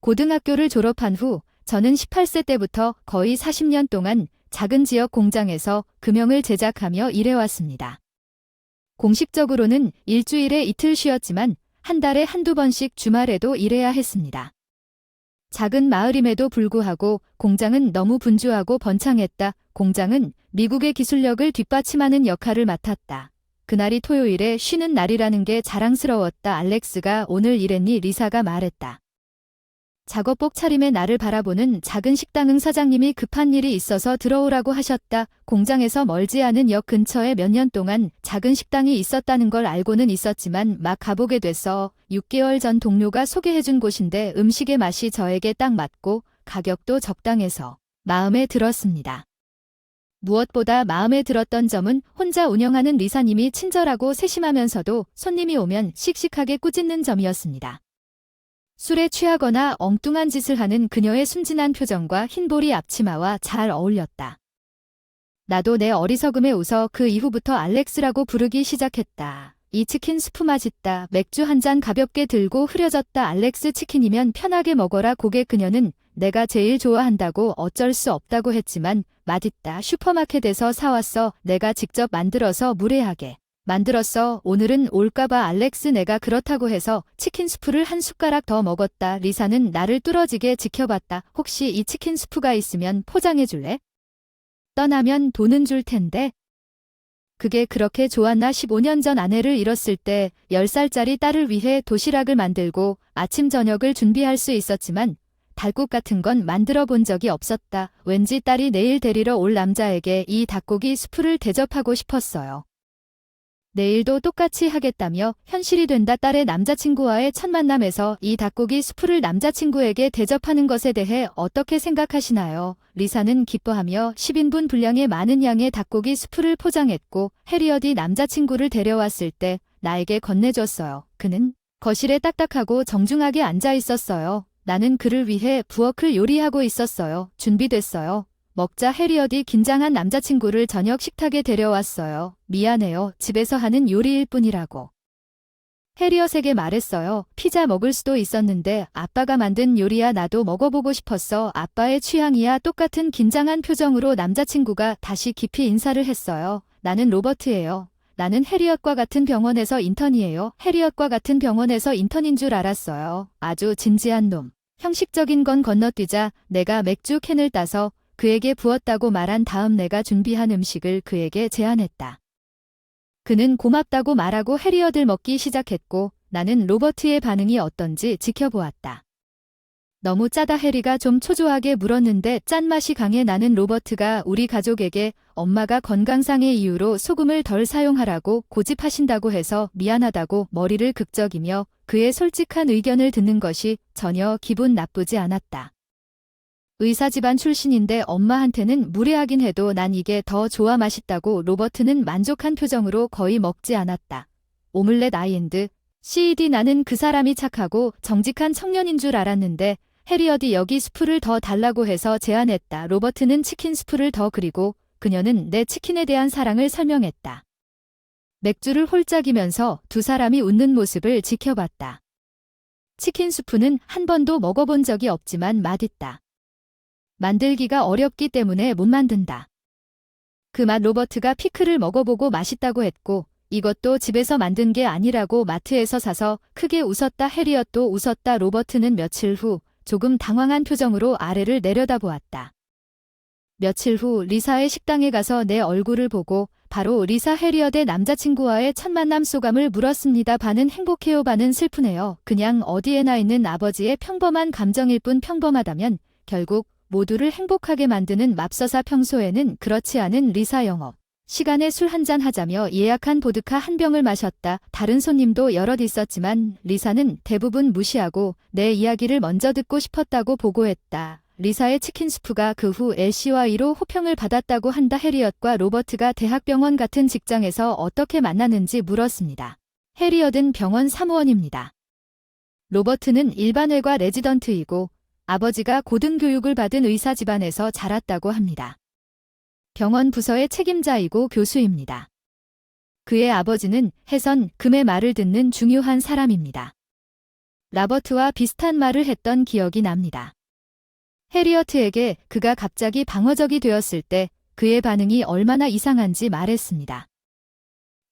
고등학교를 졸업한 후 저는 18세 때부터 거의 40년 동안 작은 지역 공장에서 금형을 제작하며 일해왔습니다. 공식적으로는 일주일에 이틀 쉬었지만 한 달에 한두 번씩 주말에도 일해야 했습니다. 작은 마을임에도 불구하고 공장은 너무 분주하고 번창했다. 공장은 미국의 기술력을 뒷받침하는 역할을 맡았다. 그날이 토요일에 쉬는 날이라는 게 자랑스러웠다. 알렉스가 오늘 일했니? 리사가 말했다. 작업복 차림의 나를 바라보는 작은 식당 사장님이 급한 일이 있어서 들어오라고 하셨다. 공장에서 멀지 않은 역 근처에 몇 년 동안 작은 식당이 있었다는 걸 알고는 있었지만 막 가보게 됐어. 6개월 전 동료가 소개해준 곳인데 음식의 맛이 저에게 딱 맞고 가격도 적당해서 마음에 들었습니다. 무엇보다 마음에 들었던 점은 혼자 운영하는 리사님이 친절하고 세심하면서도 손님이 오면 씩씩하게 꾸짖는 점이었습니다. 술에 취하거나 엉뚱한 짓을 하는 그녀의 순진한 표정과 흰보리 앞치마와 잘 어울렸다. 나도 내 어리석음에 웃어 그 이후부터 알렉스라고 부르기 시작했다. 이 치킨 스프 맛있다. 맥주 한 잔 가볍게 들고 흐려졌다. 알렉스 치킨이면 편하게 먹어라. 고개. 그녀는 내가 제일 좋아한다고 어쩔 수 없다고 했지만 맛있다. 슈퍼마켓에서 사왔어. 내가 직접 만들어서 무례하게 만들었어. 오늘은 올까봐. 알렉스 내가 그렇다고 해서 치킨 스프를 한 숟가락 더 먹었다. 리사는 나를 뚫어지게 지켜봤다. 혹시 이 치킨 스프가 있으면 포장해줄래? 떠나면 돈은 줄 텐데. 그게 그렇게 좋았나? 15년 전 아내를 잃었을 때 10살짜리 딸을 위해 도시락을 만들고 아침 저녁을 준비할 수 있었지만 달국 같은 건 만들어 본 적이 없었다. 왠지 딸이 내일 데리러 올 남자에게 이 닭고기 스프를 대접하고 싶었어요. 내일도 똑같이 하겠다며 현실이 된다. 딸의 남자친구와의 첫 만남에서 이 닭고기 스프를 남자친구에게 대접하는 것에 대해 어떻게 생각하시나요? 리사는 기뻐하며 10인분 분량의 많은 양의 닭고기 스프를 포장했고 해리엇이 남자친구를 데려왔을 때 나에게 건네줬어요. 그는 거실에 딱딱하고 정중하게 앉아 있었어요. 나는 그를 위해 부엌을 요리하고 있었어요. 준비됐어요. 먹자. 해리엇이 긴장한 남자친구를 저녁 식탁에 데려왔어요. 미안해요. 집에서 하는 요리일 뿐이라고. 해리엇에게 말했어요. 피자 먹을 수도 있었는데 아빠가 만든 요리야. 나도 먹어보고 싶었어. 아빠의 취향이야. 똑같은 긴장한 표정으로 남자친구가 다시 깊이 인사를 했어요. 나는 로버트예요. 나는 해리엇과 같은 병원에서 인턴이에요. 해리엇과 같은 병원에서 인턴인 줄 알았어요. 아주 진지한 놈. 형식적인 건 건너뛰자 내가 맥주 캔을 따서 그에게 부었다고 말한 다음 내가 준비한 음식을 그에게 제안했다. 그는 고맙다고 말하고 해리엇을 먹기 시작했고 나는 로버트의 반응이 어떤지 지켜보았다. 너무 짜다. 해리가 좀 초조하게 물었는데 짠맛이 강해. 나는 로버트가 우리 가족에게 엄마가 건강상의 이유로 소금을 덜 사용하라고 고집하신다고 해서 미안하다고 머리를 극적이며 그의 솔직한 의견을 듣는 것이 전혀 기분 나쁘지 않았다. 의사 집안 출신인데 엄마한테는 무례하긴 해도 난 이게 더 좋아. 맛있다고. 로버트는 만족한 표정으로 거의 먹지 않았다. 오믈렛 아이엔드 CED. 나는 그 사람이 착하고 정직한 청년인 줄 알았는데 해리엇이 여기 스프를 더 달라고 해서 제안했다. 로버트는 치킨 스프를 더 그리고 그녀는 내 치킨에 대한 사랑을 설명했다. 맥주를 홀짝이면서 두 사람이 웃는 모습을 지켜봤다. 치킨 스프는 한 번도 먹어본 적이 없지만 맛있다. 만들기가 어렵기 때문에 못 만든다. 그 맛. 로버트가 피클을 먹어보고 맛있다고 했고 이것도 집에서 만든 게 아니라고 마트에서 사서 크게 웃었다. 해리엇도 웃었다. 로버트는 며칠 후 조금 당황한 표정으로 아래를 내려다보았다. 며칠 후 리사의 식당에 가서 내 얼굴을 보고 바로 리사 해리엇의 남자친구와의 첫 만남 소감을 물었습니다. 반은 행복해요. 반은 슬프네요. 그냥 어디에나 있는 아버지의 평범한 감정일 뿐. 평범하다면 결국 모두를 행복하게 만드는 맙서사. 평소에는 그렇지 않은 리사. 영업 시간에 술 한잔 하자며 예약한 보드카 한 병을 마셨다. 다른 손님도 여럿 있었지만 리사는 대부분 무시하고 내 이야기를 먼저 듣고 싶었다고 보고했다. 리사의 치킨 스프가 그 후 LC와2로 호평을 받았다고 한다. 해리엇과 로버트가 대학병원 같은 직장에서 어떻게 만나는지 물었습니다. 해리엇은 병원 사무원입니다. 로버트는 일반외과 레지던트이고 아버지가 고등교육을 받은 의사 집안에서 자랐다고 합니다. 병원 부서의 책임자이고 교수입니다. 그의 아버지는 해선 금의 말을 듣는 중요한 사람입니다. 라버트와 비슷한 말을 했던 기억이 납니다. 해리어트에게 그가 갑자기 방어적이 되었을 때 그의 반응이 얼마나 이상한지 말했습니다.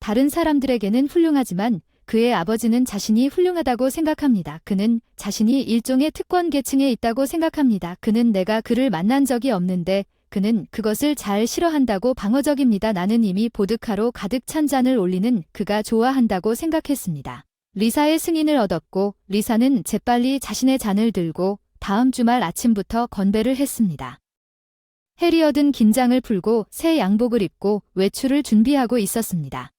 다른 사람들에게는 훌륭하지만 그의 아버지는 자신이 훌륭하다고 생각합니다. 그는 자신이 일종의 특권 계층에 있다고 생각합니다. 그는 내가 그를 만난 적이 없는데 그는 그것을 잘 싫어한다고 방어적입니다. 나는 이미 보드카로 가득 찬 잔을 올리는 그가 좋아한다고 생각했습니다. 리사의 승인을 얻었고 리사는 재빨리 자신의 잔을 들고 다음 주말 아침부터 건배를 했습니다. 해리엇은 긴장을 풀고 새 양복을 입고 외출을 준비하고 있었습니다.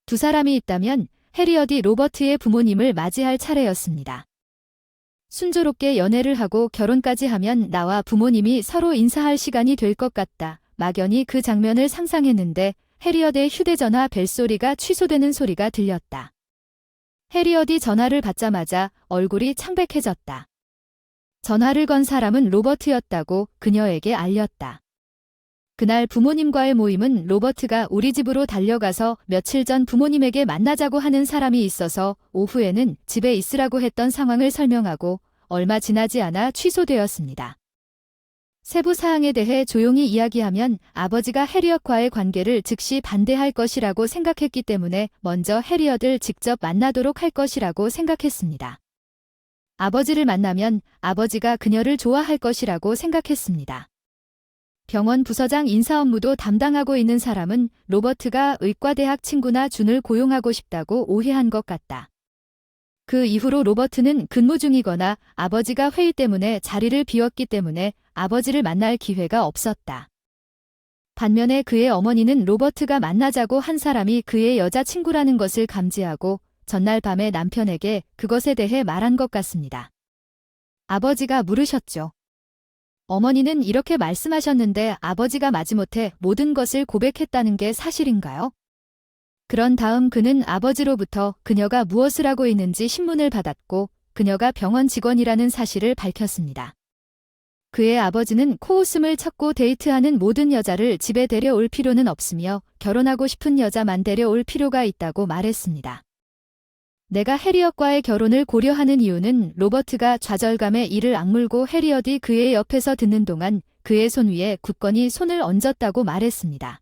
두 사람이 있다면 해리엇이 로버트의 부모님을 맞이할 차례였습니다. 순조롭게 연애를 하고 결혼까지 하면 나와 부모님이 서로 인사할 시간이 될 것 같다. 막연히 그 장면을 상상했는데 해리엇의 휴대전화 벨소리가 취소되는 소리가 들렸다. 해리엇이 전화를 받자마자 얼굴이 창백해졌다. 전화를 건 사람은 로버트였다고 그녀에게 알렸다. 그날 부모님과의 모임은 로버트가 우리 집으로 달려가서 며칠 전 부모님에게 만나자고 하는 사람이 있어서 오후에는 집에 있으라고 했던 상황을 설명하고 얼마 지나지 않아 취소되었습니다. 세부 사항에 대해 조용히 이야기하면 아버지가 해리엇과의 관계를 즉시 반대할 것이라고 생각했기 때문에 먼저 해리엇을 직접 만나도록 할 것이라고 생각했습니다. 아버지를 만나면 아버지가 그녀를 좋아할 것이라고 생각했습니다. 병원 부서장 인사 업무도 담당하고 있는 사람은 로버트가 의과대학 친구나 준을 고용하고 싶다고 오해한 것 같다. 그 이후로 로버트는 근무 중이거나 아버지가 회의 때문에 자리를 비웠기 때문에 아버지를 만날 기회가 없었다. 반면에 그의 어머니는 로버트가 만나자고 한 사람이 그의 여자친구라는 것을 감지하고 전날 밤에 남편에게 그것에 대해 말한 것 같습니다. 아버지가 물으셨죠. 어머니는 이렇게 말씀하셨는데 아버지가 마지못해 모든 것을 고백했다는 게 사실인가요? 그런 다음 그는 아버지로부터 그녀가 무엇을 하고 있는지 신문을 받았고 그녀가 병원 직원이라는 사실을 밝혔습니다. 그의 아버지는 코웃음을 쳤고 데이트하는 모든 여자를 집에 데려올 필요는 없으며 결혼하고 싶은 여자만 데려올 필요가 있다고 말했습니다. 내가 해리엇과의 결혼을 고려하는 이유는 로버트가 좌절감에 이를 악물고 해리엇이 그의 옆에서 듣는 동안 그의 손 위에 굳건히 손을 얹었다고 말했습니다.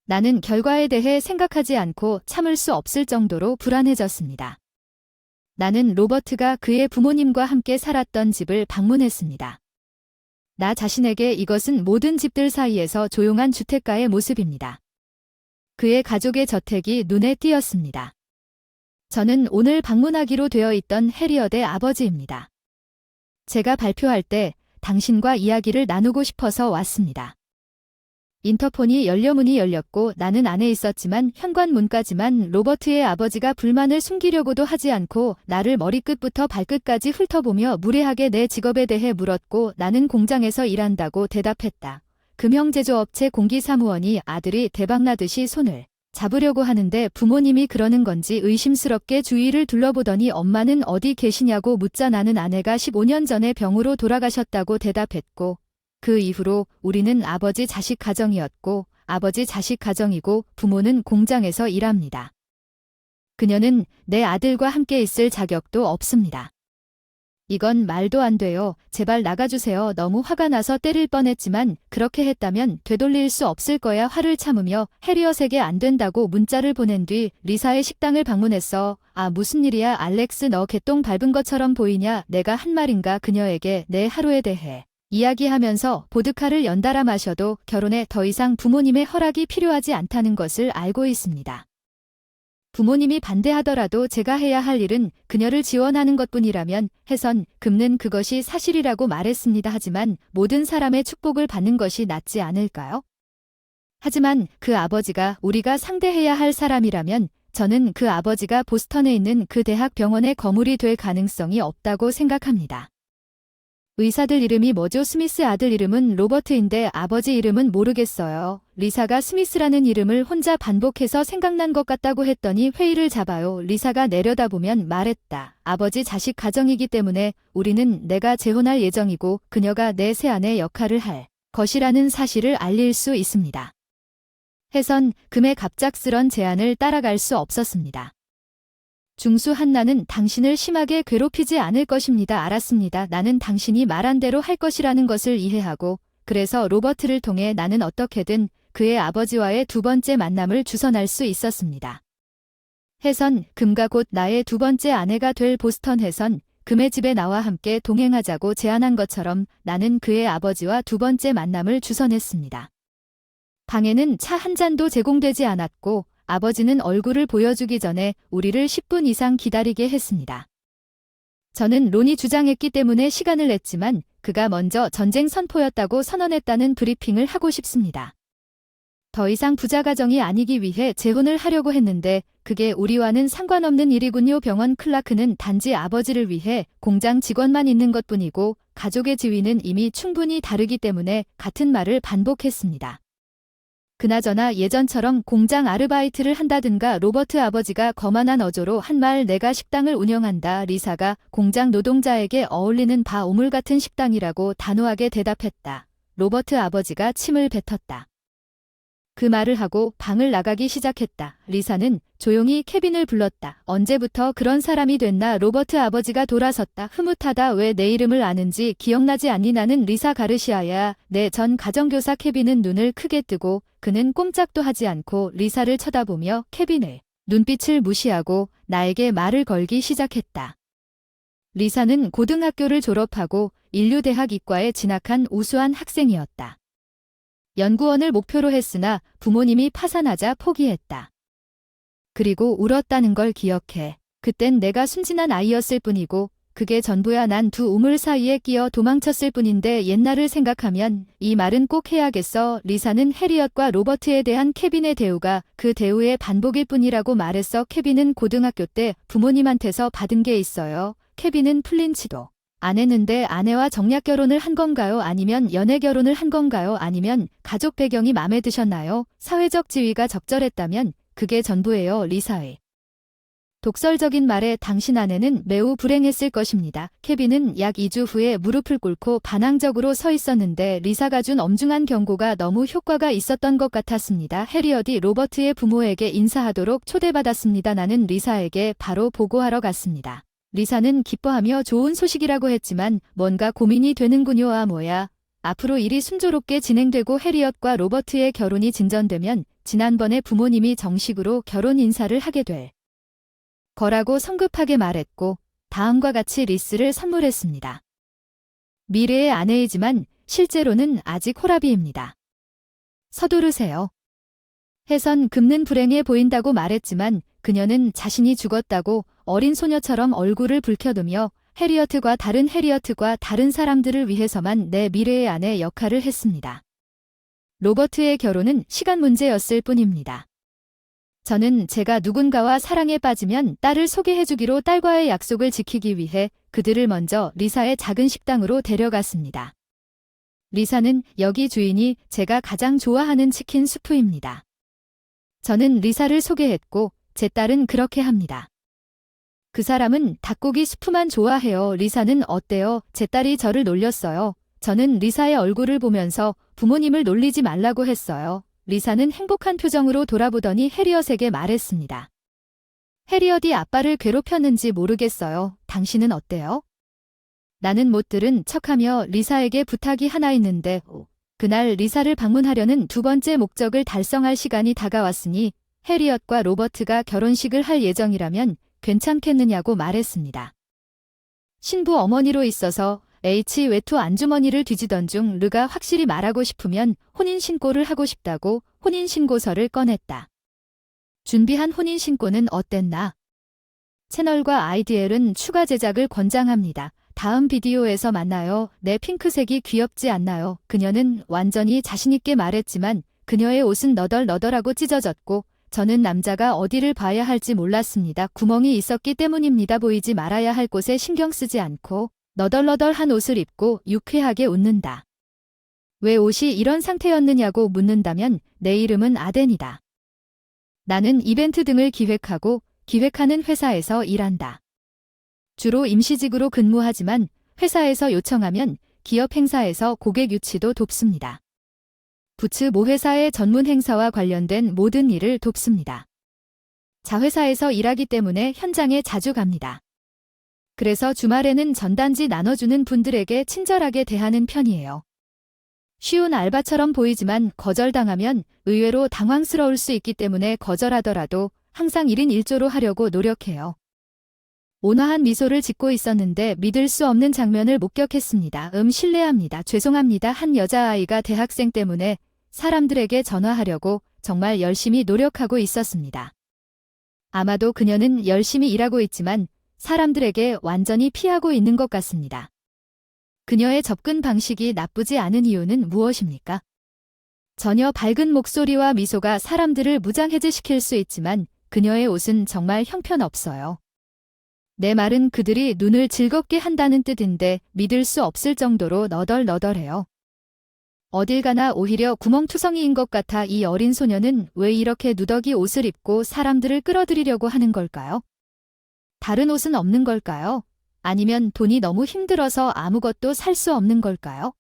나는 결과에 대해 생각하지 않고 참을 수 없을 정도로 불안해졌습니다. 나는 로버트가 그의 부모님과 함께 살았던 집을 방문했습니다. 나 자신에게 이것은 모든 집들 사이에서 조용한 주택가의 모습입니다. 그의 가족의 저택이 눈에 띄었습니다. 저는 오늘 방문하기로 되어 있던 해리엇의 아버지입니다. 제가 발표할 때 당신과 이야기를 나누고 싶어서 왔습니다. 인터폰이 열려 문이 열렸고 나는 안에 있었지만 현관문까지만 로버트의 아버지가 불만을 숨기려고도 하지 않고 나를 머리끝부터 발끝까지 훑어보며 무례하게 내 직업에 대해 물었고 나는 공장에서 일한다고 대답했다. 금형제조업체 공기사무원이 아들이 대박나듯이 손을 잡으려고 하는데 부모님이 그러는 건지 의심스럽게 주위를 둘러보더니 엄마는 어디 계시냐고 묻자 나는 아내가 15년 전에 병으로 돌아가셨다고 대답했고 그 이후로 우리는 아버지 자식 가정이었고 아버지 자식 가정이고 부모는 공장에서 일합니다. 그녀는 내 아들과 함께 있을 자격도 없습니다. 이건 말도 안 돼요. 제발 나가주세요. 너무 화가 나서 때릴 뻔했지만 그렇게 했다면 되돌릴 수 없을 거야. 화를 참으며 해리엇에게 안 된다고 문자를 보낸 뒤 리사의 식당을 방문했어. 아 무슨 일이야 알렉스 너 개똥 밟은 것처럼 보이냐. 내가 한 말인가 그녀에게 내 하루에 대해 이야기하면서 보드카를 연달아 마셔도 결혼에 더 이상 부모님의 허락이 필요하지 않다는 것을 알고 있습니다. 부모님이 반대하더라도 제가 해야 할 일은 그녀를 지원하는 것뿐이라면 해선 긋는 그것이 사실이라고 말했습니다. 하지만 모든 사람의 축복을 받는 것이 낫지 않을까요? 하지만 그 아버지가 우리가 상대해야 할 사람이라면 저는 그 아버지가 보스턴에 있는 그 대학 병원의 거물이 될 가능성이 없다고 생각합니다. 의사들 이름이 뭐죠? 스미스 아들 이름은 로버트인데 아버지 이름은 모르겠어요. 리사가 스미스라는 이름을 혼자 반복해서 생각난 것 같다고 했더니 회의를 잡아요. 리사가 내려다보면 말했다. 아버지 자식 가정이기 때문에 우리는 내가 재혼할 예정이고 그녀가 내 새아내 역할을 할 것이라는 사실을 알릴 수 있습니다. 해선 금의 갑작스런 제안을 따라갈 수 없었습니다. 중수 한나는 당신을 심하게 괴롭히지 않을 것입니다. 알았습니다. 나는 당신이 말한 대로 할 것이라는 것을 이해하고 그래서 로버트를 통해 나는 어떻게든 그의 아버지와의 두 번째 만남을 주선할 수 있었습니다. 혜선, 금과 곧 나의 두 번째 아내가 될 보스턴 혜선, 금의 집에 나와 함께 동행하자고 제안한 것처럼 나는 그의 아버지와 두 번째 만남을 주선했습니다. 방에는 차 한 잔도 제공되지 않았고 아버지는 얼굴을 보여주기 전에 우리를 10분 이상 기다리게 했습니다. 저는 론이 주장했기 때문에 시간을 냈지만 그가 먼저 전쟁 선포였다고 선언했다는 브리핑을 하고 싶습니다. 더 이상 부자 가정이 아니기 위해 재혼을 하려고 했는데 그게 우리와는 상관없는 일이군요. 병원 클라크는 단지 아버지를 위해 공장 직원만 있는 것뿐이고 가족의 지위는 이미 충분히 다르기 때문에 같은 말을 반복했습니다. 그나저나 예전처럼 공장 아르바이트를 한다든가 로버트 아버지가 거만한 어조로 한 말 내가 식당을 운영한다. 리사가 공장 노동자에게 어울리는 바 오물 같은 식당이라고 단호하게 대답했다. 로버트 아버지가 침을 뱉었다. 그 말을 하고 방을 나가기 시작했다. 리사는 조용히 케빈을 불렀다. 언제부터 그런 사람이 됐나? 로버트 아버지가 돌아섰다. 흐뭇하다. 왜 내 이름을 아는지 기억나지 않니? 나는 리사 가르시아야. 내 전 가정교사. 케빈은 눈을 크게 뜨고 그는 꼼짝도 하지 않고 리사를 쳐다보며 케빈을 눈빛을 무시하고 나에게 말을 걸기 시작했다. 리사는 고등학교를 졸업하고 인류대학 이과에 진학한 우수한 학생이었다. 연구원을 목표로 했으나 부모님이 파산하자 포기했다. 그리고 울었다는 걸 기억해. 그땐 내가 순진한 아이였을 뿐이고 그게 전부야. 난 두 우물 사이에 끼어 도망쳤을 뿐인데 옛날을 생각하면 이 말은 꼭 해야겠어. 리사는 해리엇과 로버트에 대한 케빈의 대우가 그 대우의 반복일 뿐이라고 말했어. 케빈은 고등학교 때 부모님한테서 받은 게 있어요. 케빈은 플린치도 안 했는데 아내와 정략 결혼을 한 건가요? 아니면 연애 결혼을 한 건가요? 아니면 가족 배경이 마음에 드셨나요? 사회적 지위가 적절했다면 그게 전부예요. 리사의 독설적인 말에 당신 아내는 매우 불행했을 것입니다. 케빈은 약 2주 후에 무릎을 꿇고 반항적으로 서 있었는데 리사가 준 엄중한 경고가 너무 효과가 있었던 것 같았습니다. 해리엇이 로버트의 부모에게 인사하도록 초대받았습니다. 나는 리사에게 바로 보고하러 갔습니다. 리사는 기뻐하며 좋은 소식이라고 했지만 뭔가 고민이 되는군요. 아 뭐야. 앞으로 일이 순조롭게 진행되고 해리엇과 로버트의 결혼이 진전되면 지난번에 부모님이 정식으로 결혼 인사를 하게 될 거라고 성급하게 말했고 다음과 같이 리스를 선물했습니다. 미래의 아내이지만 실제로는 아직 호라비입니다. 서두르세요. 혜선 금는 불행해 보인다고 말했지만 그녀는 자신이 죽었다고 어린 소녀처럼 얼굴을 붉혀두며 해리엇과 다른 사람들을 위해서만 내 미래의 아내 역할을 했습니다. 로버트의 결혼은 시간 문제였을 뿐입니다. 저는 제가 누군가와 사랑에 빠지면 딸을 소개해주기로 딸과의 약속을 지키기 위해 그들을 먼저 리사의 작은 식당으로 데려갔습니다. 리사는 여기 주인이 제가 가장 좋아하는 치킨 수프입니다. 저는 리사를 소개했고 제 딸은 그렇게 합니다. 그 사람은 닭고기 수프만 좋아해요. 리사는 어때요? 제 딸이 저를 놀렸어요. 저는 리사의 얼굴을 보면서 부모님을 놀리지 말라고 했어요. 리사는 행복한 표정으로 돌아보더니 해리엇에게 말했습니다. 해리엇이 아빠를 괴롭혔는지 모르겠어요. 당신은 어때요? 나는 못 들은 척하며 리사에게 부탁이 하나 있는데 그날 리사를 방문하려는 두 번째 목적을 달성할 시간이 다가왔으니 해리엇과 로버트가 결혼식을 할 예정이라면 괜찮겠느냐고 말했습니다. 신부 어머니로 있어서 H 외투 안주머니를 뒤지던 중 르가 확실히 말하고 싶으면 혼인신고를 하고 싶다고 혼인신고서를 꺼냈다. 준비한 혼인신고는 어땠나? 채널과 IDL은 추가 제작을 권장합니다. 다음 비디오에서 만나요. 내 핑크색이 귀엽지 않나요? 그녀는 완전히 자신있게 말했지만 그녀의 옷은 너덜너덜하고 찢어졌고 저는 남자가 어디를 봐야 할지 몰랐습니다. 구멍이 있었기 때문입니다. 보이지 말아야 할 곳에 신경 쓰지 않고 너덜너덜한 옷을 입고 유쾌하게 웃는다. 왜 옷이 이런 상태였느냐고 묻는다면 내 이름은 아덴이다. 나는 이벤트 등을 기획하고 기획하는 회사에서 일한다. 주로 임시직으로 근무하지만 회사에서 요청하면 기업 행사에서 고객 유치도 돕습니다. 부츠 모 회사의 전문 행사와 관련된 모든 일을 돕습니다. 자회사에서 일하기 때문에 현장에 자주 갑니다. 그래서 주말에는 전단지 나눠주는 분들에게 친절하게 대하는 편이에요. 쉬운 알바처럼 보이지만 거절당하면 의외로 당황스러울 수 있기 때문에 거절하더라도 항상 1인 1조로 하려고 노력해요. 온화한 미소를 짓고 있었는데 믿을 수 없는 장면을 목격했습니다. 실례합니다. 죄송합니다. 한 여자아이가 대학생 때문에 사람들에게 전화하려고 정말 열심히 노력하고 있었습니다. 아마도 그녀는 열심히 일하고 있지만 사람들에게 완전히 피하고 있는 것 같습니다. 그녀의 접근 방식이 나쁘지 않은 이유는 무엇입니까? 전혀 밝은 목소리와 미소가 사람들을 무장해제시킬 수 있지만 그녀의 옷은 정말 형편없어요. 내 말은 그들이 눈을 즐겁게 한다는 뜻인데 믿을 수 없을 정도로 너덜너덜해요. 어딜 가나 오히려 구멍투성이인 것 같아 이 어린 소녀는 왜 이렇게 누더기 옷을 입고 사람들을 끌어들이려고 하는 걸까요? 다른 옷은 없는 걸까요? 아니면 돈이 너무 힘들어서 아무것도 살 수 없는 걸까요?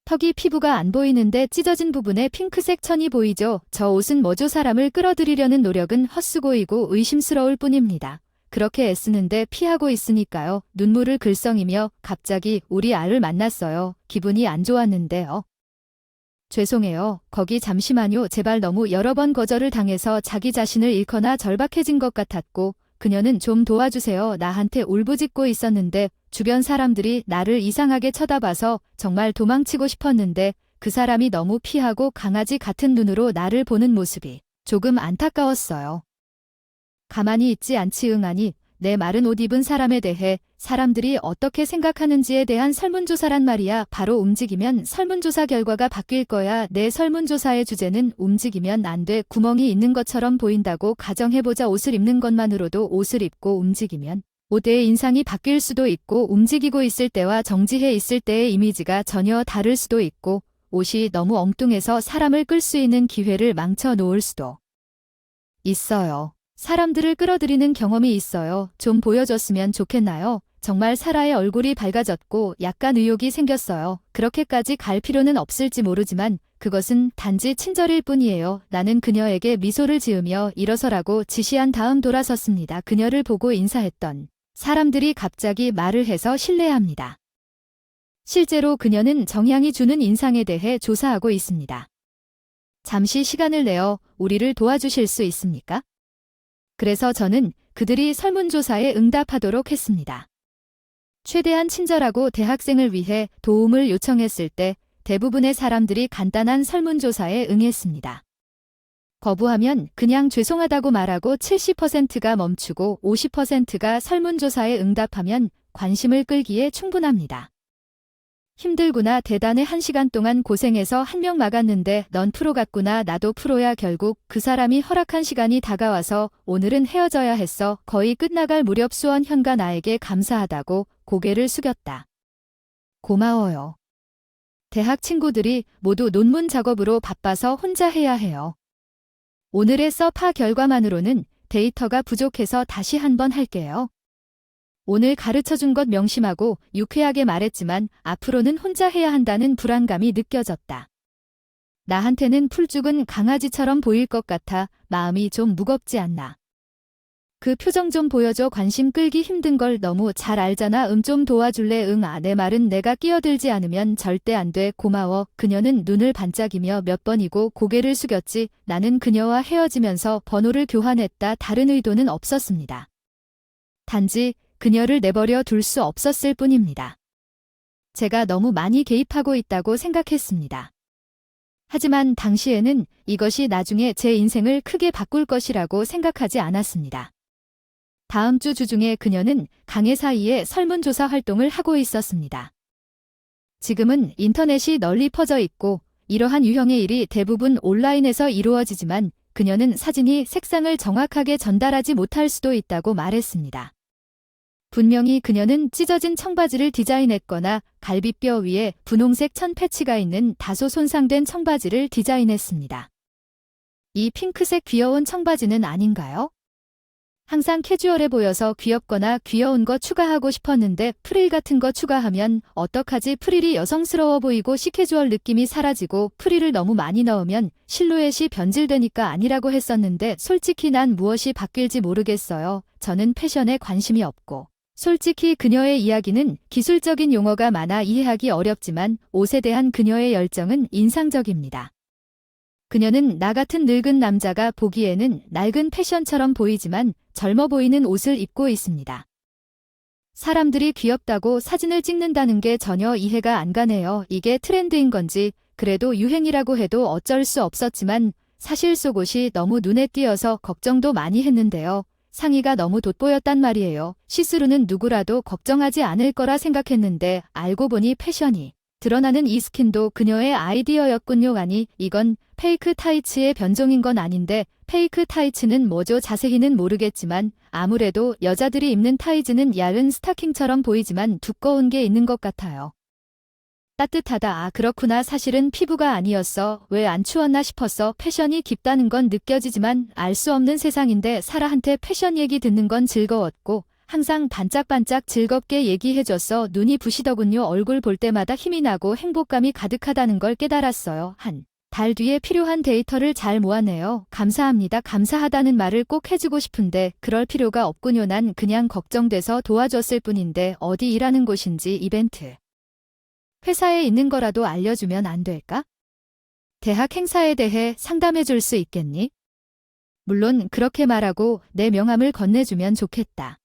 턱이 피부가 안 보이는데 찢어진 부분에 핑크색 천이 보이죠? 저 옷은 뭐죠? 사람을 끌어들이려는 노력은 헛수고이고 의심스러울 뿐입니다. 그렇게 애쓰는데 피하고 있으니까요. 눈물을 글썽이며 갑자기 우리 아를 만났어요. 기분이 안 좋았는데요. 죄송해요. 거기 잠시만요. 제발 너무 여러 번 거절을 당해서 자기 자신을 잃거나 절박해진 것 같았고 그녀는 좀 도와주세요. 나한테 울부짖고 있었는데 주변 사람들이 나를 이상하게 쳐다봐서 정말 도망치고 싶었는데 그 사람이 너무 피하고 강아지 같은 눈으로 나를 보는 모습이 조금 안타까웠어요. 가만히 있지 않지 응아니 내 마른 옷 입은 사람에 대해 사람들이 어떻게 생각하는지에 대한 설문조사란 말이야. 바로 움직이면 설문조사 결과가 바뀔 거야. 내 설문조사의 주제는 움직이면 안 돼. 구멍이 있는 것처럼 보인다고 가정해보자. 옷을 입는 것만으로도 옷을 입고 움직이면 옷의 인상이 바뀔 수도 있고 움직이고 있을 때와 정지해 있을 때의 이미지가 전혀 다를 수도 있고 옷이 너무 엉뚱해서 사람을 끌 수 있는 기회를 망쳐 놓을 수도 있어요. 사람들을 끌어들이는 경험이 있어요. 좀 보여줬으면 좋겠나요? 정말 사라의 얼굴이 밝아졌고 약간 의욕이 생겼어요. 그렇게까지 갈 필요는 없을지 모르지만 그것은 단지 친절일 뿐이에요. 나는 그녀에게 미소를 지으며 일어서라고 지시한 다음 돌아섰습니다. 그녀를 보고 인사했던 사람들이 갑자기 말을 해서 실례합니다. 실제로 그녀는 정향이 주는 인상에 대해 조사하고 있습니다. 잠시 시간을 내어 우리를 도와주실 수 있습니까? 그래서 저는 그들이 설문조사에 응답하도록 했습니다. 최대한 친절하고 대학생을 위해 도움을 요청했을 때 대부분의 사람들이 간단한 설문조사에 응했습니다. 거부하면 그냥 죄송하다고 말하고 70%가 멈추고 50%가 설문조사에 응답하면 관심을 끌기에 충분합니다. 힘들구나. 대단해. 1시간 동안 고생해서 한 명 막았는데 넌 프로 같구나. 나도 프로야. 결국 그 사람이 허락한 시간이 다가와서 오늘은 헤어져야 했어. 거의 끝나갈 무렵 수원현가 나에게 감사하다고 고개를 숙였다. 고마워요. 대학 친구들이 모두 논문 작업으로 바빠서 혼자 해야 해요. 오늘의 서파 결과만으로는 데이터가 부족해서 다시 한번 할게요. 오늘 가르쳐준 것 명심하고 유쾌하게 말했지만 앞으로는 혼자 해야 한다는 불안감이 느껴졌다. 나한테는 풀죽은 강아지처럼 보일 것 같아 마음이 좀 무겁지 않나. 그 표정 좀 보여줘. 관심 끌기 힘든 걸 너무 잘 알잖아. 좀 도와줄래? 내 말은 내가 끼어들지 않으면 절대 안 돼. 고마워. 그녀는 눈을 반짝이며 몇 번이고 고개를 숙였지. 나는 그녀와 헤어지면서 번호를 교환했다. 다른 의도는 없었습니다. 단지 그녀를 내버려 둘 수 없었을 뿐입니다. 제가 너무 많이 개입하고 있다고 생각했습니다. 하지만 당시에는 이것이 나중에 제 인생을 크게 바꿀 것이라고 생각하지 않았습니다. 다음 주 주중에 그녀는 강의 사이에 설문조사 활동을 하고 있었습니다. 지금은 인터넷이 널리 퍼져 있고 이러한 유형의 일이 대부분 온라인에서 이루어지지만 그녀는 사진이 색상을 정확하게 전달하지 못할 수도 있다고 말했습니다. 분명히 그녀는 찢어진 청바지를 디자인했거나 갈비뼈 위에 분홍색 천 패치가 있는 다소 손상된 청바지를 디자인했습니다. 이 핑크색 귀여운 청바지는 아닌가요? 항상 캐주얼해 보여서 귀엽거나 귀여운 거 추가하고 싶었는데 프릴 같은 거 추가하면 어떡하지? 프릴이 여성스러워 보이고 시캐주얼 느낌이 사라지고 프릴을 너무 많이 넣으면 실루엣이 변질되니까 아니라고 했었는데 솔직히 난 무엇이 바뀔지 모르겠어요. 저는 패션에 관심이 없고. 솔직히 그녀의 이야기는 기술적인 용어가 많아 이해하기 어렵지만 옷에 대한 그녀의 열정은 인상적입니다. 그녀는 나 같은 늙은 남자가 보기에는 낡은 패션처럼 보이지만 젊어 보이는 옷을 입고 있습니다. 사람들이 귀엽다고 사진을 찍는다는 게 전혀 이해가 안 가네요. 이게 트렌드인 건지 그래도 유행이라고 해도 어쩔 수 없었지만 사실 속옷이 너무 눈에 띄어서 걱정도 많이 했는데요. 상의가 너무 돋보였단 말이에요. 시스루는 누구라도 걱정하지 않을 거라 생각했는데 알고 보니 패션이 드러나는 이 스킨도 그녀의 아이디어였군요. 아니, 이건 페이크 타이츠의 변종인 건 아닌데 페이크 타이츠는 뭐죠? 자세히는 모르겠지만 아무래도 여자들이 입는 타이즈는 얇은 스타킹처럼 보이지만 두꺼운 게 있는 것 같아요. 따뜻하다. 아, 그렇구나. 사실은 피부가 아니었어. 왜 안 추웠나 싶었어. 패션이 깊다는 건 느껴지지만 알 수 없는 세상인데 사라한테 패션 얘기 듣는 건 즐거웠고 항상 반짝반짝 즐겁게 얘기해줬어. 눈이 부시더군요. 얼굴 볼 때마다 힘이 나고 행복감이 가득하다는 걸 깨달았어요. 한 달 뒤에 필요한 데이터를 잘 모아내요. 감사합니다. 감사하다는 말을 꼭 해주고 싶은데 그럴 필요가 없군요. 난 그냥 걱정돼서 도와줬을 뿐인데 어디 일하는 곳인지 이벤트 회사에 있는 거라도 알려주면 안 될까? 대학 행사에 대해 상담해 줄 수 있겠니? 물론 그렇게 말하고 내 명함을 건네주면 좋겠다.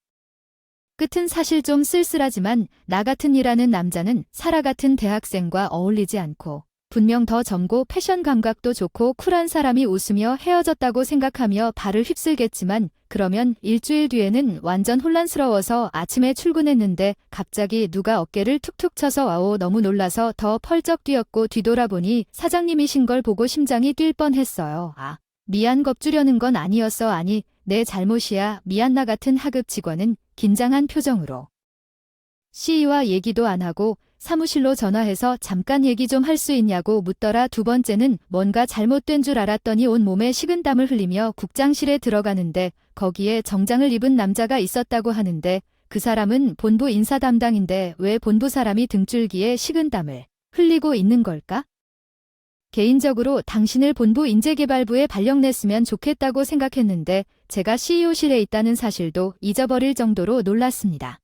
끝은 사실 좀 쓸쓸하지만 나 같은 일하는 남자는 사라 같은 대학생과 어울리지 않고 분명 더 젊고 패션 감각도 좋고 쿨한 사람이 웃으며 헤어졌다고 생각하며 발을 휩쓸겠지만 그러면 일주일 뒤에는 완전 혼란스러워서 아침에 출근했는데 갑자기 누가 어깨를 툭툭 쳐서 와오 너무 놀라서 더 펄쩍 뛰었고 뒤돌아보니 사장님이신 걸 보고 심장이 뛸 뻔했어요. 아, 미안 겁주려는 건 아니었어. 아니, 내 잘못이야. 미안. 나 같은 하급 직원은 긴장한 표정으로 CE와 얘기도 안 하고 사무실로 전화해서 잠깐 얘기 좀 할 수 있냐고 묻더라. 두 번째는 뭔가 잘못된 줄 알았더니 온몸에 식은땀을 흘리며 국장실에 들어가는데 거기에 정장을 입은 남자가 있었다고 하는데 그 사람은 본부 인사 담당인데 왜 본부 사람이 등줄기에 식은땀을 흘리고 있는 걸까? 개인적으로 당신을 본부 인재개발부에 발령냈으면 좋겠다고 생각했는데 제가 CEO실에 있다는 사실도 잊어버릴 정도로 놀랐습니다.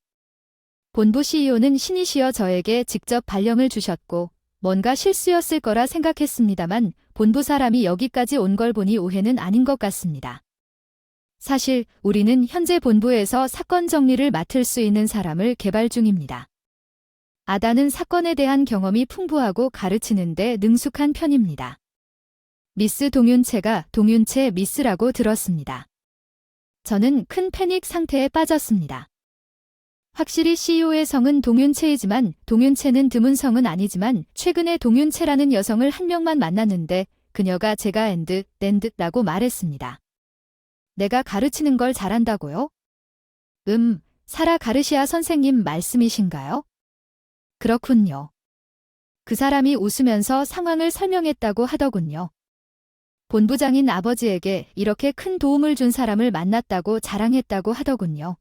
본부 CEO는 신이시여 저에게 직접 발령을 주셨고 뭔가 실수였을 거라 생각했습니다만 본부 사람이 여기까지 온 걸 보니 오해는 아닌 것 같습니다. 사실 우리는 현재 본부에서 사건 정리를 맡을 수 있는 사람을 개발 중입니다. 아다는 사건에 대한 경험이 풍부하고 가르치는데 능숙한 편입니다. 미스 동윤채가 동윤채 미스라고 들었습니다. 저는 큰 패닉 상태에 빠졌습니다. 확실히 CEO의 성은 동윤채이지만 동윤채는 드문 성은 아니지만 최근에 동윤채라는 여성을 한 명만 만났는데 그녀가 제가 낸드라고 말했습니다. 내가 가르치는 걸 잘한다고요? 사라 가르시아 선생님 말씀이신가요? 그렇군요. 그 사람이 웃으면서 상황을 설명했다고 하더군요. 본부장인 아버지에게 이렇게 큰 도움을 준 사람을 만났다고 자랑했다고 하더군요.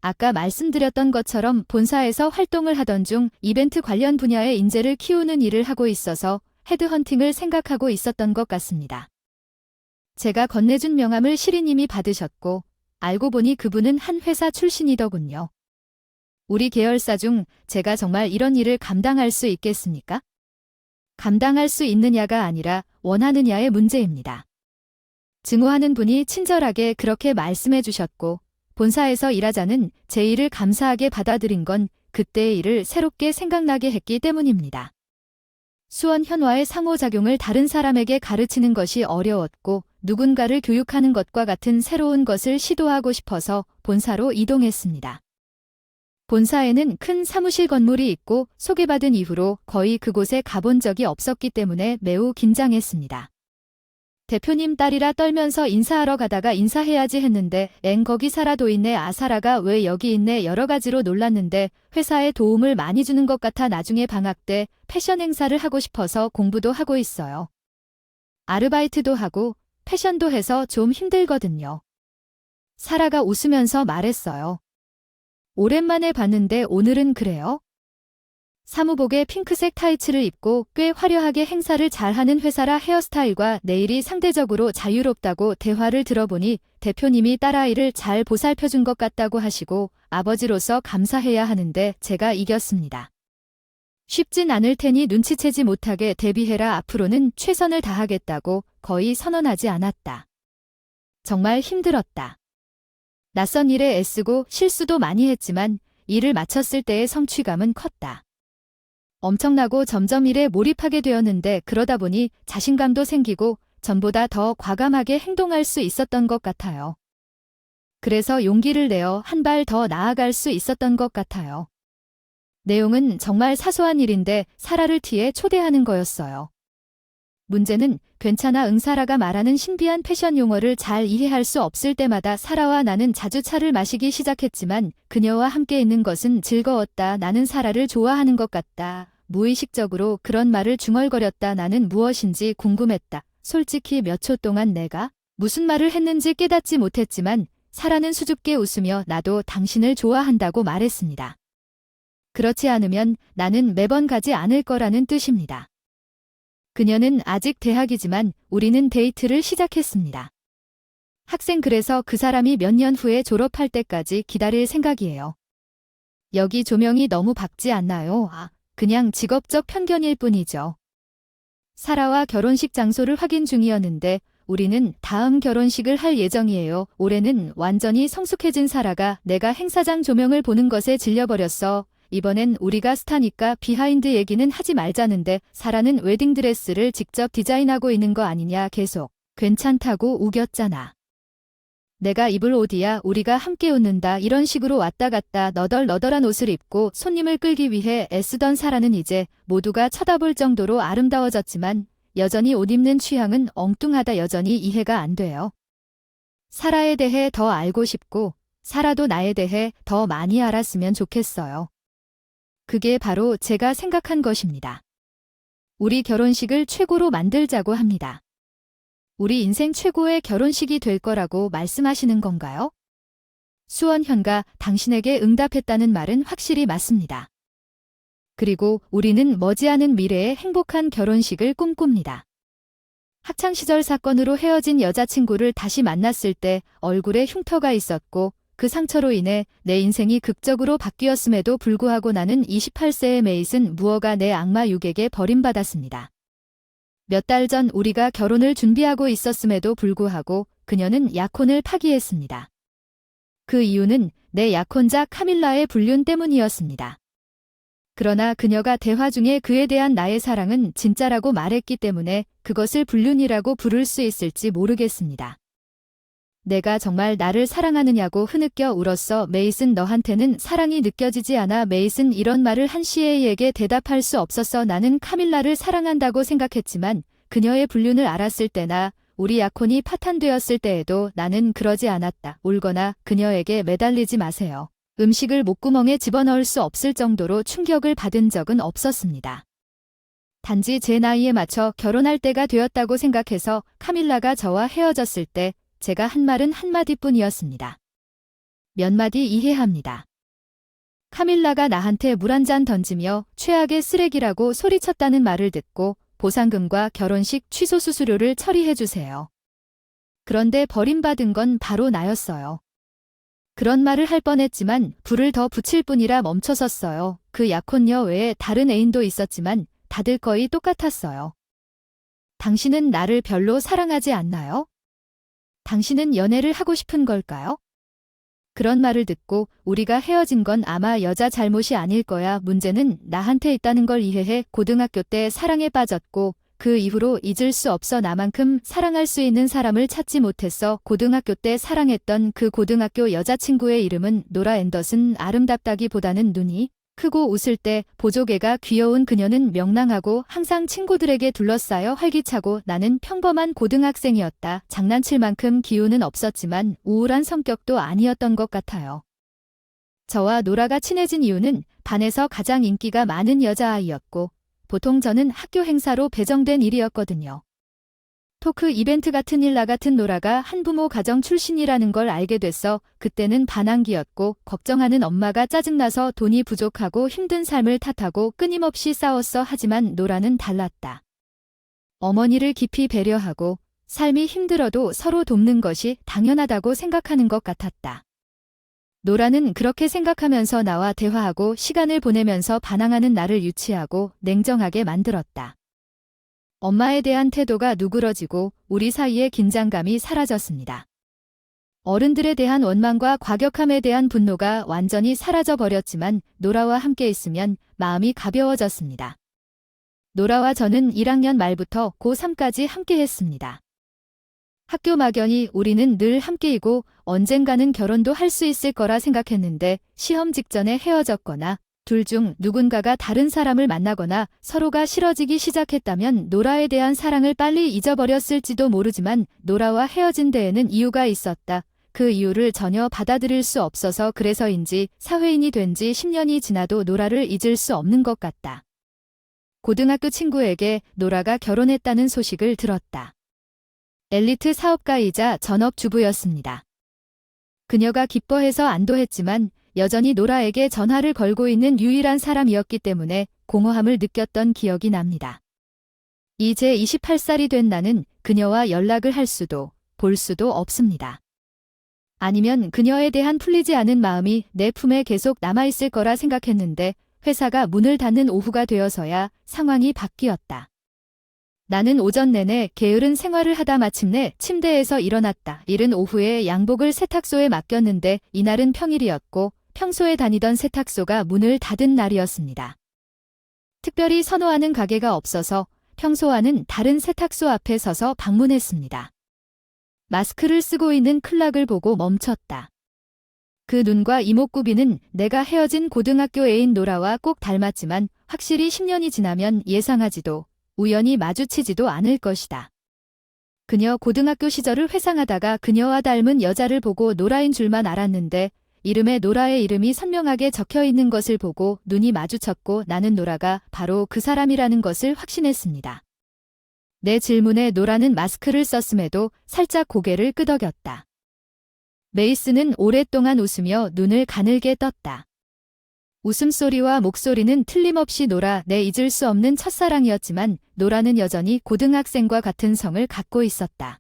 아까 말씀드렸던 것처럼 본사에서 활동을 하던 중 이벤트 관련 분야의 인재를 키우는 일을 하고 있어서 헤드헌팅을 생각하고 있었던 것 같습니다. 제가 건네준 명함을 시리님이 받으셨고 알고 보니 그분은 한 회사 출신이더군요. 우리 계열사 중 제가 정말 이런 일을 감당할 수 있겠습니까? 감당할 수 있느냐가 아니라 원하느냐의 문제입니다. 증오하는 분이 친절하게 그렇게 말씀해 주셨고 본사에서 일하자는 제 일을 감사하게 받아들인 건 그때의 일을 새롭게 생각나게 했기 때문입니다. 수원 현화의 상호작용을 다른 사람에게 가르치는 것이 어려웠고 누군가를 교육하는 것과 같은 새로운 것을 시도하고 싶어서 본사로 이동했습니다. 본사에는 큰 사무실 건물이 있고 소개받은 이후로 거의 그곳에 가본 적이 없었기 때문에 매우 긴장했습니다. 대표님 딸이라 떨면서 인사하러 가다가 인사해야지 했는데 거기 사라도 있네. 사라가 왜 여기 있네. 여러 가지로 놀랐는데 회사에 도움을 많이 주는 것 같아. 나중에 방학 때 패션 행사를 하고 싶어서 공부도 하고 있어요. 아르바이트도 하고 패션도 해서 좀 힘들거든요. 사라가 웃으면서 말했어요. 오랜만에 봤는데 오늘은 그래요? 사무복에 핑크색 타이츠를 입고 꽤 화려하게 행사를 잘하는 회사라 헤어스타일과 네일이 상대적으로 자유롭다고 대화를 들어보니 대표님이 딸아이를 잘 보살펴준 것 같다고 하시고 아버지로서 감사해야 하는데 제가 이겼습니다. 쉽진 않을 테니 눈치채지 못하게 대비해라. 앞으로는 최선을 다하겠다고 거의 선언하지 않았다. 정말 힘들었다. 낯선 일에 애쓰고 실수도 많이 했지만 일을 마쳤을 때의 성취감은 컸다. 엄청나고 점점 일에 몰입하게 되었는데 그러다 보니 자신감도 생기고 전보다 더 과감하게 행동할 수 있었던 것 같아요. 그래서 용기를 내어 한 발 더 나아갈 수 있었던 것 같아요. 내용은 정말 사소한 일인데 사라를 티에 초대하는 거였어요. 문제는 괜찮아 사라가 말하는 신비한 패션 용어를 잘 이해할 수 없을 때마다 사라와 나는 자주 차를 마시기 시작했지만 그녀와 함께 있는 것은 즐거웠다. 나는 사라를 좋아하는 것 같다. 무의식적으로 그런 말을 중얼거렸다. 나는 무엇인지 궁금했다. 솔직히 몇 초 동안 내가 무슨 말을 했는지 깨닫지 못했지만 사라는 수줍게 웃으며 나도 당신을 좋아한다고 말했습니다. 그렇지 않으면 나는 매번 가지 않을 거라는 뜻입니다. 그녀는 아직 대학이지만 우리는 데이트를 시작했습니다. 학생 그래서 그 사람이 몇 년 후에 졸업할 때까지 기다릴 생각이에요. 여기 조명이 너무 밝지 않나요? 그냥 직업적 편견일 뿐이죠. 사라와 결혼식 장소를 확인 중이었는데 우리는 다음 결혼식을 할 예정이에요. 올해는 완전히 성숙해진 사라가 내가 행사장 조명을 보는 것에 질려버렸어. 이번엔 우리가 스타니까 비하인드 얘기는 하지 말자는데 사라는 웨딩드레스를 직접 디자인하고 있는 거 아니냐 계속. 괜찮다고 우겼잖아. 내가 입을 옷이야. 우리가 함께 웃는다. 이런 식으로 왔다 갔다 너덜너덜한 옷을 입고 손님을 끌기 위해 애쓰던 사라는 이제 모두가 쳐다볼 정도로 아름다워졌지만 여전히 옷 입는 취향은 엉뚱하다. 여전히 이해가 안 돼요. 사라에 대해 더 알고 싶고 사라도 나에 대해 더 많이 알았으면 좋겠어요. 그게 바로 제가 생각한 것입니다. 우리 결혼식을 최고로 만들자고 합니다. 우리 인생 최고의 결혼식이 될 거라고 말씀하시는 건가요? 수원현가 당신에게 응답했다는 말은 확실히 맞습니다. 그리고 우리는 머지않은 미래에 행복한 결혼식을 꿈꿉니다. 학창시절 사건으로 헤어진 여자친구를 다시 만났을 때 얼굴에 흉터가 있었고 그 상처로 인해 내 인생이 극적으로 바뀌었음에도 불구하고 나는 28세의 메이슨 무어가 내 악마 유객에 버림받았습니다. 몇 달 전 우리가 결혼을 준비하고 있었음에도 불구하고 그녀는 약혼을 파기했습니다. 그 이유는 내 약혼자 카밀라의 불륜 때문이었습니다. 그러나 그녀가 대화 중에 그에 대한 나의 사랑은 진짜라고 말했기 때문에 그것을 불륜이라고 부를 수 있을지 모르겠습니다. 내가 정말 나를 사랑하느냐고 흐느껴 울었어. 메이슨 너한테는 사랑이 느껴지지 않아. 메이슨 이런 말을 한 시에이에게 대답할 수 없었어. 나는 카밀라를 사랑한다고 생각했지만 그녀의 불륜을 알았을 때나 우리 약혼이 파탄되었을 때에도 나는 그러지 않았다. 울거나 그녀에게 매달리지 마세요. 음식을 목구멍에 집어넣을 수 없을 정도로 충격을 받은 적은 없었습니다. 단지 제 나이에 맞춰 결혼할 때가 되었다고 생각해서 카밀라가 저와 헤어졌을 때 제가 한 말은 한마디뿐이었습니다. 몇 마디 이해합니다. 카밀라가 나한테 물 한 잔 던지며 최악의 쓰레기라고 소리쳤다는 말을 듣고 보상금과 결혼식 취소 수수료를 처리해주세요. 그런데 버림받은 건 바로 나였어요. 그런 말을 할 뻔했지만 불을 더 붙일 뿐이라 멈춰섰어요. 그 약혼녀 외에 다른 애인도 있었지만 다들 거의 똑같았어요. 당신은 나를 별로 사랑하지 않나요? 당신은 연애를 하고 싶은 걸까요? 그런 말을 듣고 우리가 헤어진 건 아마 여자 잘못이 아닐 거야. 문제는 나한테 있다는 걸 이해해 고등학교 때 사랑에 빠졌고 그 이후로 잊을 수 없어. 나만큼 사랑할 수 있는 사람을 찾지 못했어. 고등학교 때 사랑했던 그 고등학교 여자친구의 이름은 노라 앤더슨. 아름답다기보다는 눈이 크고 웃을 때 보조개가 귀여운 그녀는 명랑하고 항상 친구들에게 둘러싸여 활기차고 나는 평범한 고등학생이었다. 장난칠 만큼 기운은 없었지만 우울한 성격도 아니었던 것 같아요. 저와 노라가 친해진 이유는 반에서 가장 인기가 많은 여자아이였고 보통 저는 학교 행사로 배정된 일이었거든요. 토크 이벤트 같은 일 나 같은 노라가 한부모 가정 출신이라는 걸 알게 됐어. 그때는 반항기였고 걱정하는 엄마가 짜증나서 돈이 부족하고 힘든 삶을 탓하고 끊임없이 싸웠어. 하지만 노라는 달랐다. 어머니를 깊이 배려하고 삶이 힘들어도 서로 돕는 것이 당연하다고 생각하는 것 같았다. 노라는 그렇게 생각하면서 나와 대화하고 시간을 보내면서 반항하는 나를 유치하고 냉정하게 만들었다. 엄마에 대한 태도가 누그러지고 우리 사이의 긴장감이 사라졌습니다. 어른들에 대한 원망과 과격함에 대한 분노가 완전히 사라져 버렸지만 노라와 함께 있으면 마음이 가벼워졌습니다. 노라와 저는 1학년 말부터 고3까지 함께 했습니다. 학교 막연히 우리는 늘 함께이고 언젠가는 결혼도 할 수 있을 거라 생각했는데 시험 직전에 헤어졌거나 둘 중 누군가가 다른 사람을 만나거나 서로가 싫어지기 시작했다면 노라에 대한 사랑을 빨리 잊어버렸을지도 모르지만 노라와 헤어진 데에는 이유가 있었다. 그 이유를 전혀 받아들일 수 없어서 그래서인지 사회인이 된 지 10년이 지나도 노라를 잊을 수 없는 것 같다. 고등학교 친구에게 노라가 결혼했다는 소식을 들었다. 엘리트 사업가이자 전업주부였습니다. 그녀가 기뻐해서 안도했지만 여전히 노라에게 전화를 걸고 있는 유일한 사람이었기 때문에 공허함을 느꼈던 기억이 납니다. 이제 28살이 된 나는 그녀와 연락을 할 수도 볼 수도 없습니다. 아니면 그녀에 대한 풀리지 않은 마음이 내 품에 계속 남아있을 거라 생각했는데 회사가 문을 닫는 오후가 되어서야 상황이 바뀌었다. 나는 오전 내내 게으른 생활을 하다 마침내 침대에서 일어났다. 이른 오후에 양복을 세탁소에 맡겼는데 이날은 평일이었고 평소에 다니던 세탁소가 문을 닫은 날이었습니다. 특별히 선호하는 가게가 없어서 평소와는 다른 세탁소 앞에 서서 방문했습니다. 마스크를 쓰고 있는 클락을 보고 멈췄다. 그 눈과 이목구비는 내가 헤어진 고등학교 애인 노라와 꼭 닮았지만 확실히 10년이 지나면 예상하지도 우연히 마주치지도 않을 것이다. 그녀 고등학교 시절을 회상하다가 그녀와 닮은 여자를 보고 노라인 줄만 알았는데 이름에 노라의 이름이 선명하게 적혀 있는 것을 보고 눈이 마주쳤고 나는 노라가 바로 그 사람이라는 것을 확신했습니다. 내 질문에 노라는 마스크를 썼음에도 살짝 고개를 끄덕였다. 메이스는 오랫동안 웃으며 눈을 가늘게 떴다. 웃음소리와 목소리는 틀림없이 노라, 내 잊을 수 없는 첫사랑이었지만 노라는 여전히 고등학생과 같은 성을 갖고 있었다.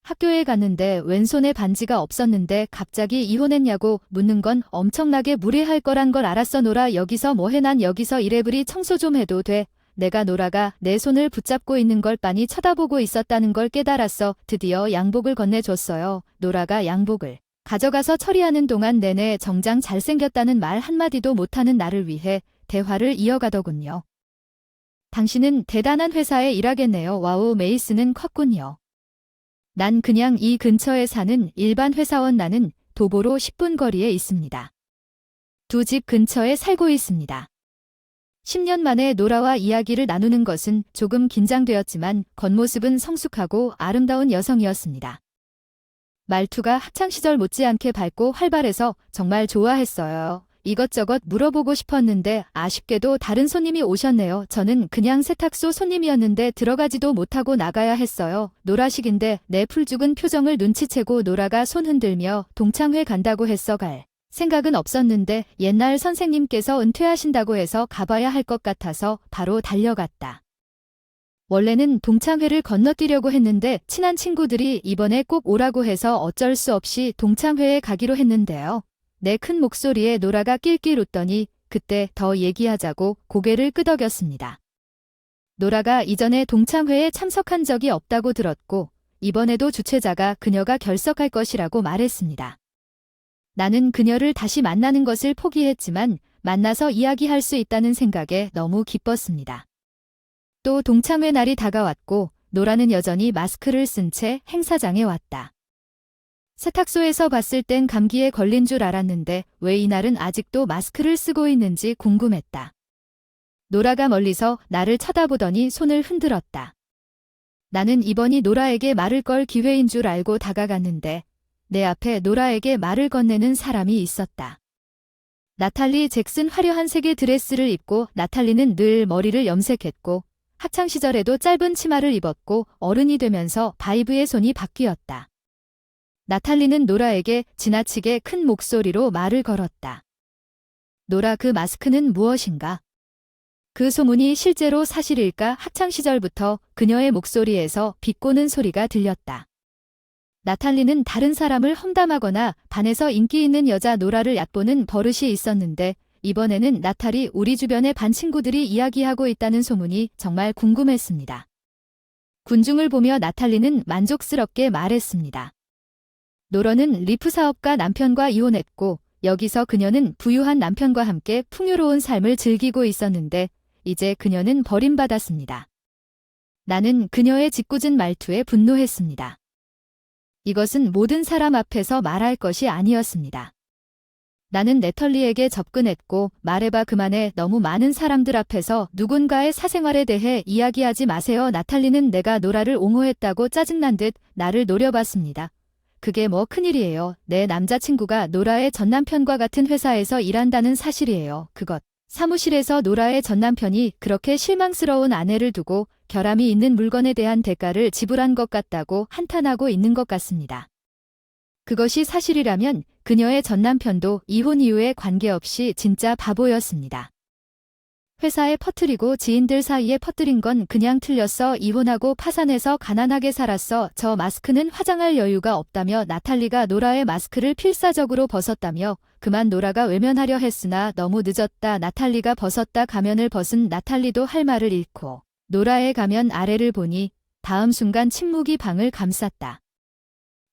학교에 갔는데 왼손에 반지가 없었는데 갑자기 이혼했냐고 묻는 건 엄청나게 무례할 거란 걸 알았어. 노라, 여기서 뭐해? 난 여기서 이래버리 청소 좀 해도 돼. 내가 노라가 내 손을 붙잡고 있는 걸 빤히 쳐다보고 있었다는 걸 깨달았어. 드디어 양복을 건네줬어요. 노라가 양복을 가져가서 처리하는 동안 내내 정장 잘생겼다는 말 한마디도 못하는 나를 위해 대화를 이어가더군요. 당신은 대단한 회사에 일하겠네요. 와우, 메이스는 컸군요. 난 그냥 이 근처에 사는 일반 회사원. 나는 도보로 10분 거리에 있습니다. 두 집 근처에 살고 있습니다. 10년 만에 노라와 이야기를 나누는 것은 조금 긴장되었지만 겉모습은 성숙하고 아름다운 여성이었습니다. 말투가 학창시절 못지않게 밝고 활발해서 정말 좋아했어요. 이것저것 물어보고 싶었는데 아쉽게도 다른 손님이 오셨네요. 저는 그냥 세탁소 손님이었는데 들어가지도 못하고 나가야 했어요. 노라식인데 내 풀죽은 표정을 눈치채고 노라가 손 흔들며 동창회 간다고 했어. 갈 생각은 없었는데 옛날 선생님께서 은퇴하신다고 해서 가봐야 할 것 같아서 바로 달려갔다. 원래는 동창회를 건너뛰려고 했는데 친한 친구들이 이번에 꼭 오라고 해서 어쩔 수 없이 동창회에 가기로 했는데요. 내 큰 목소리에 노라가 낄낄 웃더니 그때 더 얘기하자고 고개를 끄덕였습니다. 노라가 이전에 동창회에 참석한 적이 없다고 들었고 이번에도 주최자가 그녀가 결석할 것이라고 말했습니다. 나는 그녀를 다시 만나는 것을 포기했지만 만나서 이야기할 수 있다는 생각에 너무 기뻤습니다. 또 동창회 날이 다가왔고 노라는 여전히 마스크를 쓴 채 행사장에 왔다. 세탁소에서 봤을 땐 감기에 걸린 줄 알았는데 왜 이날은 아직도 마스크를 쓰고 있는지 궁금했다. 노라가 멀리서 나를 쳐다보더니 손을 흔들었다. 나는 이번이 노라에게 말을 걸 기회인 줄 알고 다가갔는데 내 앞에 노라에게 말을 건네는 사람이 있었다. 나탈리 잭슨 화려한 색의 드레스를 입고 나탈리는 늘 머리를 염색했고 학창시절에도 짧은 치마를 입었고 어른이 되면서 바이브의 손이 바뀌었다. 나탈리는 노라에게 지나치게 큰 목소리로 말을 걸었다. 노라, 그 마스크는 무엇인가? 그 소문이 실제로 사실일까? 학창시절부터 그녀의 목소리에서 비꼬는 소리가 들렸다. 나탈리는 다른 사람을 험담하거나 반에서 인기 있는 여자 노라를 얕보는 버릇이 있었는데 이번에는 나탈이 우리 주변의 반 친구들이 이야기하고 있다는 소문이 정말 궁금했습니다. 군중을 보며 나탈리는 만족스럽게 말했습니다. 노라는 리프 사업가 남편과 이혼했고 여기서 그녀는 부유한 남편과 함께 풍요로운 삶을 즐기고 있었는데 이제 그녀는 버림받았습니다. 나는 그녀의 짓궂은 말투에 분노했습니다. 이것은 모든 사람 앞에서 말할 것이 아니었습니다. 나는 내털리에게 접근했고 말해봐, 그만해. 너무 많은 사람들 앞에서 누군가의 사생활에 대해 이야기하지 마세요. 나탈리는 내가 노라를 옹호했다고 짜증난 듯 나를 노려봤습니다. 그게 뭐 큰일이에요. 내 남자친구가 노라의 전남편과 같은 회사에서 일한다는 사실이에요. 그것. 사무실에서 노라의 전남편이 그렇게 실망스러운 아내를 두고 결함이 있는 물건에 대한 대가를 지불한 것 같다고 한탄하고 있는 것 같습니다. 그것이 사실이라면 그녀의 전남편도 이혼 이후에 관계없이 진짜 바보였습니다. 회사에 퍼뜨리고 지인들 사이에 퍼뜨린 건 그냥 틀렸어. 이혼하고 파산해서 가난하게 살았어. 저 마스크는 화장할 여유가 없다며 나탈리가 노라의 마스크를 필사적으로 벗었다며 그만 노라가 외면하려 했으나 너무 늦었다. 나탈리가 벗었다. 가면을 벗은 나탈리도 할 말을 잃고 노라의 가면 아래를 보니 다음 순간 침묵이 방을 감쌌다.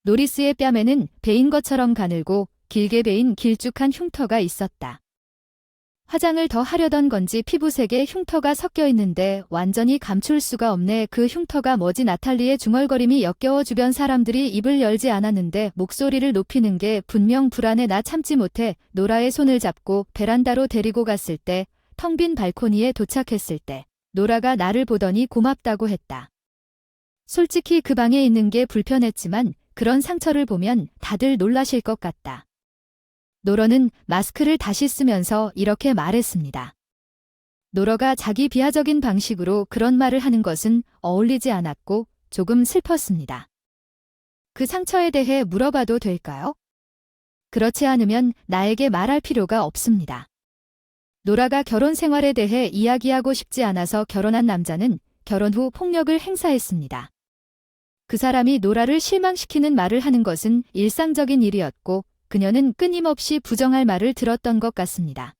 노리스의 뺨에는 베인 것처럼 가늘고 길게 베인 길쭉한 흉터가 있었다. 화장을 더 하려던 건지 피부색에 흉터가 섞여 있는데 완전히 감출 수가 없네. 그 흉터가 뭐지? 나탈리의 중얼거림이 역겨워 주변 사람들이 입을 열지 않았는데 목소리를 높이는 게 분명 불안해. 나 참지 못해 노라의 손을 잡고 베란다로 데리고 갔을 때, 텅 빈 발코니에 도착했을 때 노라가 나를 보더니 고맙다고 했다. 솔직히 그 방에 있는 게 불편했지만 그런 상처를 보면 다들 놀라실 것 같다. 노라는 마스크를 다시 쓰면서 이렇게 말했습니다. 노라가 자기 비하적인 방식으로 그런 말을 하는 것은 어울리지 않았고 조금 슬펐습니다. 그 상처에 대해 물어봐도 될까요? 그렇지 않으면 나에게 말할 필요가 없습니다. 노라가 결혼 생활에 대해 이야기하고 싶지 않아서 결혼한 남자는 결혼 후 폭력을 행사했습니다. 그 사람이 노라를 실망시키는 말을 하는 것은 일상적인 일이었고 그녀는 끊임없이 부정할 말을 들었던 것 같습니다.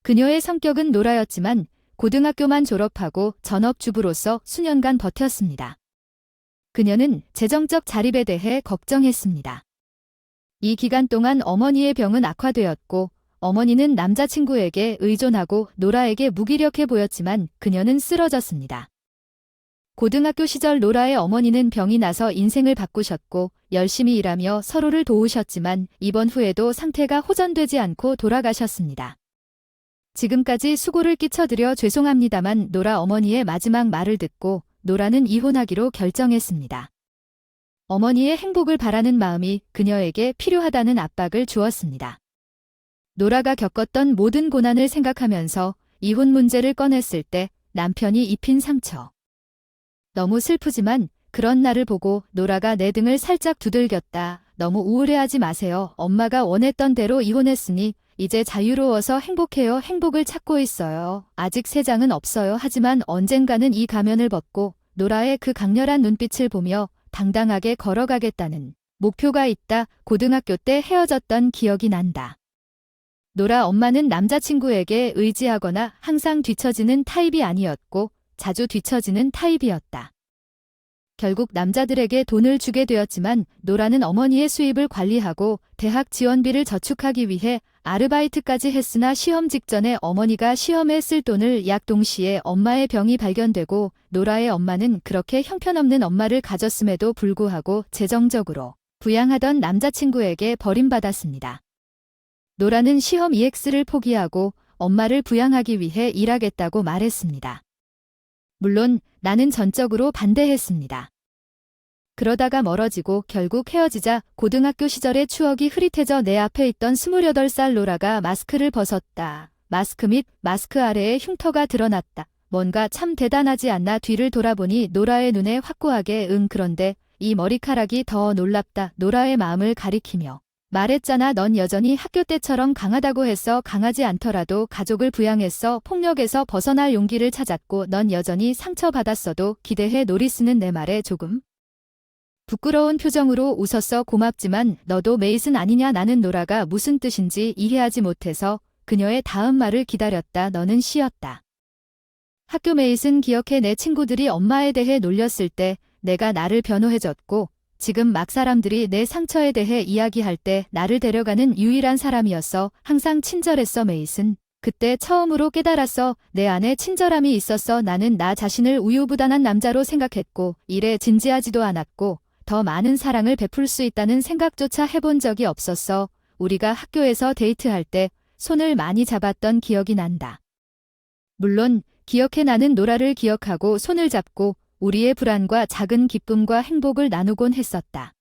그녀의 성격은 노라였지만 고등학교만 졸업하고 전업주부로서 수년간 버텼습니다. 그녀는 재정적 자립에 대해 걱정했습니다. 이 기간 동안 어머니의 병은 악화되었고 어머니는 남자친구에게 의존하고 노라에게 무기력해 보였지만 그녀는 쓰러졌습니다. 고등학교 시절 노라의 어머니는 병이 나서 인생을 바꾸셨고 열심히 일하며 서로를 도우셨지만 입원 후에도 상태가 호전되지 않고 돌아가셨습니다. 지금까지 수고를 끼쳐드려 죄송합니다만 노라 어머니의 마지막 말을 듣고 노라는 이혼하기로 결정했습니다. 어머니의 행복을 바라는 마음이 그녀에게 필요하다는 압박을 주었습니다. 노라가 겪었던 모든 고난을 생각하면서 이혼 문제를 꺼냈을 때 남편이 입힌 상처. 너무 슬프지만 그런 나를 보고 노라가 내 등을 살짝 두들겼다. 너무 우울해하지 마세요. 엄마가 원했던 대로 이혼했으니 이제 자유로워서 행복해요. 행복을 찾고 있어요. 아직 새 장은 없어요. 하지만 언젠가는 이 가면을 벗고 노라의 그 강렬한 눈빛을 보며 당당하게 걸어가겠다는 목표가 있다. 고등학교 때 헤어졌던 기억이 난다. 노라 엄마는 남자친구에게 의지하거나 항상 뒤처지는 타입이 아니었고 자주 뒤처지는 타입이었다. 결국 남자들에게 돈을 주게 되었지만 노라는 어머니의 수입을 관리하고 대학 지원비를 저축하기 위해 아르바이트까지 했으나 시험 직전에 어머니가 시험에 쓸 돈을 약 동시에 엄마의 병이 발견되고 노라의 엄마는 그렇게 형편없는 엄마를 가졌음에도 불구하고 재정적으로 부양하던 남자친구에게 버림받았습니다. 노라는 시험 EX를 포기하고 엄마를 부양하기 위해 일하겠다고 말했습니다. 물론 나는 전적으로 반대했습니다. 그러다가 멀어지고 결국 헤어지자 고등학교 시절의 추억이 흐릿해져 내 앞에 있던 28살 노라가 마스크를 벗었다. 마스크 및 마스크 아래에 흉터가 드러났다. 뭔가 참 대단하지 않나 뒤를 돌아보니 노라의 눈에 확고하게 그런데 이 머리카락이 더 놀랍다. 노라의 마음을 가리키며 말했잖아. 넌 여전히 학교 때처럼 강하다고 했어. 강하지 않더라도 가족을 부양했어. 폭력에서 벗어날 용기를 찾았고 넌 여전히 상처받았어도 기대해. 노리 쓰는 내 말에 조금 부끄러운 표정으로 웃었어. 고맙지만 너도 메이슨 아니냐. 나는 노라가 무슨 뜻인지 이해하지 못해서 그녀의 다음 말을 기다렸다. 너는 쉬었다. 학교 메이슨 기억해. 내 친구들이 엄마에 대해 놀렸을 때 내가 나를 변호해줬고 지금 막 사람들이 내 상처에 대해 이야기할 때 나를 데려가는 유일한 사람이었어. 항상 친절했어. 메이슨. 그때 처음으로 깨달았어. 내 안에 친절함이 있었어. 나는 나 자신을 우유부단한 남자로 생각했고 일에 진지하지도 않았고 더 많은 사랑을 베풀 수 있다는 생각조차 해본 적이 없었어. 우리가 학교에서 데이트할 때 손을 많이 잡았던 기억이 난다. 물론 기억해. 나는 노라를 기억하고 손을 잡고 우리의 불안과 작은 기쁨과 행복을 나누곤 했었다.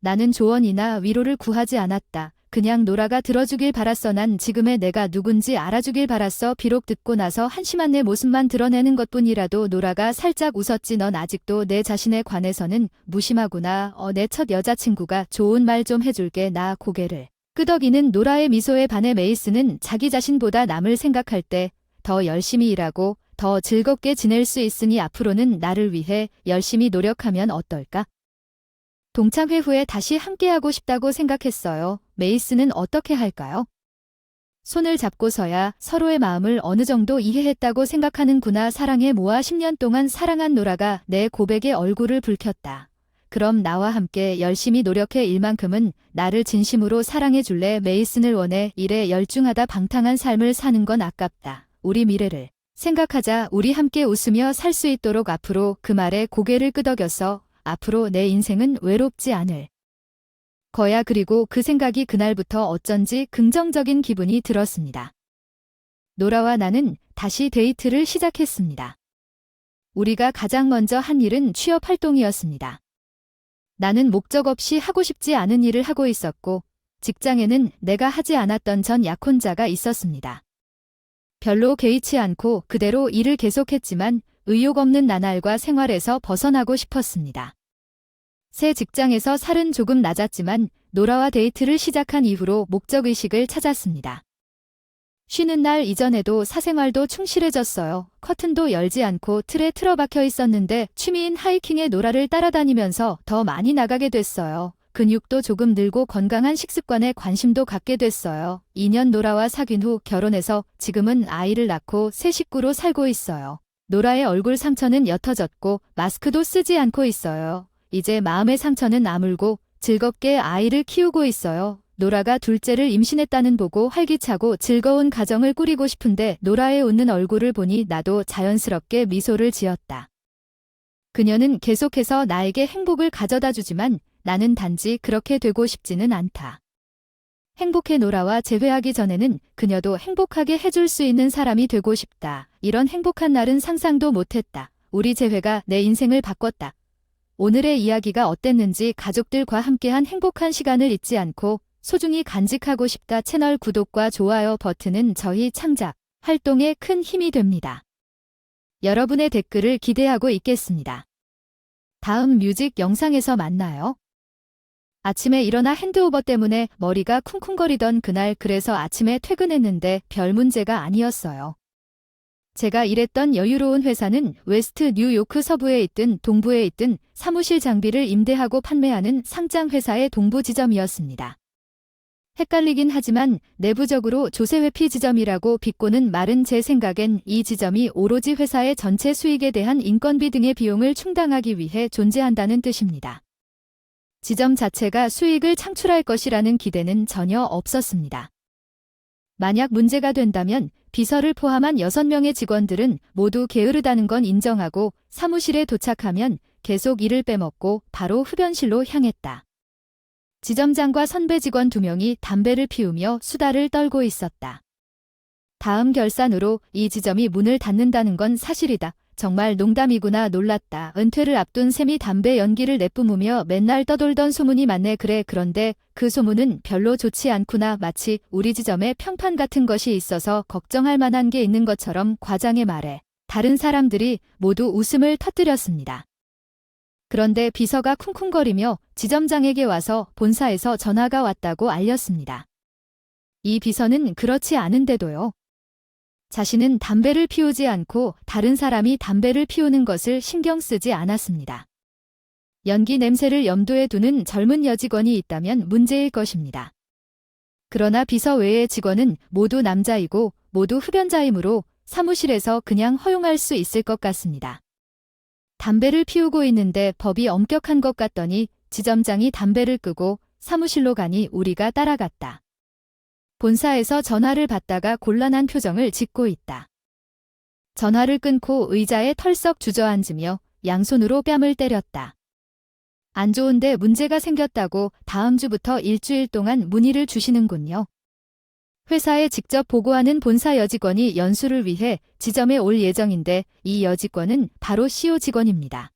나는 조언이나 위로를 구하지 않았다. 그냥 노라가 들어주길 바랐어. 난 지금의 내가 누군지 알아주길 바랐어. 비록 듣고 나서 한심한 내 모습만 드러내는 것뿐이라도. 노라가 살짝 웃었지. 넌 아직도 내 자신에 관해서는 무심하구나. 내 첫 여자친구가 좋은 말 좀 해줄게. 나 고개를 끄덕이는 노라의 미소에 반해 메이슨은 자기 자신보다 남을 생각할 때 더 열심히 일하고 더 즐겁게 지낼 수 있으니 앞으로는 나를 위해 열심히 노력하면 어떨까? 동창회 후에 다시 함께하고 싶다고 생각했어요. 메이슨은 어떻게 할까요? 손을 잡고서야 서로의 마음을 어느 정도 이해했다고 생각하는구나. 사랑해. 모아 10년 동안 사랑한 노라가 내 고백에 얼굴을 붉혔다. 그럼 나와 함께 열심히 노력해. 일만큼은 나를 진심으로 사랑해 줄래? 메이슨을 원해. 일에 열중하다 방탕한 삶을 사는 건 아깝다. 우리 미래를 생각하자. 우리 함께 웃으며 살 수 있도록. 앞으로. 그 말에 고개를 끄덕였어. 앞으로 내 인생은 외롭지 않을 거야. 그리고 그 생각이 그날부터 어쩐지 긍정적인 기분이 들었습니다. 노라와 나는 다시 데이트를 시작했습니다. 우리가 가장 먼저 한 일은 취업 활동이었습니다. 나는 목적 없이 하고 싶지 않은 일을 하고 있었고 직장에는 내가 하지 않았던 전 약혼자가 있었습니다. 별로 개의치 않고 그대로 일을 계속했지만 의욕 없는 나날과 생활에서 벗어나고 싶었습니다. 새 직장에서 살은 조금 낮았지만 노라와 데이트를 시작한 이후로 목적의식을 찾았습니다. 쉬는 날 이전에도 사생활도 충실해졌어요. 커튼도 열지 않고 틀에 틀어박혀 있었는데 취미인 하이킹에 노라를 따라다니면서 더 많이 나가게 됐어요. 근육도 조금 늘고 건강한 식습관에 관심도 갖게 됐어요. 2년 노라와 사귄 후 결혼해서 지금은 아이를 낳고 새 식구로 살고 있어요. 노라의 얼굴 상처는 옅어졌고 마스크도 쓰지 않고 있어요. 이제 마음의 상처는 아물고 즐겁게 아이를 키우고 있어요. 노라가 둘째를 임신했다는 보고 활기차고 즐거운 가정을 꾸리고 싶은데 노라의 웃는 얼굴을 보니 나도 자연스럽게 미소를 지었다. 그녀는 계속해서 나에게 행복을 가져다 주지만 나는 단지 그렇게 되고 싶지는 않다. 행복해. 노라와 재회하기 전에는 그녀도 행복하게 해줄 수 있는 사람이 되고 싶다. 이런 행복한 날은 상상도 못했다. 우리 재회가 내 인생을 바꿨다. 오늘의 이야기가 어땠는지 가족들과 함께한 행복한 시간을 잊지 않고 소중히 간직하고 싶다. 채널 구독과 좋아요 버튼은 저희 창작 활동에 큰 힘이 됩니다. 여러분의 댓글을 기대하고 있겠습니다. 다음 뮤직 영상에서 만나요. 아침에 일어나 핸드오버 때문에 머리가 쿵쿵거리던 그날. 그래서 아침에 퇴근했는데 별 문제가 아니었어요. 제가 일했던 여유로운 회사는 웨스트 뉴요크 서부에 있든 동부에 있든 사무실 장비를 임대하고 판매하는 상장 회사의 동부 지점이었습니다. 헷갈리긴 하지만 내부적으로 조세회피 지점이라고 비꼬는 말은 제 생각엔 이 지점이 오로지 회사의 전체 수익에 대한 인건비 등의 비용을 충당하기 위해 존재한다는 뜻입니다. 지점 자체가 수익을 창출할 것이라는 기대는 전혀 없었습니다. 만약 문제가 된다면 비서를 포함한 6명의 직원들은 모두 게으르다는 건 인정하고 사무실에 도착하면 계속 일을 빼먹고 바로 흡연실로 향했다. 지점장과 선배 직원 2명이 담배를 피우며 수다를 떨고 있었다. 다음 결산으로 이 지점이 문을 닫는다는 건 사실이다. 정말 농담이구나. 놀랐다. 은퇴를 앞둔 셈이 담배 연기를 내뿜으며 맨날 떠돌던 소문이 많네. 그래. 그런데 그 소문은 별로 좋지 않구나. 마치 우리 지점에 평판 같은 것이 있어서 걱정할 만한 게 있는 것처럼 과장해 말해. 다른 사람들이 모두 웃음을 터뜨렸습니다. 그런데 비서가 쿵쿵거리며 지점장에게 와서 본사에서 전화가 왔다고 알렸습니다. 이 비서는 그렇지 않은데도요. 자신은 담배를 피우지 않고 다른 사람이 담배를 피우는 것을 신경 쓰지 않았습니다. 연기 냄새를 염두에 두는 젊은 여직원이 있다면 문제일 것입니다. 그러나 비서 외의 직원은 모두 남자이고 모두 흡연자이므로 사무실에서 그냥 허용할 수 있을 것 같습니다. 담배를 피우고 있는데 법이 엄격한 것 같더니 지점장이 담배를 끄고 사무실로 가니 우리가 따라갔다. 본사에서 전화를 받다가 곤란한 표정을 짓고 있다. 전화를 끊고 의자에 털썩 주저앉으며 양손으로 뺨을 때렸다. 안 좋은데 문제가 생겼다고 다음 주부터 일주일 동안 문의를 주시는군요. 회사에 직접 보고하는 본사 여직원이 연수를 위해 지점에 올 예정인데 이 여직원은 바로 CEO 직원입니다.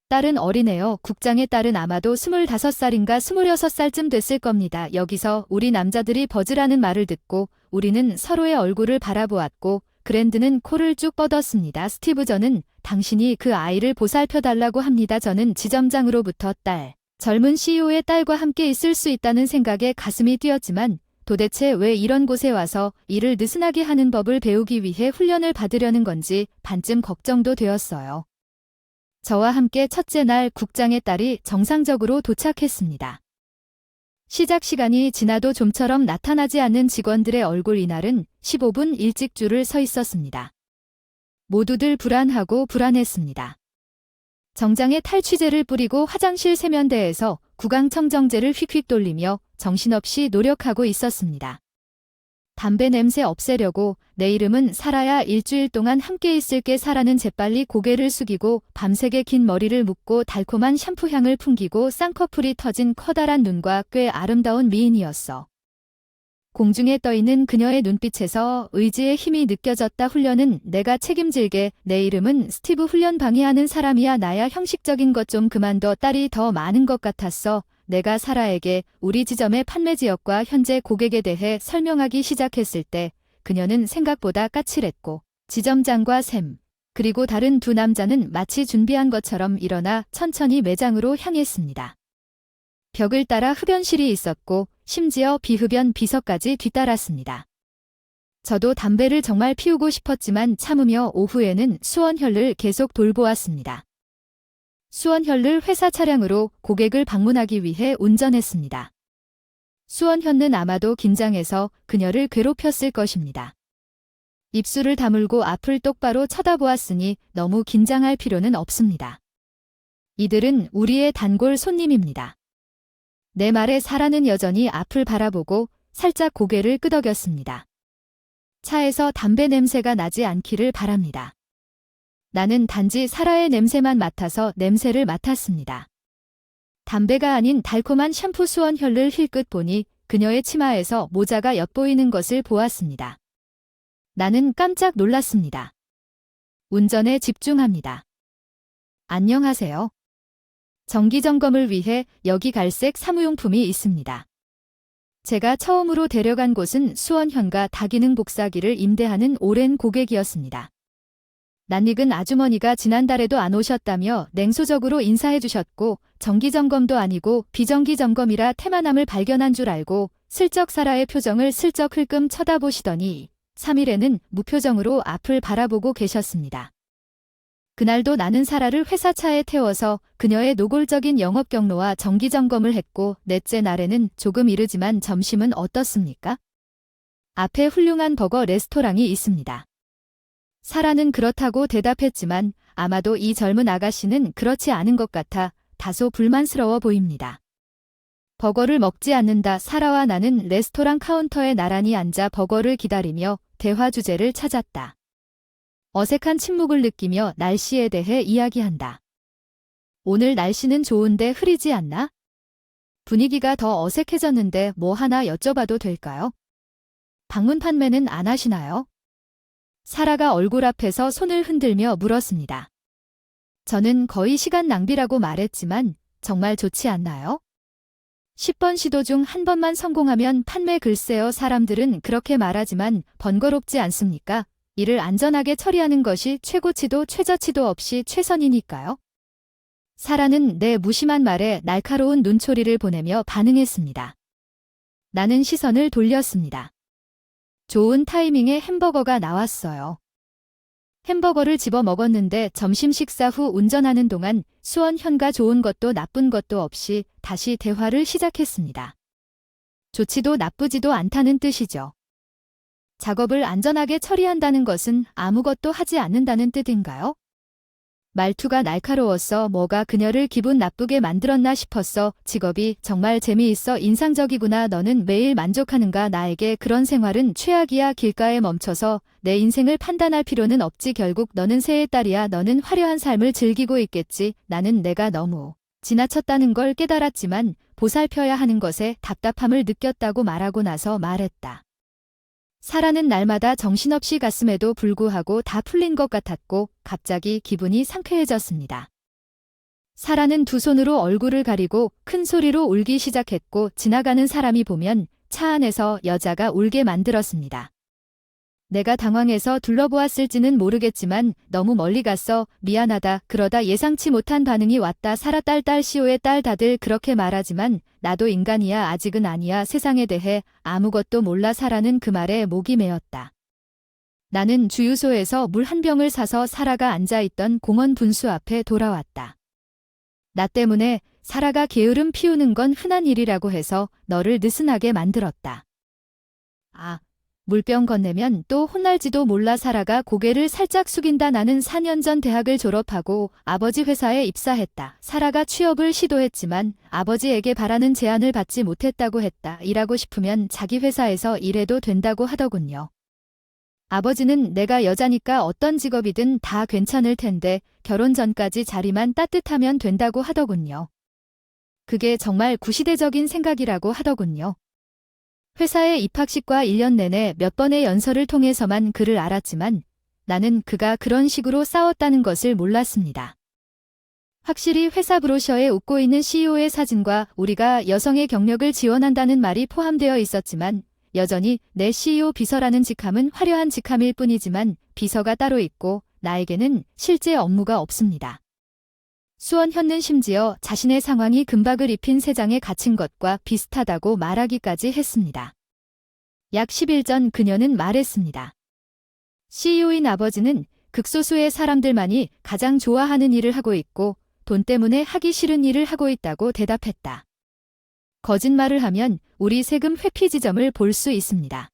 딸은 어리네요. 국장의 딸은 아마도 25살인가 26살쯤 됐을 겁니다. 여기서 우리 남자들이 버즈라는 말을 듣고 우리는 서로의 얼굴을 바라보았고 그랜드는 코를 쭉 뻗었습니다. 스티브 저는 당신이 그 아이를 보살펴달라고 합니다. 저는 지점장으로부터 딸, 젊은 CEO의 딸과 함께 있을 수 있다는 생각에 가슴이 뛰었지만 도대체 왜 이런 곳에 와서 일을 느슨하게 하는 법을 배우기 위해 훈련을 받으려는 건지 반쯤 걱정도 되었어요. 저와 함께 첫째 날 국장의 딸이 정상적으로 도착했습니다. 시작 시간이 지나도 좀처럼 나타나지 않는 직원들의 얼굴 이날은 15분 일찍 줄을 서 있었습니다. 모두들 불안하고 불안했습니다. 정장에 탈취제를 뿌리고 화장실 세면대에서 구강청정제를 휙휙 돌리며 정신없이 노력하고 있었습니다. 담배 냄새 없애려고 내 이름은 사라야 일주일 동안 함께 있을게 사라는 재빨리 고개를 숙이고 밤새게 긴 머리를 묶고 달콤한 샴푸 향을 풍기고 쌍꺼풀이 터진 커다란 눈과 꽤 아름다운 미인이었어. 공중에 떠있는 그녀의 눈빛에서 의지의 힘이 느껴졌다. 훈련은 내가 책임질게. 내 이름은 스티브. 훈련 방해하는 사람이야. 나야. 형식적인 것 좀 그만둬. 딸이 더 많은 것 같았어. 내가 사라에게 우리 지점의 판매 지역과 현재 고객에 대해 설명하기 시작했을 때 그녀는 생각보다 까칠했고 지점장과 샘 그리고 다른 두 남자는 마치 준비한 것처럼 일어나 천천히 매장으로 향했습니다. 벽을 따라 흡연실이 있었고 심지어 비흡연 비서까지 뒤따랐습니다. 저도 담배를 정말 피우고 싶었지만 참으며 오후에는 수원혈을 계속 돌보았습니다. 수원혈을 회사 차량으로 고객을 방문하기 위해 운전했습니다. 수원현는 아마도 긴장해서 그녀를 괴롭혔을 것입니다. 입술을 다물고 앞을 똑바로 쳐다보았으니 너무 긴장할 필요는 없습니다. 이들은 우리의 단골 손님입니다. 내 말에 사라는 여전히 앞을 바라보고 살짝 고개를 끄덕였습니다. 차에서 담배 냄새가 나지 않기를 바랍니다. 나는 단지 사라의 냄새만 맡아서 냄새를 맡았습니다. 담배가 아닌 달콤한 샴푸 수원혈을 힐끗 보니 그녀의 치마에서 모자가 엿보이는 것을 보았습니다. 나는 깜짝 놀랐습니다. 운전에 집중합니다. 안녕하세요. 정기점검을 위해 여기 갈색 사무용품이 있습니다. 제가 처음으로 데려간 곳은 수원현과 다기능 복사기를 임대하는 오랜 고객이었습니다. 낯익은 아주머니가 지난달에도 안 오셨다며 냉소적으로 인사해 주셨고 정기점검도 아니고 비정기점검이라 태만함을 발견한 줄 알고 슬쩍 사라의 표정을 슬쩍 흘끔 쳐다보시더니 3일에는 무표정으로 앞을 바라보고 계셨습니다. 그날도 나는 사라를 회사차에 태워서 그녀의 노골적인 영업 경로와 정기점검을 했고 넷째 날에는 조금 이르지만 점심은 어떻습니까? 앞에 훌륭한 버거 레스토랑이 있습니다. 사라는 그렇다고 대답했지만 아마도 이 젊은 아가씨는 그렇지 않은 것 같아 다소 불만스러워 보입니다. 버거를 먹지 않는다. 사라와 나는 레스토랑 카운터에 나란히 앉아 버거를 기다리며 대화 주제를 찾았다. 어색한 침묵을 느끼며 날씨에 대해 이야기한다. 오늘 날씨는 좋은데 흐리지 않나? 분위기가 더 어색해졌는데 뭐 하나 여쭤봐도 될까요? 방문 판매는 안 하시나요? 사라가 얼굴 앞에서 손을 흔들며 물었습니다. 저는 거의 시간 낭비라고 말했지만 정말 좋지 않나요? 10번 시도 중 한 번만 성공하면 판매. 글쎄요, 사람들은 그렇게 말하지만 번거롭지 않습니까? 일을 안전하게 처리하는 것이 최고치도 최저치도 없이 최선이니까요. 사라는 내 무심한 말에 날카로운 눈초리를 보내며 반응했습니다. 나는 시선을 돌렸습니다. 좋은 타이밍에 햄버거가 나왔어요. 햄버거를 집어 먹었는데 점심 식사 후 운전하는 동안 수원현과 좋은 것도 나쁜 것도 없이 다시 대화를 시작했습니다. 좋지도 나쁘지도 않다는 뜻이죠. 작업을 안전하게 처리한다는 것은 아무것도 하지 않는다는 뜻인가요? 말투가 날카로웠어. 뭐가 그녀를 기분 나쁘게 만들었나 싶었어. 직업이 정말 재미있어 인상적이구나. 너는 매일 만족하는가? 나에게 그런 생활은 최악이야. 길가에 멈춰서 내 인생을 판단할 필요는 없지. 결국 너는 새의 딸이야. 너는 화려한 삶을 즐기고 있겠지. 나는 내가 너무 지나쳤다는 걸 깨달았지만 보살펴야 하는 것에 답답함을 느꼈다고 말하고 나서 말했다. 사라는 날마다 정신없이 갔음에도 불구하고 다 풀린 것 같았고 갑자기 기분이 상쾌해졌습니다. 사라는 두 손으로 얼굴을 가리고 큰 소리로 울기 시작했고 지나가는 사람이 보면 차 안에서 여자가 울게 만들었습니다. 내가 당황해서 둘러보았을지는 모르겠지만 너무 멀리 갔어. 미안하다. 그러다 예상치 못한 반응이 왔다. 사라 딸 시오의 딸 다들 그렇게 말하지만 나도 인간이야. 아직은 아니야. 세상에 대해 아무것도 몰라. 사라는 그 말에 목이 메었다. 나는 주유소에서 물 한 병을 사서 사라가 앉아있던 공원 분수 앞에 돌아왔다. 나 때문에 사라가 게으름 피우는 건 흔한 일이라고 해서 너를 느슨하게 만들었다. 아. 물병 건네면 또 혼날지도 몰라. 사라가 고개를 살짝 숙인다. 나는 4년 전 대학을 졸업하고 아버지 회사에 입사했다. 사라가 취업을 시도했지만 아버지에게 바라는 제안을 받지 못했다고 했다. 일하고 싶으면 자기 회사에서 일해도 된다고 하더군요. 아버지는 내가 여자니까 어떤 직업이든 다 괜찮을 텐데 결혼 전까지 자리만 따뜻하면 된다고 하더군요. 그게 정말 구시대적인 생각이라고 하더군요. 회사의 입학식과 1년 내내 몇 번의 연설을 통해서만 그를 알았지만 나는 그가 그런 식으로 싸웠다는 것을 몰랐습니다. 확실히 회사 브로셔에 웃고 있는 CEO의 사진과 우리가 여성의 경력을 지원한다는 말이 포함되어 있었지만 여전히 내 CEO 비서라는 직함은 화려한 직함일 뿐이지만 비서가 따로 있고 나에게는 실제 업무가 없습니다. 수원현는 심지어 자신의 상황이 금박을 입힌 새장에 갇힌 것과 비슷하다고 말하기까지 했습니다. 약 10일 전 그녀는 말했습니다. CEO인 아버지는 극소수의 사람들만이 가장 좋아하는 일을 하고 있고 돈 때문에 하기 싫은 일을 하고 있다고 대답했다. 거짓말을 하면 우리 세금 회피 지점을 볼 수 있습니다.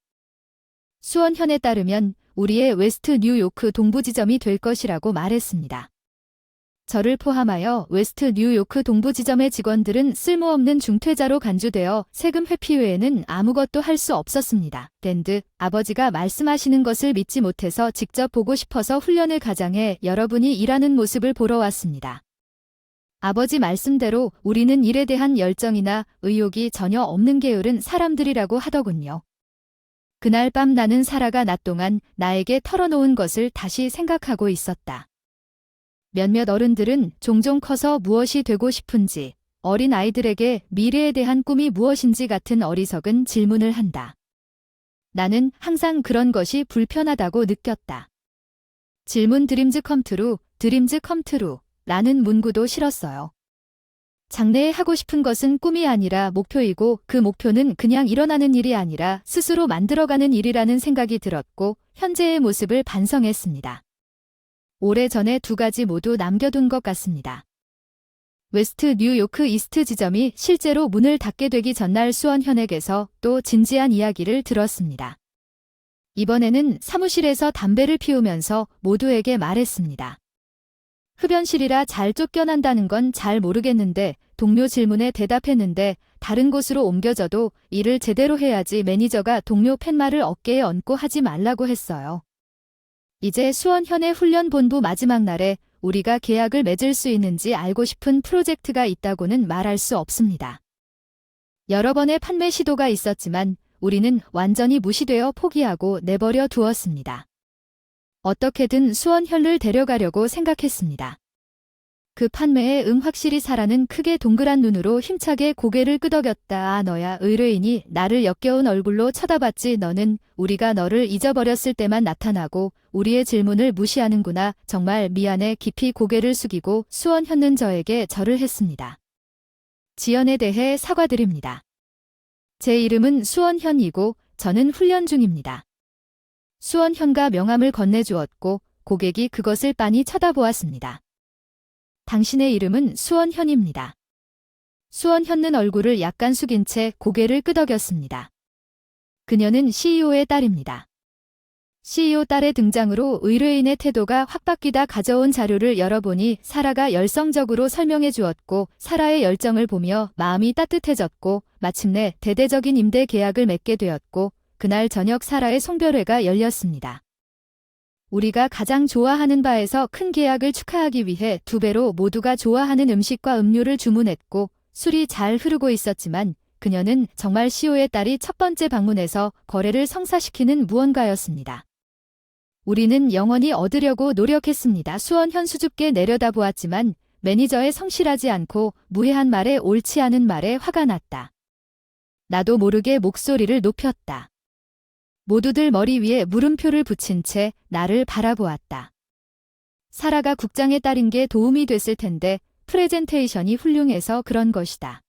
수원현에 따르면 우리의 웨스트 뉴요크 동부 지점이 될 것이라고 말했습니다. 저를 포함하여 웨스트 뉴요크 동부 지점의 직원들은 쓸모없는 중퇴자로 간주되어 세금 회피 외에는 아무것도 할 수 없었습니다. 랜드, 아버지가 말씀하시는 것을 믿지 못해서 직접 보고 싶어서 훈련을 가장해 여러분이 일하는 모습을 보러 왔습니다. 아버지 말씀대로 우리는 일에 대한 열정이나 의욕이 전혀 없는 게으른 사람들이라고 하더군요. 그날 밤 나는 사라가 낮 동안 나에게 털어놓은 것을 다시 생각하고 있었다. 몇몇 어른들은 종종 커서 무엇이 되고 싶은지, 어린 아이들에게 미래에 대한 꿈이 무엇인지 같은 어리석은 질문을 한다. 나는 항상 그런 것이 불편하다고 느꼈다. 질문 드림즈 컴트루, 드림즈 컴트루 라는 문구도 싫었어요. 장래에 하고 싶은 것은 꿈이 아니라 목표이고 그 목표는 그냥 일어나는 일이 아니라 스스로 만들어가는 일이라는 생각이 들었고 현재의 모습을 반성했습니다. 오래전에 두 가지 모두 남겨둔 것 같습니다. 웨스트 뉴요크 이스트 지점이 실제로 문을 닫게 되기 전날 수원현에게서 또 진지한 이야기를 들었습니다. 이번에는 사무실에서 담배를 피우면서 모두에게 말했습니다. 흡연실이라 잘 쫓겨난다는 건 잘 모르겠는데 동료 질문에 대답했는데 다른 곳으로 옮겨져도 일을 제대로 해야지 매니저가 동료 팻말을 어깨에 얹고 하지 말라고 했어요. 이제 수원현의 훈련 본부 마지막 날에 우리가 계약을 맺을 수 있는지 알고 싶은 프로젝트가 있다고는 말할 수 없습니다. 여러 번의 판매 시도가 있었지만 우리는 완전히 무시되어 포기하고 내버려 두었습니다. 어떻게든 수원현을 데려가려고 생각했습니다. 그 판매에 확실히 사라는 크게 동그란 눈으로 힘차게 고개를 끄덕였다. 아, 너야. 의뢰인이 나를 역겨운 얼굴로 쳐다봤지. 너는 우리가 너를 잊어버렸을 때만 나타나고 우리의 질문을 무시하는구나. 정말 미안해. 깊이 고개를 숙이고 수원현는 저에게 절을 했습니다. 지연에 대해 사과드립니다. 제 이름은 수원현이고 저는 훈련 중입니다. 수원현과 명함을 건네주었고 고객이 그것을 빤히 쳐다보았습니다. 당신의 이름은 수원현입니다. 수원현는 얼굴을 약간 숙인 채 고개를 끄덕였습니다. 그녀는 CEO의 딸입니다. CEO 딸의 등장으로 의뢰인의 태도가 확 바뀌다. 가져온 자료를 열어보니 사라가 열성적으로 설명해 주었고 사라의 열정을 보며 마음이 따뜻해졌고 마침내 대대적인 임대 계약을 맺게 되었고 그날 저녁 사라의 송별회가 열렸습니다. 우리가 가장 좋아하는 바에서 큰 계약을 축하하기 위해 2배로 모두가 좋아하는 음식과 음료를 주문했고 술이 잘 흐르고 있었지만 그녀는 정말 CEO의 딸이 첫 번째 방문해서 거래를 성사시키는 무언가였습니다. 우리는 영원히 얻으려고 노력했습니다. 수원현 수줍게 내려다보았지만 매니저의 성실하지 않고 무해한 말에 옳지 않은 말에 화가 났다. 나도 모르게 목소리를 높였다. 모두들 머리 위에 물음표를 붙인 채 나를 바라보았다. 사라가 국장의 딸인 게 도움이 됐을 텐데 프레젠테이션이 훌륭해서 그런 것이다.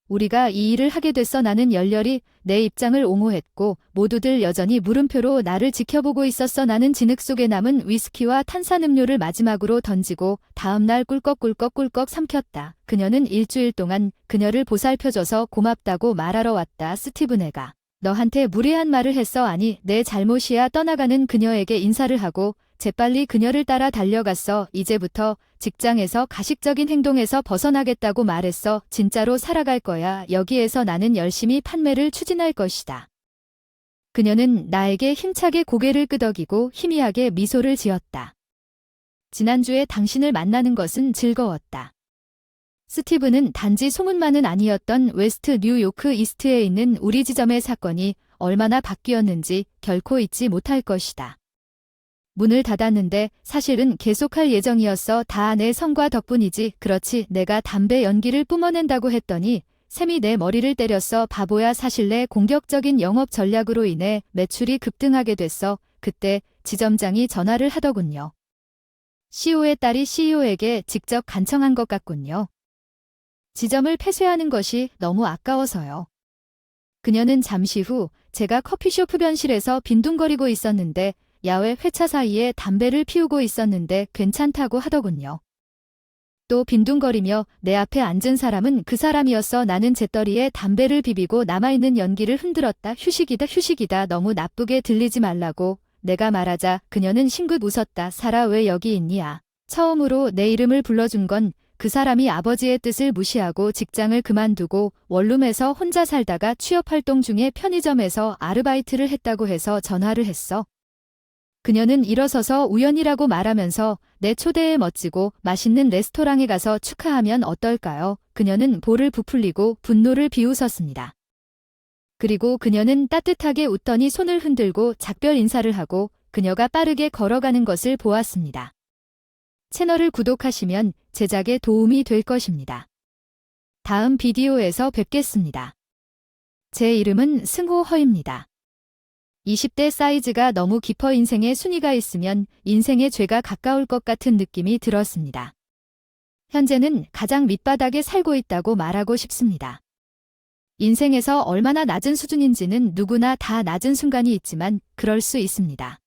우리가 이 일을 하게 됐어. 나는 열렬히 내 입장을 옹호했고 모두들 여전히 물음표로 나를 지켜보고 있었어. 나는 진흙 속에 남은 위스키와 탄산음료를 마지막으로 던지고 다음날 꿀꺽꿀꺽 삼켰다. 그녀는 일주일 동안 그녀를 보살펴줘서 고맙다고 말하러 왔다. 스티브네가 너한테 무례한 말을 했어. 아니, 내 잘못이야. 떠나가는 그녀에게 인사를 하고 재빨리 그녀를 따라 달려갔어. 이제부터 직장에서 가식적인 행동에서 벗어나겠다고 말했어. 진짜로 살아갈 거야. 여기에서 나는 열심히 판매를 추진할 것이다. 그녀는 나에게 힘차게 고개를 끄덕이고 희미하게 미소를 지었다. 지난주에 당신을 만나는 것은 즐거웠다. 스티브는 단지 소문만은 아니었던 웨스트 뉴요크 이스트에 있는 우리 지점의 사건이 얼마나 바뀌었는지 결코 잊지 못할 것이다. 문을 닫았는데 사실은 계속할 예정이었어. 다 내 성과 덕분이지. 그렇지. 내가 담배 연기를 뿜어낸다고 했더니 샘이 내 머리를 때렸어. 바보야. 사실 내 공격적인 영업 전략으로 인해 매출이 급등하게 됐어. 그때 지점장이 전화를 하더군요. CEO의 딸이 CEO에게 직접 간청한 것 같군요. 지점을 폐쇄하는 것이 너무 아까워서요. 그녀는 잠시 후 제가 커피숍 흡연실에서 빈둥거리고 있었는데 야외 회차 사이에 담배를 피우고 있었는데 괜찮다고 하더군요. 또 빈둥거리며 내 앞에 앉은 사람은 그 사람이었어. 나는 재떨이에 담배를 비비고 남아있는 연기를 흔들었다. 휴식이다 휴식이다. 너무 나쁘게 들리지 말라고 내가 말하자 그녀는 싱긋 웃었다. 사라 왜 여기 있냐. 처음으로 내 이름을 불러준 건 그 사람이 아버지의 뜻을 무시하고 직장을 그만두고 원룸에서 혼자 살다가 취업활동 중에 편의점에서 아르바이트를 했다고 해서 전화를 했어. 그녀는 일어서서 우연이라고 말하면서 내 초대에 멋지고 맛있는 레스토랑에 가서 축하하면 어떨까요? 그녀는 볼을 부풀리고 분노를 비웃었습니다. 그리고 그녀는 따뜻하게 웃더니 손을 흔들고 작별 인사를 하고 그녀가 빠르게 걸어가는 것을 보았습니다. 채널을 구독하시면 제작에 도움이 될 것입니다. 다음 비디오에서 뵙겠습니다. 제 이름은 승호허입니다. 20대 사이즈가 너무 깊어 인생에 순위가 있으면 인생의 죄가 가까울 것 같은 느낌이 들었습니다. 현재는 가장 밑바닥에 살고 있다고 말하고 싶습니다. 인생에서 얼마나 낮은 수준인지는 누구나 다 낮은 순간이 있지만 그럴 수 있습니다.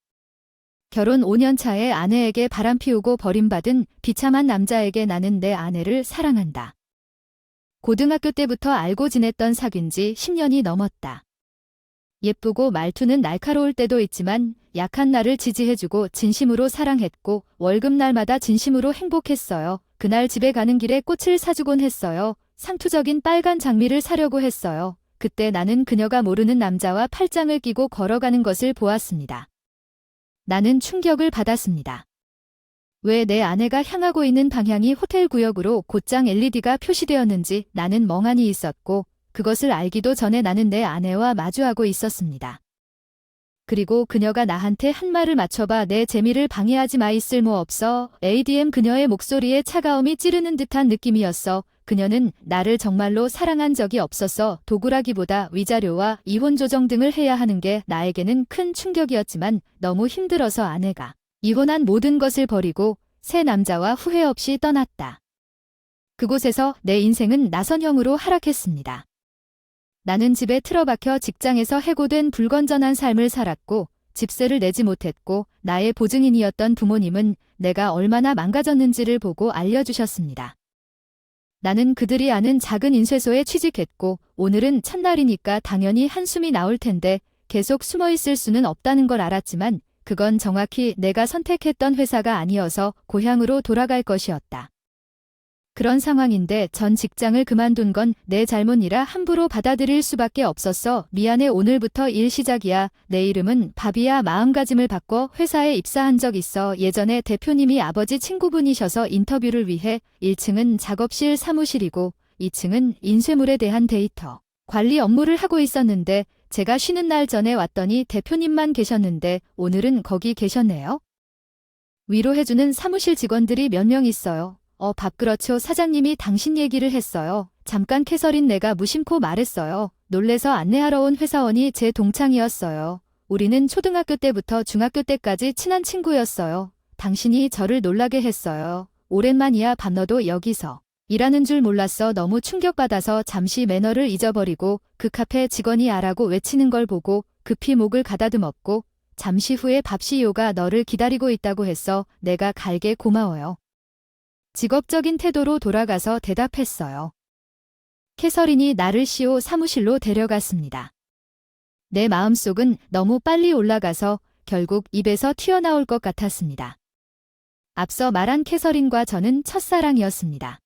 결혼 5년 차에 아내에게 바람피우고 버림받은 비참한 남자에게 나는 내 아내를 사랑한다. 고등학교 때부터 알고 지냈던 사귄 지 10년이 넘었다. 예쁘고 말투는 날카로울 때도 있지만 약한 나를 지지해주고 진심으로 사랑했고 월급날마다 진심으로 행복했어요. 그날 집에 가는 길에 꽃을 사주곤 했어요. 상투적인 빨간 장미를 사려고 했어요. 그때 나는 그녀가 모르는 남자와 팔짱을 끼고 걸어가는 것을 보았습니다. 나는 충격을 받았습니다. 왜 내 아내가 향하고 있는 방향이 호텔 구역으로 곧장 LED가 표시되었는지 나는 멍하니 있었고 그것을 알기도 전에 나는 내 아내와 마주하고 있었습니다. 그리고 그녀가 나한테 한 말을 맞춰봐. 내 재미를 방해하지 마. 쓸모없어. ADM. 그녀의 목소리에 차가움이 찌르는 듯한 느낌이었어. 그녀는 나를 정말로 사랑한 적이 없었어. 도구라기보다 위자료와 이혼 조정 등을 해야 하는 게 나에게는 큰 충격이었지만 너무 힘들어서 아내가 이혼한 모든 것을 버리고 새 남자와 후회 없이 떠났다. 그곳에서 내 인생은 나선형으로 하락했습니다. 나는 집에 틀어박혀 직장에서 해고된 불건전한 삶을 살았고 집세를 내지 못했고 나의 보증인이었던 부모님은 내가 얼마나 망가졌는지를 보고 알려주셨습니다. 나는 그들이 아는 작은 인쇄소에 취직했고 오늘은 첫날이니까 당연히 한숨이 나올 텐데 계속 숨어 있을 수는 없다는 걸 알았지만 그건 정확히 내가 선택했던 회사가 아니어서 고향으로 돌아갈 것이었다. 그런 상황인데 전 직장을 그만둔 건 내 잘못이라 함부로 받아들일 수밖에 없었어. 미안해. 오늘부터 일 시작이야. 내 이름은 바비야. 마음가짐을 바꿔 회사에 입사한 적 있어. 예전에 대표님이 아버지 친구분이셔서 인터뷰를 위해 1층은 작업실 사무실이고 2층은 인쇄물에 대한 데이터 관리 업무를 하고 있었는데 제가 쉬는 날 전에 왔더니 대표님만 계셨는데 오늘은 거기 계셨네요. 위로해주는 사무실 직원들이 몇 명 있어요. 밥 그렇죠. 사장님이 당신 얘기를 했어요. 잠깐 캐서린. 내가 무심코 말했어요. 놀래서 안내하러 온 회사원이 제 동창이었어요. 우리는 초등학교 때부터 중학교 때까지 친한 친구였어요. 당신이 저를 놀라게 했어요. 오랜만이야. 밥. 너도 여기서 일하는 줄 몰랐어. 너무 충격받아서 잠시 매너를 잊어버리고 그 카페 직원이 아라고 외치는 걸 보고 급히 목을 가다듬었고 잠시 후에 밥. CEO가 너를 기다리고 있다고 했어. 내가 갈게. 고마워요. 직업적인 태도로 돌아가서 대답했어요. 캐서린이 나를 CEO 사무실로 데려갔습니다. 내 마음속은 너무 빨리 올라가서 결국 입에서 튀어나올 것 같았습니다. 앞서 말한 캐서린과 저는 첫사랑이었습니다.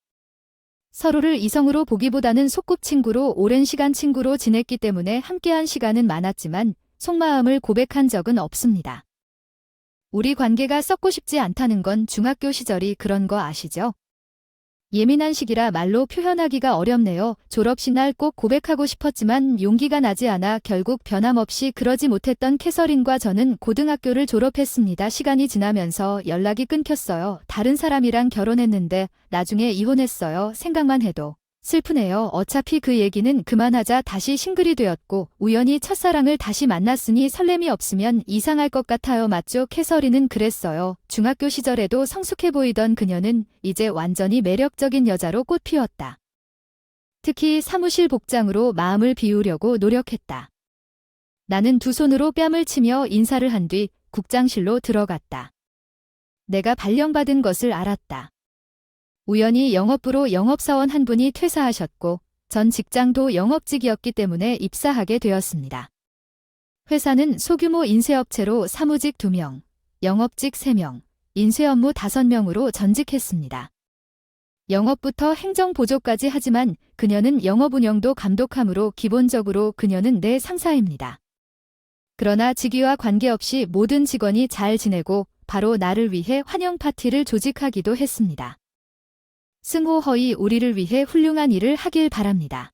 서로를 이성으로 보기보다는 소꿉친구로 오랜 시간 친구로 지냈기 때문에 함께한 시간은 많았지만 속마음을 고백한 적은 없습니다. 우리 관계가 썩고 싶지 않다는 건 중학교 시절이 그런 거 아시죠? 예민한 시기라 말로 표현하기가 어렵네요. 졸업식 날 꼭 고백하고 싶었지만 용기가 나지 않아 결국 변함없이 그러지 못했던 캐서린과 저는 고등학교를 졸업했습니다. 시간이 지나면서 연락이 끊겼어요. 다른 사람이랑 결혼했는데 나중에 이혼했어요. 생각만 해도 슬프네요. 어차피 그 얘기는 그만하자. 다시 싱글이 되었고 우연히 첫사랑을 다시 만났으니 설렘이 없으면 이상할 것 같아요. 맞죠? 캐서린은 그랬어요. 중학교 시절에도 성숙해 보이던 그녀는 이제 완전히 매력적인 여자로 꽃피웠다. 특히 사무실 복장으로 마음을 비우려고 노력했다. 나는 두 손으로 뺨을 치며 인사를 한 뒤 국장실로 들어갔다. 내가 발령받은 것을 알았다. 우연히 영업부로 영업사원 한 분이 퇴사하셨고 전 직장도 영업직이었기 때문에 입사하게 되었습니다. 회사는 소규모 인쇄업체로 사무직 2명, 영업직 3명, 인쇄 업무 5명으로 전직했습니다. 영업부터 행정보조까지 하지만 그녀는 영업 운영도 감독하므로 기본적으로 그녀는 내 상사입니다. 그러나 직위와 관계없이 모든 직원이 잘 지내고 바로 나를 위해 환영 파티를 조직하기도 했습니다. 승호허이 우리를 위해 훌륭한 일을 하길 바랍니다.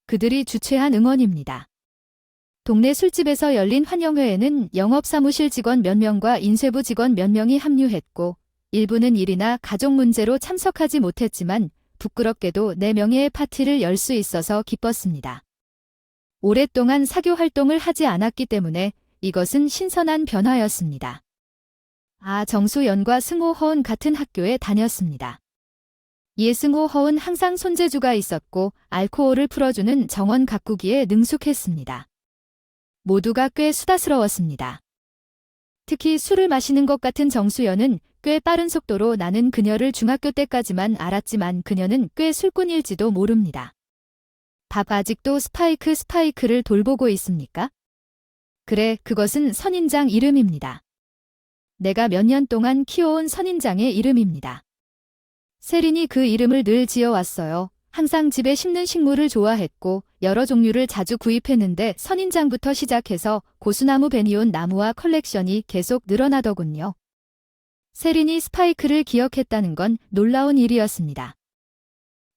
그들이 주최한 응원입니다. 동네 술집에서 열린 환영회에는 영업사무실 직원 몇 명과 인쇄부 직원 몇 명이 합류했고 일부는 일이나 가족 문제로 참석하지 못했지만 부끄럽게도 내 명예의 파티를 열 수 있어서 기뻤습니다. 오랫동안 사교 활동을 하지 않았기 때문에 이것은 신선한 변화였습니다. 정수연과 승호허은 같은 학교에 다녔습니다. 예승호허은 항상 손재주가 있었고 알코올을 풀어주는 정원 가꾸기에 능숙했습니다. 모두가 꽤 수다스러웠습니다. 특히 술을 마시는 것 같은 정수연은 꽤 빠른 속도로 나는 그녀를 중학교 때까지만 알았지만 그녀는 꽤 술꾼일지도 모릅니다. 밥 아직도 스파이크를 돌보고 있습니까? 그래, 그것은 선인장 이름입니다. 내가 몇 년 동안 키워온 선인장의 이름입니다. 세린이 그 이름을 늘 지어왔어요. 항상 집에 심는 식물을 좋아했고 여러 종류를 자주 구입했는데 선인장부터 시작해서 고수나무 베니온 나무와 컬렉션이 계속 늘어나더군요. 세린이 스파이크를 기억했다는 건 놀라운 일이었습니다.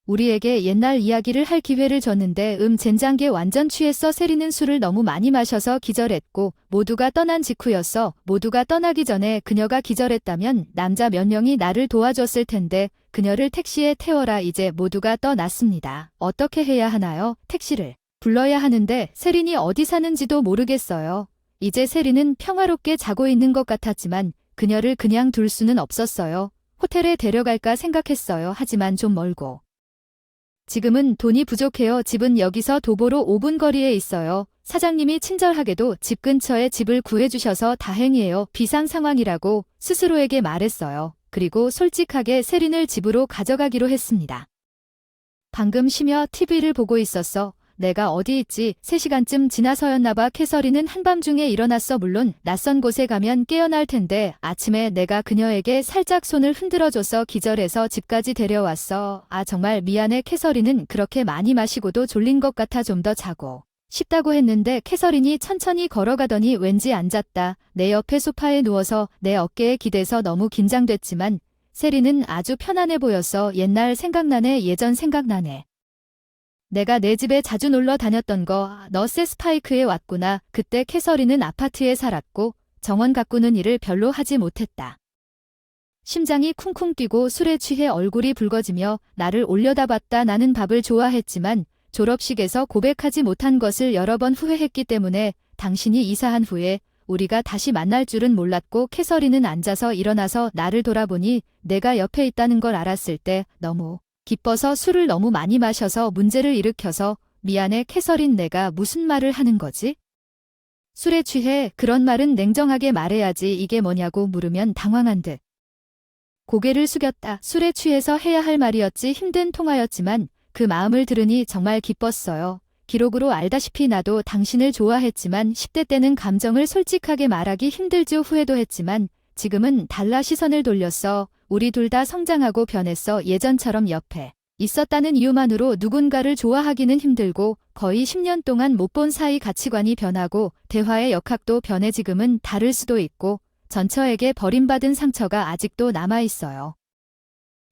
우리에게 옛날 이야기를 할 기회를 줬는데 젠장게 완전 취했어. 세리는 술을 너무 많이 마셔서 기절했고 모두가 떠난 직후였어. 모두가 떠나기 전에 그녀가 기절했다면 남자 몇 명이 나를 도와줬을 텐데 그녀를 택시에 태워라. 이제 모두가 떠났습니다. 어떻게 해야 하나요? 택시를 불러야 하는데 세린이 어디 사는지도 모르겠어요. 이제 세린은 평화롭게 자고 있는 것 같았지만 그녀를 그냥 둘 수는 없었어요. 호텔에 데려갈까 생각했어요. 하지만 좀 멀고. 지금은 돈이 부족해요. 집은 여기서 도보로 5분 거리에 있어요. 사장님이 친절하게도 집 근처에 집을 구해주셔서 다행이에요. 비상 상황이라고 스스로에게 말했어요. 그리고 솔직하게 세린을 집으로 가져가기로 했습니다. 방금 쉬며 TV를 보고 있었어. 내가 어디 있지? 3시간쯤 지나서였나봐. 캐서린은 한밤중에 일어났어. 물론 낯선 곳에 가면 깨어날 텐데 아침에 내가 그녀에게 살짝 손을 흔들어줘서 기절해서 집까지 데려왔어. 아 정말 미안해. 캐서린은 그렇게 많이 마시고도 졸린 것 같아 좀 더 자고 싶다고 했는데 캐서린이 천천히 걸어가더니 왠지 앉았다. 내 옆에 소파에 누워서 내 어깨에 기대서 너무 긴장됐지만 세린은 아주 편안해 보였어. 옛날 생각나네. 예전 생각나네. 내가 내 집에 자주 놀러 다녔던 거, 너 세스파이크에 왔구나. 그때 캐서린은 아파트에 살았고 정원 가꾸는 일을 별로 하지 못했다. 심장이 쿵쿵 뛰고 술에 취해 얼굴이 붉어지며 나를 올려다봤다. 나는 밥을 좋아했지만 졸업식에서 고백하지 못한 것을 여러 번 후회했기 때문에 당신이 이사한 후에 우리가 다시 만날 줄은 몰랐고 캐서린은 앉아서 일어나서 나를 돌아보니 내가 옆에 있다는 걸 알았을 때 너무 기뻐서 술을 너무 많이 마셔서 문제를 일으켜서 미안해. 캐서린 내가 무슨 말을 하는 거지? 술에 취해 그런 말은 냉정하게 말해야지. 이게 뭐냐고 물으면 당황한 듯 고개를 숙였다. 술에 취해서 해야 할 말이었지. 힘든 통화였지만 그 마음을 들으니 정말 기뻤어요. 기록으로 알다시피 나도 당신을 좋아했지만 10대 때는 감정을 솔직하게 말하기 힘들죠. 후회도 했지만 지금은 달라. 시선을 돌렸어. 우리 둘 다 성장하고 변했어. 예전처럼 옆에 있었다는 이유만으로 누군가를 좋아하기는 힘들고 거의 10년 동안 못 본 사이 가치관이 변하고 대화의 역학도 변해. 지금은 다를 수도 있고 전처에게 버림받은 상처가 아직도 남아있어요.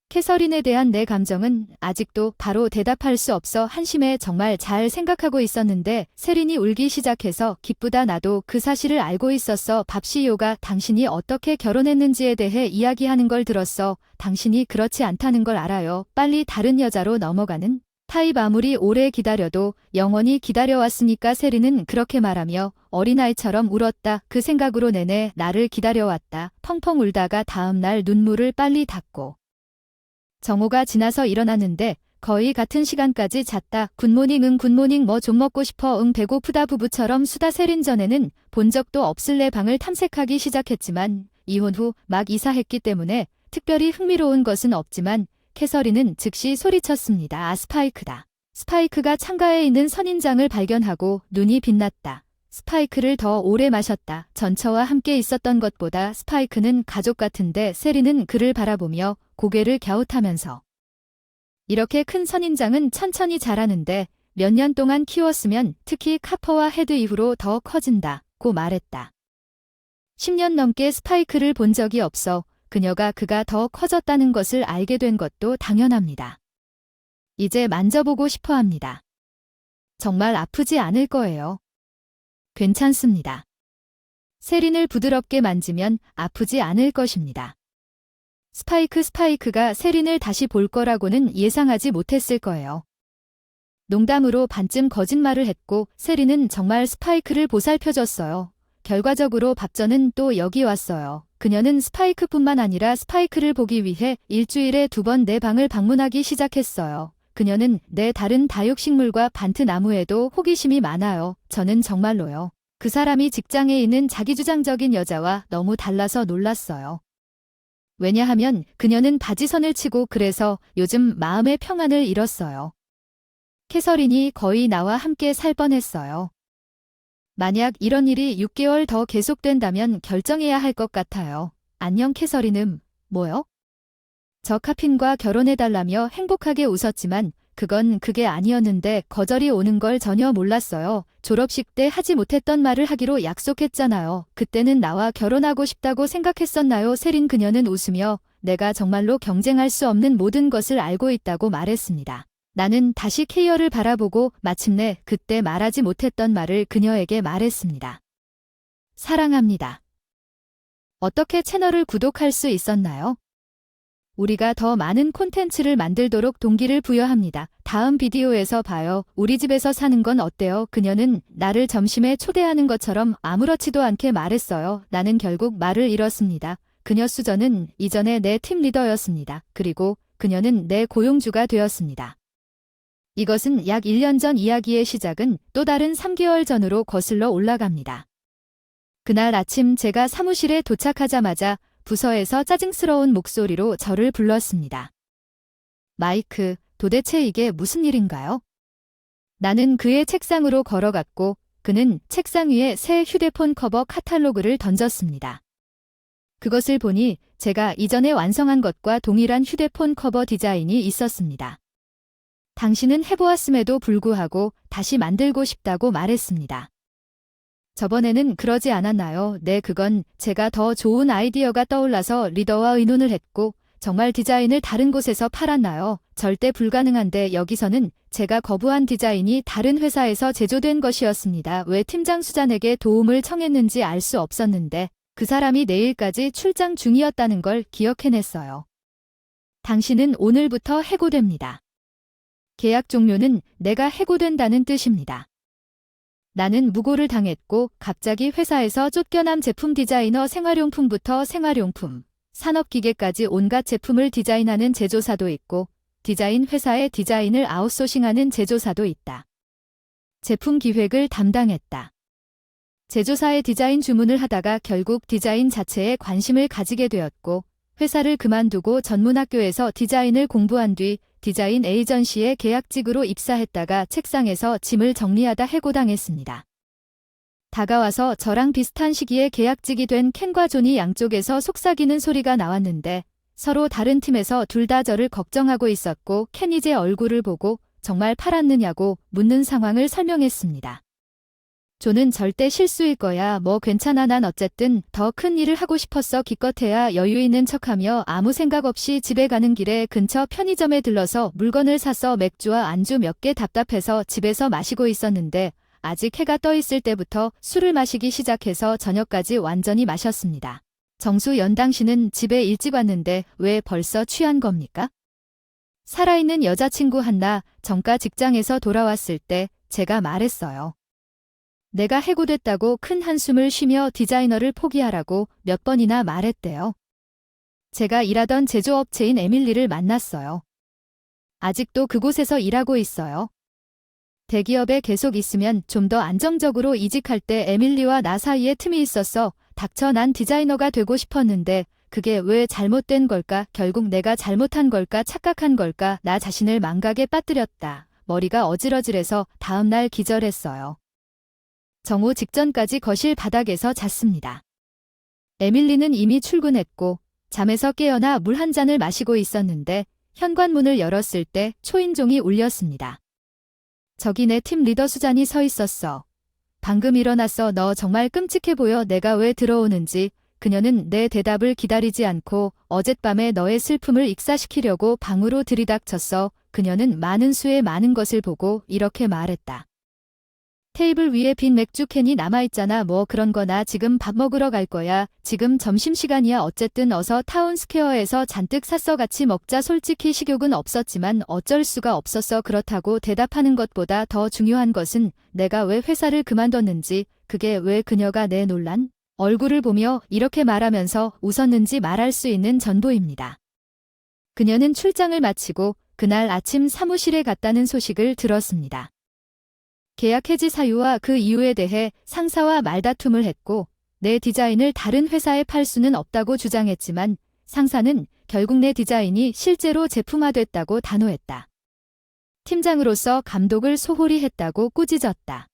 캐서린에 대한 내 감정은 아직도 바로 대답할 수 없어. 한심해. 정말 잘 생각하고 있었는데 세린이 울기 시작해서 기쁘다. 나도 그 사실을 알고 있었어. 밥시요가 당신이 어떻게 결혼했는지에 대해 이야기하는 걸 들었어. 당신이 그렇지 않다는 걸 알아요. 빨리 다른 여자로 넘어가는 타입. 아무리 오래 기다려도 영원히 기다려왔으니까. 세린은 그렇게 말하며 어린아이처럼 울었다. 그 생각으로 내내 나를 기다려왔다. 펑펑 울다가 다음날 눈물을 빨리 닦고 정오가 지나서 일어났는데 거의 같은 시간까지 잤다. 굿모닝. 응 굿모닝. 뭐 좀 먹고 싶어. 응 배고프다. 부부처럼 수다. 세린 전에는 본 적도 없을 내 방을 탐색하기 시작했지만 이혼 후 막 이사했기 때문에 특별히 흥미로운 것은 없지만 캐서린은 즉시 소리쳤습니다. 아 스파이크다. 스파이크가 창가에 있는 선인장을 발견하고 눈이 빛났다. 스파이크를 더 오래 마셨다. 전처와 함께 있었던 것보다 스파이크는 가족 같은데 세린은 그를 바라보며 고개를 갸웃하면서 이렇게 큰 선인장은 천천히 자라는데 몇 년 동안 키웠으면 특히 카퍼와 헤드 이후로 더 커진다고 말했다. 10년 넘게 스파이크를 본 적이 없어 그가 더 커졌다는 것을 알게 된 것도 당연합니다. 이제 만져보고 싶어 합니다. 정말 아프지 않을 거예요. 괜찮습니다. 세린을 부드럽게 만지면 아프지 않을 것입니다. 스파이크가 세린을 다시 볼 거라고는 예상하지 못했을 거예요. 농담으로 반쯤 거짓말을 했고 세린은 정말 스파이크를 보살펴줬어요. 결과적으로 밥전은 또 여기 왔어요. 그녀는 스파이크뿐만 아니라 스파이크를 보기 위해 일주일에 2번 내 방을 방문하기 시작했어요. 그녀는 내 다른 다육식물과 반트나무에도 호기심이 많아요. 저는 정말로요. 그 사람이 직장에 있는 자기주장적인 여자와 너무 달라서 놀랐어요. 왜냐하면 그녀는 바지선을 치고 그래서 요즘 마음의 평안을 잃었어요. 캐서린이 거의 나와 함께 살 뻔했어요. 만약 이런 일이 6개월 더 계속된다면 결정해야 할 것 같아요. 안녕 캐서린은 뭐요? 저 카핀과 결혼해달라며 행복하게 웃었지만 그게 아니었는데 거절이 오는 걸 전혀 몰랐어요. 졸업식 때 하지 못했던 말을 하기로 약속했잖아요. 그때는 나와 결혼하고 싶다고 생각했었나요? 세린. 그녀는 웃으며 내가 정말로 경쟁할 수 없는 모든 것을 알고 있다고 말했습니다. 나는 다시 K열을 바라보고 마침내 그때 말하지 못했던 말을 그녀에게 말했습니다. 사랑합니다. 어떻게 채널을 구독할 수 있었나요? 우리가 더 많은 콘텐츠를 만들도록 동기를 부여합니다. 다음 비디오에서 봐요. 우리 집에서 사는 건 어때요? 그녀는 나를 점심에 초대하는 것처럼 아무렇지도 않게 말했어요. 나는 결국 말을 잃었습니다. 그녀 수저는 이전에 내 팀 리더였습니다. 그리고 그녀는 내 고용주가 되었습니다. 이것은 약 1년 전 이야기의 시작은 또 다른 3개월 전으로 거슬러 올라갑니다. 그날 아침 제가 사무실에 도착하자마자 부서에서 짜증스러운 목소리로 저를 불렀습니다. 마이크, 도대체 이게 무슨 일인가요? 나는 그의 책상으로 걸어갔고 그는 책상 위에 새 휴대폰 커버 카탈로그를 던졌습니다. 그것을 보니 제가 이전에 완성한 것과 동일한 휴대폰 커버 디자인이 있었습니다. 당신은 해보았음에도 불구하고 다시 만들고 싶다고 말했습니다. 저번에는 그러지 않았나요? 네, 그건 제가 더 좋은 아이디어가 떠올라서 리더와 의논을 했고 정말 디자인을 다른 곳에서 팔았나요? 절대 불가능한데 여기서는 제가 거부한 디자인이 다른 회사에서 제조된 것이었습니다. 왜 팀장 수잔에게 도움을 청했는지 알 수 없었는데 그 사람이 내일까지 출장 중이었다는 걸 기억해냈어요. 당신은 오늘부터 해고됩니다. 계약 종료는 내가 해고된다는 뜻입니다. 나는 무고를 당했고 갑자기 회사에서 쫓겨난 제품 디자이너 생활용품부터 생활용품, 산업기계까지 온갖 제품을 디자인하는 제조사도 있고 디자인 회사의 디자인을 아웃소싱하는 제조사도 있다. 제품 기획을 담당했다. 제조사의 디자인 주문을 하다가 결국 디자인 자체에 관심을 가지게 되었고 회사를 그만두고 전문학교에서 디자인을 공부한 뒤 디자인 에이전시의 계약직으로 입사했다가 책상에서 짐을 정리하다 해고당했습니다. 다가와서 저랑 비슷한 시기에 계약직이 된 켄과 존이 양쪽에서 속삭이는 소리가 나왔는데 서로 다른 팀에서 둘 다 저를 걱정하고 있었고 켄이 제 얼굴을 보고 정말 팔았느냐고 묻는 상황을 설명했습니다. 존은 절대 실수일 거야. 뭐 괜찮아. 난 어쨌든 더 큰 일을 하고 싶었어. 기껏해야 여유 있는 척하며 아무 생각 없이 집에 가는 길에 근처 편의점에 들러서 물건을 사서 맥주와 안주 몇 개 답답해서 집에서 마시고 있었는데 아직 해가 떠 있을 때부터 술을 마시기 시작해서 저녁까지 완전히 마셨습니다. 정수연 당신은 집에 일찍 왔는데 왜 벌써 취한 겁니까? 살아있는 여자친구 한나 정가 직장에서 돌아왔을 때 제가 말했어요. 내가 해고됐다고 큰 한숨을 쉬며 디자이너를 포기하라고 몇 번이나 말했대요. 제가 일하던 제조업체인 에밀리를 만났어요. 아직도 그곳에서 일하고 있어요. 대기업에 계속 있으면 좀 더 안정적으로 이직할 때 에밀리와 나 사이에 틈이 있었어. 닥쳐. 난 디자이너가 되고 싶었는데 그게 왜 잘못된 걸까? 결국 내가 잘못한 걸까? 착각한 걸까? 나 자신을 망각에 빠뜨렸다. 머리가 어질어질해서 다음날 기절했어요. 정오 직전까지 거실 바닥에서 잤습니다. 에밀리는 이미 출근했고 잠에서 깨어나 물 한 잔을 마시고 있었는데 현관문을 열었을 때 초인종이 울렸습니다. 저기 내 팀 리더 수잔이 서 있었어. 방금 일어났어. 너 정말 끔찍해 보여. 내가 왜 들어오는지. 그녀는 내 대답을 기다리지 않고 어젯밤에 너의 슬픔을 익사시키려고 방으로 들이닥쳤어. 그녀는 많은 수의 많은 것을 보고 이렇게 말했다. 테이블 위에 빈 맥주 캔이 남아있잖아. 뭐 그런 거나. 지금 밥 먹으러 갈 거야. 지금 점심시간이야. 어쨌든 어서 타운스퀘어에서 잔뜩 샀어. 같이 먹자. 솔직히 식욕은 없었지만 어쩔 수가 없었어. 그렇다고 대답하는 것보다 더 중요한 것은 내가 왜 회사를 그만뒀는지, 그게 왜 그녀가 내 놀란 얼굴을 보며 이렇게 말하면서 웃었는지 말할 수 있는 전부입니다. 그녀는 출장을 마치고 그날 아침 사무실에 갔다는 소식을 들었습니다. 계약 해지 사유와 그 이유에 대해 상사와 말다툼을 했고 내 디자인을 다른 회사에 팔 수는 없다고 주장했지만 상사는 결국 내 디자인이 실제로 제품화됐다고 단호했다. 팀장으로서 감독을 소홀히 했다고 꾸짖었다.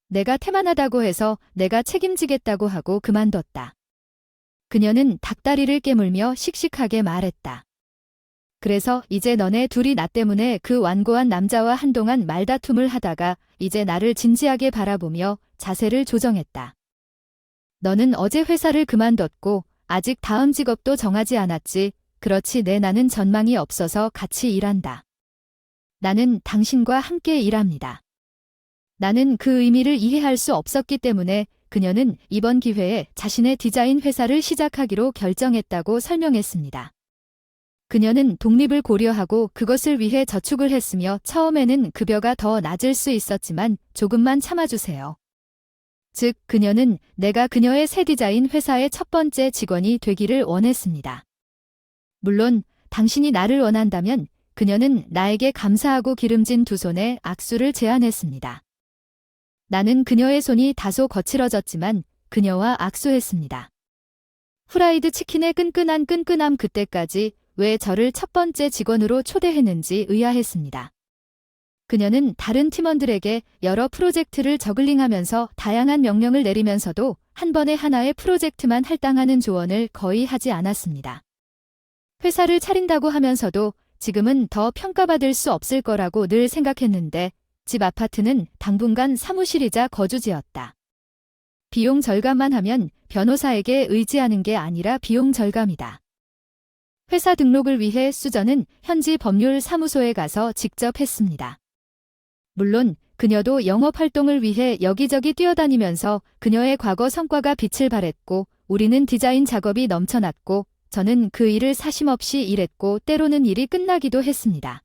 내가 태만하다고 해서 내가 책임지겠다고 하고 그만뒀다. 그녀는 닭다리를 깨물며 씩씩하게 말했다. 그래서 이제 너네 둘이 나 때문에 그 완고한 남자와 한동안 말다툼을 하다가 이제 나를 진지하게 바라보며 자세를 조정했다. 너는 어제 회사를 그만뒀고 아직 다음 직업도 정하지 않았지. 그렇지. 네, 나는 전망이 없어서 같이 일한다. 나는 당신과 함께 일합니다. 나는 그 의미를 이해할 수 없었기 때문에 그녀는 이번 기회에 자신의 디자인 회사를 시작하기로 결정했다고 설명했습니다. 그녀는 독립을 고려하고 그것을 위해 저축을 했으며 처음에는 급여가 더 낮을 수 있었지만 조금만 참아주세요. 즉, 그녀는 내가 그녀의 새 디자인 회사의 첫 번째 직원이 되기를 원했습니다. 물론 당신이 나를 원한다면 그녀는 나에게 감사하고 기름진 두 손에 악수를 제안했습니다. 나는 그녀의 손이 다소 거칠어졌지만 그녀와 악수했습니다. 후라이드 치킨의 끈끈함 그때까지 왜 저를 첫 번째 직원으로 초대했는지 의아했습니다. 그녀는 다른 팀원들에게 여러 프로젝트를 저글링하면서 다양한 명령을 내리면서도 한 번에 하나의 프로젝트만 할당하는 조언을 거의 하지 않았습니다. 회사를 차린다고 하면서도 지금은 더 평가받을 수 없을 거라고 늘 생각했는데 집 아파트는 당분간 사무실이자 거주지였다. 비용 절감만 하면 변호사에게 의지하는 게 아니라 비용 절감이다. 회사 등록을 위해 수전은 현지 법률 사무소에 가서 직접 했습니다. 물론 그녀도 영업 활동을 위해 여기저기 뛰어다니면서 그녀의 과거 성과가 빛을 발했고 우리는 디자인 작업이 넘쳐났고 저는 그 일을 사심없이 일했고 때로는 일이 끝나기도 했습니다.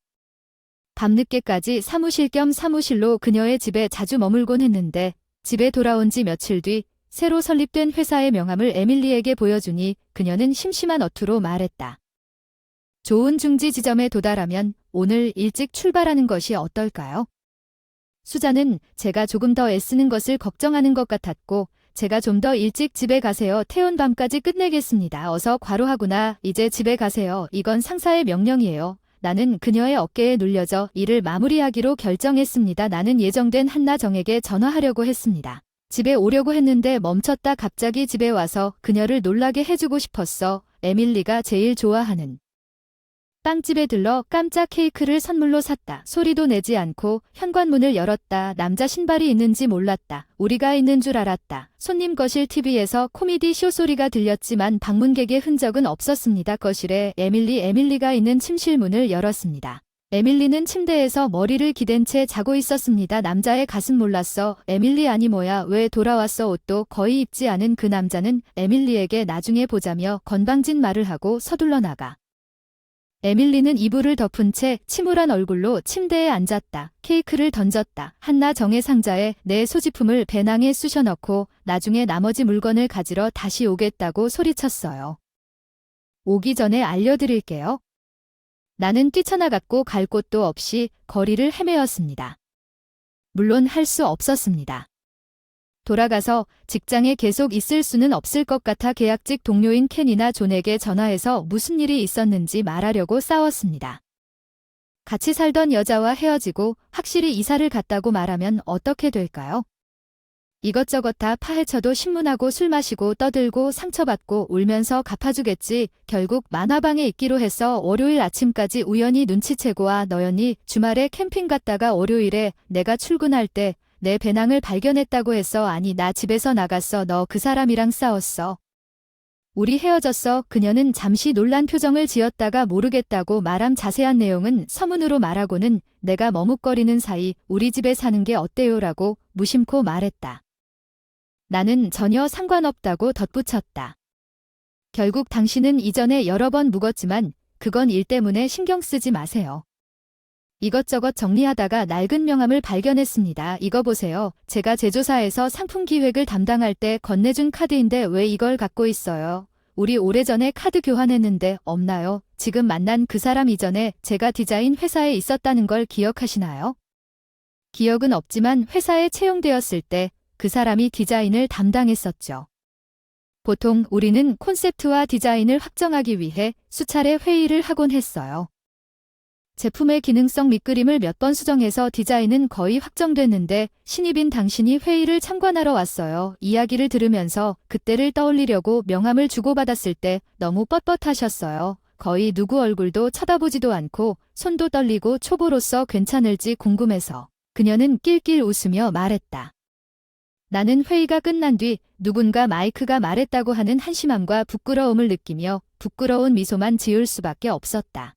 밤늦게까지 사무실 겸 사무실로 그녀의 집에 자주 머물곤 했는데 집에 돌아온 지 며칠 뒤 새로 설립된 회사의 명함을 에밀리에게 보여주니 그녀는 심심한 어투로 말했다. 좋은 중지 지점에 도달하면 오늘 일찍 출발하는 것이 어떨까요? 수자는 제가 조금 더 애쓰는 것을 걱정하는 것 같았고 제가 좀 더 일찍 집에 가세요. 태운 밤까지 끝내겠습니다. 어서 과로하구나. 이제 집에 가세요. 이건 상사의 명령이에요. 나는 그녀의 어깨에 눌려져 일을 마무리하기로 결정했습니다. 나는 예정된 한나정에게 전화하려고 했습니다. 집에 오려고 했는데 멈췄다. 갑자기 집에 와서 그녀를 놀라게 해주고 싶었어. 에밀리가 제일 좋아하는 빵집에 들러 깜짝 케이크를 선물로 샀다. 소리도 내지 않고 현관문을 열었다. 남자 신발이 있는지 몰랐다. 우리가 있는 줄 알았다. 손님 거실 TV에서 코미디 쇼 소리가 들렸지만 방문객의 흔적은 없었습니다. 거실에 에밀리가 있는 침실 문을 열었습니다. 에밀리는 침대에서 머리를 기댄 채 자고 있었습니다. 남자의 가슴 몰랐어. 에밀리 아니 뭐야 왜 돌아왔어. 옷도 거의 입지 않은 그 남자는 에밀리에게 나중에 보자며 건방진 말을 하고 서둘러 나가. 에밀리는 이불을 덮은 채 침울한 얼굴로 침대에 앉았다. 케이크를 던졌다. 한나 정의 상자에 내 소지품을 배낭에 쑤셔 넣고 나중에 나머지 물건을 가지러 다시 오겠다고 소리쳤어요. 오기 전에 알려드릴게요. 나는 뛰쳐나갔고 갈 곳도 없이 거리를 헤매었습니다. 물론 할 수 없었습니다. 돌아가서 직장에 계속 있을 수는 없을 것 같아 계약직 동료인 켄이나 존에게 전화해서 무슨 일이 있었는지 말하려고 싸웠습니다. 같이 살던 여자와 헤어지고 확실히 이사를 갔다고 말하면 어떻게 될까요? 이것저것 다 파헤쳐도 신문하고 술 마시고 떠들고 상처받고 울면서 갚아주겠지. 결국 만화방에 있기로 해서 월요일 아침까지 우연히 눈치채고 너연이 주말에 캠핑 갔다가 월요일에 내가 출근할 때 내 배낭을 발견했다고 했어. 아니 나 집에서 나갔어. 너 그 사람이랑 싸웠어. 우리 헤어졌어. 그녀는 잠시 놀란 표정을 지었다가 모르겠다고 말함. 자세한 내용은 서문으로 말하고는 내가 머뭇거리는 사이 우리 집에 사는 게 어때요라고 무심코 말했다. 나는 전혀 상관없다고 덧붙였다. 결국 당신은 이전에 여러 번 묵었지만 그건 일 때문에 신경 쓰지 마세요. 이것저것 정리하다가 낡은 명함을 발견했습니다. 이거 보세요. 제가 제조사에서 상품 기획을 담당할 때 건네준 카드인데 왜 이걸 갖고 있어요? 우리 오래전에 카드 교환했는데 없나요? 지금 만난 그 사람 이전에 제가 디자인 회사에 있었다는 걸 기억하시나요? 기억은 없지만 회사에 채용되었을 때 그 사람이 디자인을 담당했었죠. 보통 우리는 콘셉트와 디자인을 확정하기 위해 수차례 회의를 하곤 했어요. 제품의 기능성 밑그림을 몇 번 수정해서 디자인은 거의 확정됐는데 신입인 당신이 회의를 참관하러 왔어요. 이야기를 들으면서 그때를 떠올리려고 명함을 주고받았을 때 너무 뻣뻣하셨어요. 거의 누구 얼굴도 쳐다보지도 않고 손도 떨리고 초보로서 괜찮을지 궁금해서. 그녀는 낄낄 웃으며 말했다. 나는 회의가 끝난 뒤 누군가 마이크가 말했다고 하는 한심함과 부끄러움을 느끼며 부끄러운 미소만 지을 수밖에 없었다.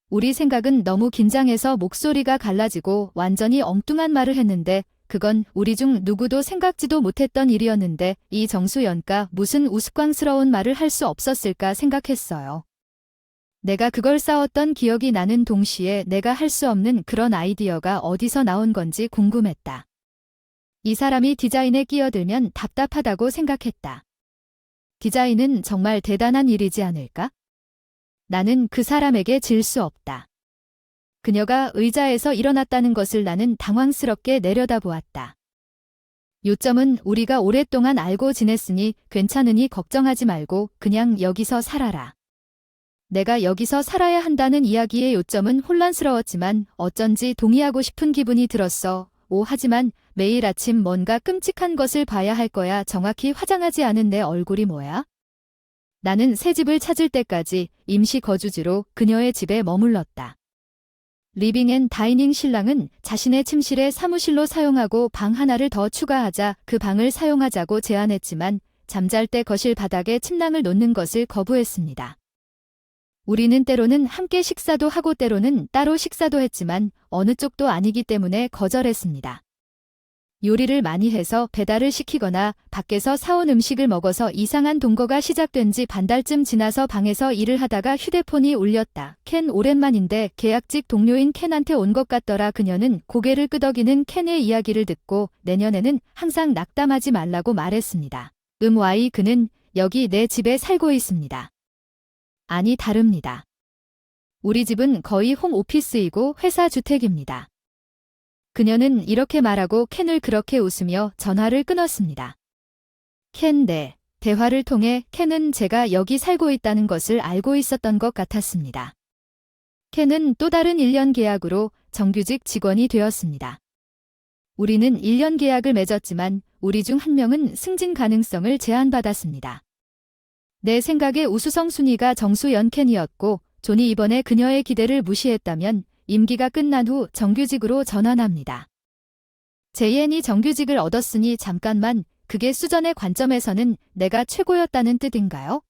우리 생각은 너무 긴장해서 목소리가 갈라지고 완전히 엉뚱한 말을 했는데 그건 우리 중 누구도 생각지도 못했던 일이었는데 이 정수연가 무슨 우스꽝스러운 말을 할 수 없었을까 생각했어요. 내가 그걸 싸웠던 기억이 나는 동시에 내가 할 수 없는 그런 아이디어가 어디서 나온 건지 궁금했다. 이 사람이 디자인에 끼어들면 답답하다고 생각했다. 디자인은 정말 대단한 일이지 않을까? 나는 그 사람에게 질 수 없다. 그녀가 의자에서 일어났다는 것을 나는 당황스럽게 내려다보았다. 요점은 우리가 오랫동안 알고 지냈으니 괜찮으니 걱정하지 말고 그냥 여기서 살아라. 내가 여기서 살아야 한다는 이야기의 요점은 혼란스러웠지만 어쩐지 동의하고 싶은 기분이 들었어. 하지만 매일 아침 뭔가 끔찍한 것을 봐야 할 거야. 정확히 화장하지 않은 내 얼굴이 뭐야? 나는 새 집을 찾을 때까지 임시 거주지로 그녀의 집에 머물렀다. 리빙 앤 다이닝 신랑은 자신의 침실에 사무실로 사용하고 방 하나를 더 추가하자 그 방을 사용하자고 제안했지만 잠잘 때 거실 바닥에 침낭을 놓는 것을 거부했습니다. 우리는 때로는 함께 식사도 하고 때로는 따로 식사도 했지만 어느 쪽도 아니기 때문에 거절했습니다. 요리를 많이 해서 배달을 시키거나 밖에서 사온 음식을 먹어서 이상한 동거가 시작된 지 반달쯤 지나서 방에서 일을 하다가 휴대폰이 울렸다. 켄 오랜만인데 계약직 동료인 켄한테 온 것 같더라. 그녀는 고개를 끄덕이는 켄의 이야기를 듣고 내년에는 항상 낙담하지 말라고 말했습니다. 와이 그는 여기 내 집에 살고 있습니다. 아니 다릅니다. 우리 집은 거의 홈오피스이고 회사 주택입니다. 그녀는 이렇게 말하고 켄을 그렇게 웃으며 전화를 끊었습니다. 켄 네. 대화를 통해 켄은 제가 여기 살고 있다는 것을 알고 있었던 것 같았습니다. 켄은 또 다른 1년 계약으로 정규직 직원이 되었습니다. 우리는 1년 계약을 맺었지만 우리 중 한 명은 승진 가능성을 제안받았습니다. 내 생각에 우수성 순위가 정수연 켄이었고 존이 이번에 그녀의 기대를 무시했다면 임기가 끝난 후 정규직으로 전환합니다. 제이엔이 정규직을 얻었으니 잠깐만 그게 수전의 관점에서는 내가 최고였다는 뜻인가요?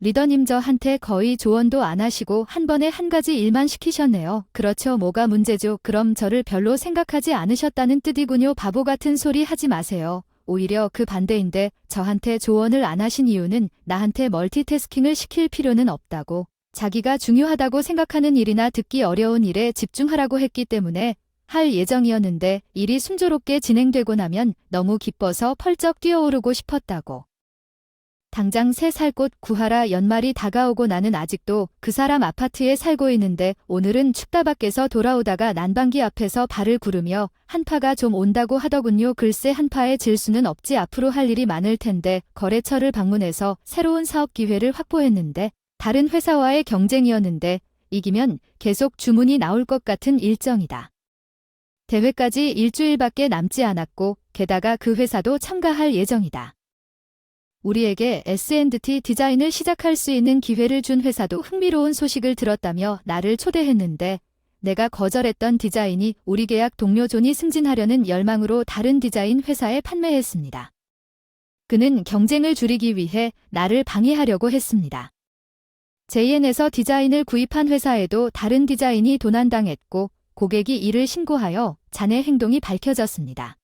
리더님 저한테 거의 조언도 안 하시고 한 번에 한 가지 일만 시키셨네요. 그렇죠. 뭐가 문제죠? 그럼 저를 별로 생각하지 않으셨다는 뜻이군요. 바보 같은 소리 하지 마세요. 오히려 그 반대인데 저한테 조언을 안 하신 이유는 나한테 멀티태스킹을 시킬 필요는 없다고. 자기가 중요하다고 생각하는 일이나 듣기 어려운 일에 집중하라고 했기 때문에 할 예정이었는데 일이 순조롭게 진행되고 나면 너무 기뻐서 펄쩍 뛰어오르고 싶었다고. 당장 새 살 곳 구하라. 연말이 다가오고 나는 아직도 그 사람 아파트에 살고 있는데 오늘은 춥다 밖에서 돌아오다가 난방기 앞에서 발을 구르며 한파가 좀 온다고 하더군요. 글쎄 한파에 질 수는 없지. 앞으로 할 일이 많을 텐데 거래처를 방문해서 새로운 사업 기회를 확보했는데 다른 회사와의 경쟁이었는데 이기면 계속 주문이 나올 것 같은 일정이다. 대회까지 일주일밖에 남지 않았고 게다가 그 회사도 참가할 예정이다. 우리에게 S&T 디자인을 시작할 수 있는 기회를 준 회사도 흥미로운 소식을 들었다며 나를 초대했는데 내가 거절했던 디자인이 우리 계약 동료 존이 승진하려는 열망으로 다른 디자인 회사에 판매했습니다. 그는 경쟁을 줄이기 위해 나를 방해하려고 했습니다. JN에서 디자인을 구입한 회사에도 다른 디자인이 도난당했고 고객이 이를 신고하여 자네 행동이 밝혀졌습니다.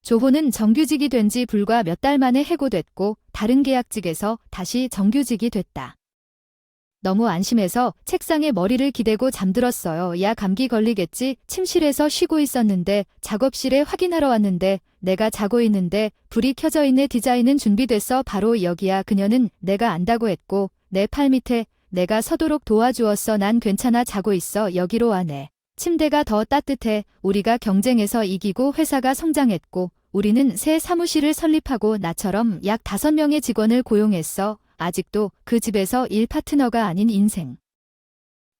조호는 정규직이 된 지 불과 몇 달 만에 해고됐고 다른 계약직에서 다시 정규직이 됐다. 너무 안심해서 책상에 머리를 기대고 잠들었어요. 야 감기 걸리겠지. 침실에서 쉬고 있었는데 작업실에 확인하러 왔는데 내가 자고 있는데 불이 켜져 있네. 디자인은 준비됐어. 바로 여기야. 그녀는 내가 안다고 했고 내 팔 밑에 내가 서도록 도와주었어. 난 괜찮아. 자고 있어. 여기로 와. 내 침대가 더 따뜻해. 우리가 경쟁에서 이기고 회사가 성장했고 우리는 새 사무실을 설립하고 나처럼 약 5명의 직원을 고용했어. 아직도 그 집에서 일 파트너가 아닌 인생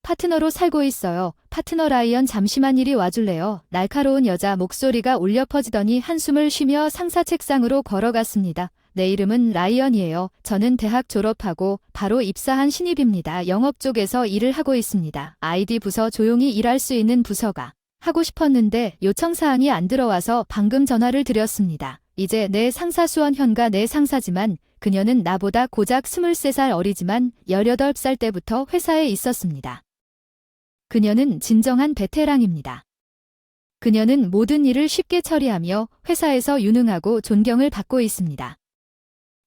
파트너로 살고 있어요. 파트너 라이언 잠시만 이리 와줄래요? 날카로운 여자 목소리가 울려 퍼지더니 한숨을 쉬며 상사 책상으로 걸어갔습니다. 내 이름은 라이언이에요. 저는 대학 졸업하고 바로 입사한 신입입니다. 영업 쪽에서 일을 하고 있습니다. ID 부서 조용히 일할 수 있는 부서가 하고 싶었는데 요청사항이 안 들어와서 방금 전화를 드렸습니다. 이제 내 상사 수원현가 내 상사지만 그녀는 나보다 고작 23살 어리지만 18살 때부터 회사에 있었습니다. 그녀는 진정한 베테랑입니다. 그녀는 모든 일을 쉽게 처리하며 회사에서 유능하고 존경을 받고 있습니다.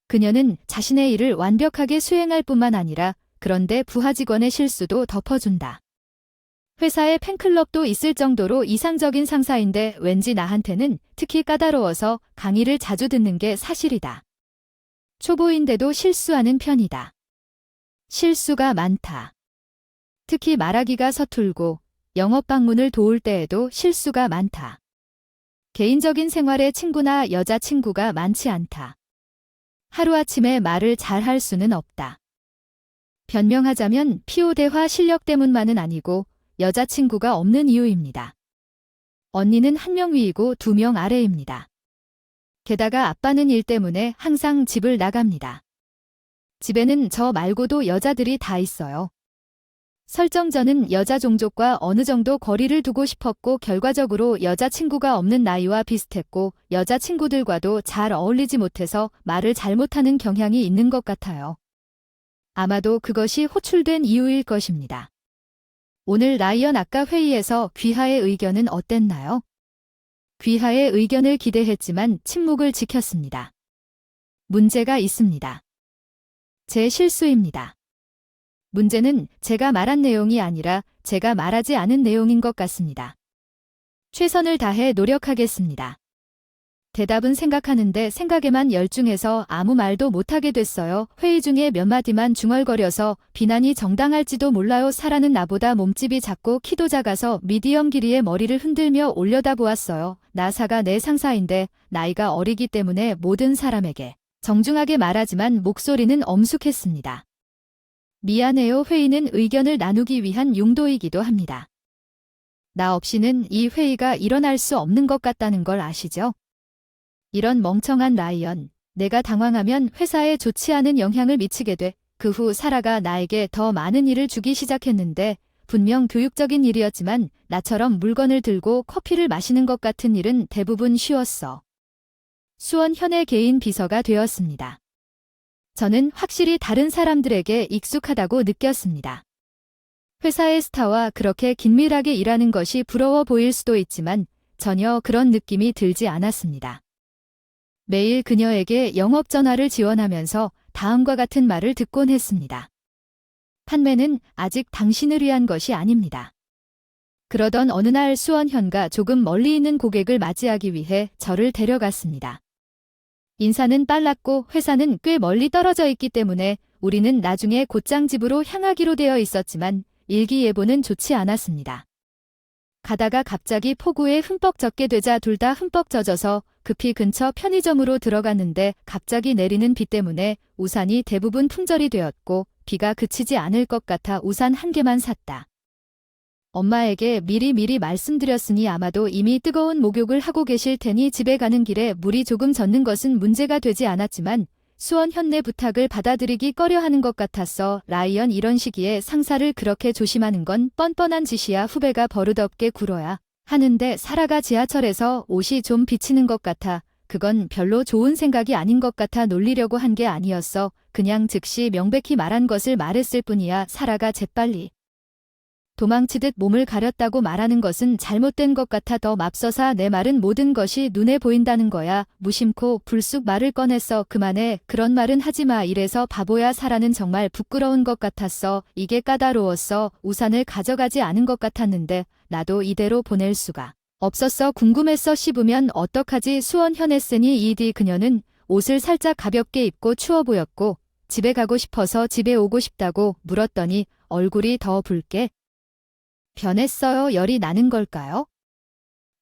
그녀는 자신의 일을 완벽하게 수행할 뿐만 아니라 그런데 부하 직원의 실수도 덮어준다. 회사에 팬클럽도 있을 정도로 이상적인 상사인데 왠지 나한테는 특히 까다로워서 강의를 자주 듣는 게 사실이다. 초보인데도 실수하는 편이다. 실수가 많다. 특히 말하기가 서툴고 영업 방문을 도울 때에도 실수가 많다. 개인적인 생활에 친구나 여자친구가 많지 않다. 하루아침에 말을 잘 할 수는 없다. 변명하자면 피오 대화 실력 때문만은 아니고 여자친구가 없는 이유입니다. 언니는 1명 위이고 2명 아래입니다. 게다가 아빠는 일 때문에 항상 집을 나갑니다. 집에는 저 말고도 여자들이 다 있어요. 설정 전은 여자 종족과 어느 정도 거리를 두고 싶었고 결과적으로 여자친구가 없는 나이와 비슷했고 여자친구들과도 잘 어울리지 못해서 말을 잘못하는 경향이 있는 것 같아요. 아마도 그것이 호출된 이유일 것입니다. 오늘 라이언 아까 회의에서 귀하의 의견은 어땠나요? 귀하의 의견을 기대했지만 침묵을 지켰습니다. 문제가 있습니다. 제 실수입니다. 문제는 제가 말한 내용이 아니라 제가 말하지 않은 내용인 것 같습니다. 최선을 다해 노력하겠습니다. 대답은 생각하는데 생각에만 열중해서 아무 말도 못하게 됐어요. 회의 중에 몇 마디만 중얼거려서 비난이 정당할지도 몰라요. 사라는 나보다 몸집이 작고 키도 작아서 미디엄 길이의 머리를 흔들며 올려다보았어요. 나사가 내 상사인데 나이가 어리기 때문에 모든 사람에게 정중하게 말하지만 목소리는 엄숙했습니다. 미안해요. 회의는 의견을 나누기 위한 용도이기도 합니다. 나 없이는 이 회의가 일어날 수 없는 것 같다는 걸 아시죠? 이런 멍청한 라이언, 내가 당황하면 회사에 좋지 않은 영향을 미치게 돼. 그 후 사라가 나에게 더 많은 일을 주기 시작했는데 분명 교육적인 일이었지만 나처럼 물건을 들고 커피를 마시는 것 같은 일은 대부분 쉬웠어. 수원현의 개인 비서가 되었습니다. 저는 확실히 다른 사람들에게 익숙하다고 느꼈습니다. 회사의 스타와 그렇게 긴밀하게 일하는 것이 부러워 보일 수도 있지만 전혀 그런 느낌이 들지 않았습니다. 매일 그녀에게 영업 전화를 지원하면서 다음과 같은 말을 듣곤 했습니다. 판매는 아직 당신을 위한 것이 아닙니다. 그러던 어느 날 수원현가 조금 멀리 있는 고객을 맞이하기 위해 저를 데려갔습니다. 인사는 빨랐고 회사는 꽤 멀리 떨어져 있기 때문에 우리는 나중에 곧장 집으로 향하기로 되어 있었지만 일기예보는 좋지 않았습니다. 가다가 갑자기 폭우에 흠뻑 젖게 되자 둘 다 흠뻑 젖어서 급히 근처 편의점으로 들어갔는데 갑자기 내리는 비 때문에 우산이 대부분 품절이 되었고 비가 그치지 않을 것 같아 우산 1개만 샀다. 엄마에게 미리 말씀드렸으니 아마도 이미 뜨거운 목욕을 하고 계실 테니 집에 가는 길에 물이 조금 젖는 것은 문제가 되지 않았지만 수원현내 부탁을 받아들이기 꺼려하는 것 같았어. 라이언 이런 시기에 상사를 그렇게 조심하는 건 뻔뻔한 짓이야. 후배가 버릇없게 굴어야 하는데 사라가 지하철에서 옷이 좀 비치는 것 같아. 그건 별로 좋은 생각이 아닌 것 같아 놀리려고 한 게 아니었어. 그냥 즉시 명백히 말한 것을 말했을 뿐이야. 사라가 재빨리 도망치듯 몸을 가렸다고 말하는 것은 잘못된 것 같아. 더 맙서사 내 말은 모든 것이 눈에 보인다는 거야. 무심코 불쑥 말을 꺼냈어. 그만해. 그런 말은 하지 마. 이래서 바보야. 사라는 정말 부끄러운 것 같았어. 이게 까다로웠어. 우산을 가져가지 않은 것 같았는데 나도 이대로 보낼 수가 없었어. 궁금했어. 씹으면 어떡하지. 수원현했으니 이디 그녀는 옷을 살짝 가볍게 입고 추워 보였고 집에 가고 싶어서 집에 오고 싶다고 물었더니 얼굴이 더 붉게 변했어요. 열이 나는 걸까요?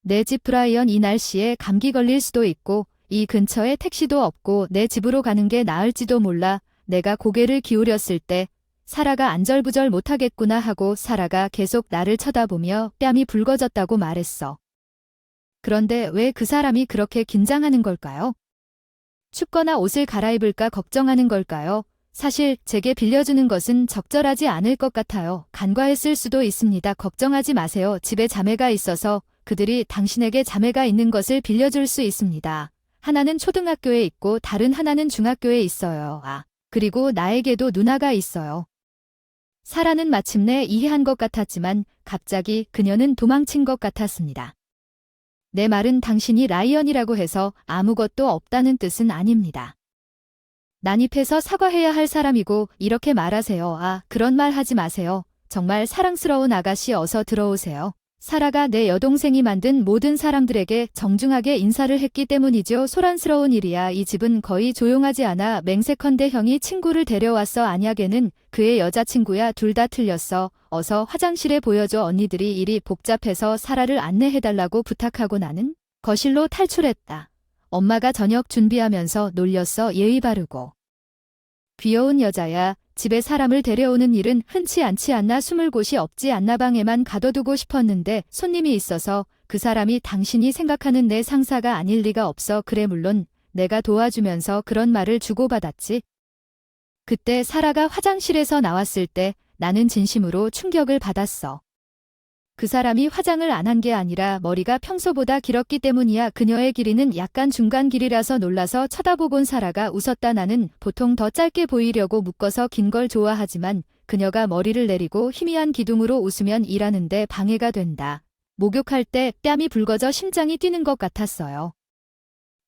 내 집 브라이언 이 날씨에 감기 걸릴 수도 있고 이 근처에 택시도 없고 내 집으로 가는 게 나을지도 몰라. 내가 고개를 기울였을 때 사라가 안절부절 못하겠구나 하고 사라가 계속 나를 쳐다보며 뺨이 붉어졌다고 말했어. 그런데 왜 그 사람이 그렇게 긴장하는 걸까요? 춥거나 옷을 갈아입을까 걱정하는 걸까요? 사실 제게 빌려주는 것은 적절하지 않을 것 같아요. 간과했을 수도 있습니다. 걱정하지 마세요. 집에 자매가 있어서 그들이 당신에게 자매가 있는 것을 빌려줄 수 있습니다. 하나는 초등학교에 있고 다른 하나는 중학교에 있어요. 그리고 나에게도 누나가 있어요. 사라는 마침내 이해한 것 같았지만 갑자기 그녀는 도망친 것 같았습니다. 내 말은 당신이 라이언이라고 해서 아무것도 없다는 뜻은 아닙니다. 난입해서 사과해야 할 사람이고 이렇게 말하세요. 아, 그런 말 하지 마세요. 정말 사랑스러운 아가씨 어서 들어오세요. 사라가 내 여동생이 만든 모든 사람들에게 정중하게 인사를 했기 때문이죠. 소란스러운 일이야. 이 집은 거의 조용하지 않아. 맹세컨대 형이 친구를 데려왔어. 안약에는 그의 여자친구야. 둘 다 틀렸어. 어서 화장실에 보여줘. 언니들이 일이 복잡해서 사라를 안내해달라고 부탁하고 나는 거실로 탈출했다. 엄마가 저녁 준비하면서 놀렸어. 예의 바르고. 귀여운 여자야. 집에 사람을 데려오는 일은 흔치 않지 않나. 숨을 곳이 없지 않나. 방에만 가둬두고 싶었는데 손님이 있어서 그 사람이 당신이 생각하는 내 상사가 아닐 리가 없어. 그래 물론 내가 도와주면서 그런 말을 주고받았지. 그때 사라가 화장실에서 나왔을 때 나는 진심으로 충격을 받았어. 그 사람이 화장을 안 한 게 아니라 머리가 평소보다 길었기 때문이야. 그녀의 길이는 약간 중간 길이라서 놀라서 쳐다보곤 사라가 웃었다. 나는 보통 더 짧게 보이려고 묶어서 긴 걸 좋아하지만 그녀가 머리를 내리고 희미한 기둥으로 웃으면 일하는데 방해가 된다. 목욕할 때 뺨이 붉어져 심장이 뛰는 것 같았어요.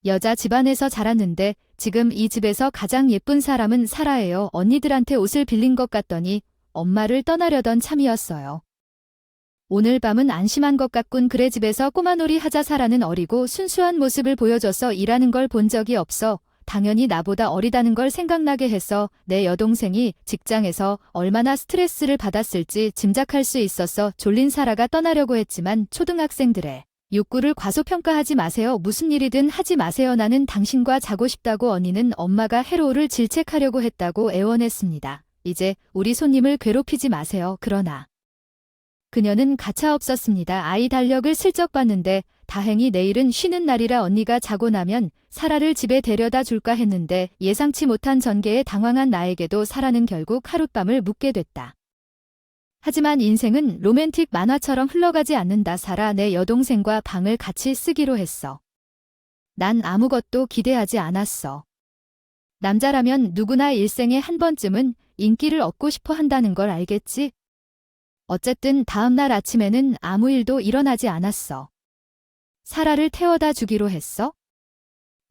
여자 집안에서 자랐는데 지금 이 집에서 가장 예쁜 사람은 사라예요. 언니들한테 옷을 빌린 것 같더니 엄마를 떠나려던 참이었어요. 오늘 밤은 안심한 것 같군. 그래 집에서 꼬마놀이 하자. 사라는 어리고 순수한 모습을 보여줘서 일하는 걸 본 적이 없어. 당연히 나보다 어리다는 걸 생각나게 했어. 내 여동생이 직장에서 얼마나 스트레스를 받았을지 짐작할 수 있었어. 졸린 사라가 떠나려고 했지만 초등학생들의 욕구를 과소평가하지 마세요. 무슨 일이든 하지 마세요. 나는 당신과 자고 싶다고. 언니는 엄마가 해로우를 질책하려고 했다고 애원했습니다. 이제 우리 손님을 괴롭히지 마세요. 그러나 그녀는 가차없었습니다. 아이 달력을 슬쩍 봤는데 다행히 내일은 쉬는 날이라 언니가 자고 나면 사라를 집에 데려다 줄까 했는데 예상치 못한 전개에 당황한 나에게도 사라는 결국 하룻밤을 묵게 됐다. 하지만 인생은 로맨틱 만화처럼 흘러가지 않는다. 사라, 내 여동생과 방을 같이 쓰기로 했어. 난 아무것도 기대하지 않았어. 남자라면 누구나 일생에 한 번쯤은 인기를 얻고 싶어 한다는 걸 알겠지? 어쨌든 다음날 아침에는 아무 일도 일어나지 않았어. 사라를 태워다 주기로 했어?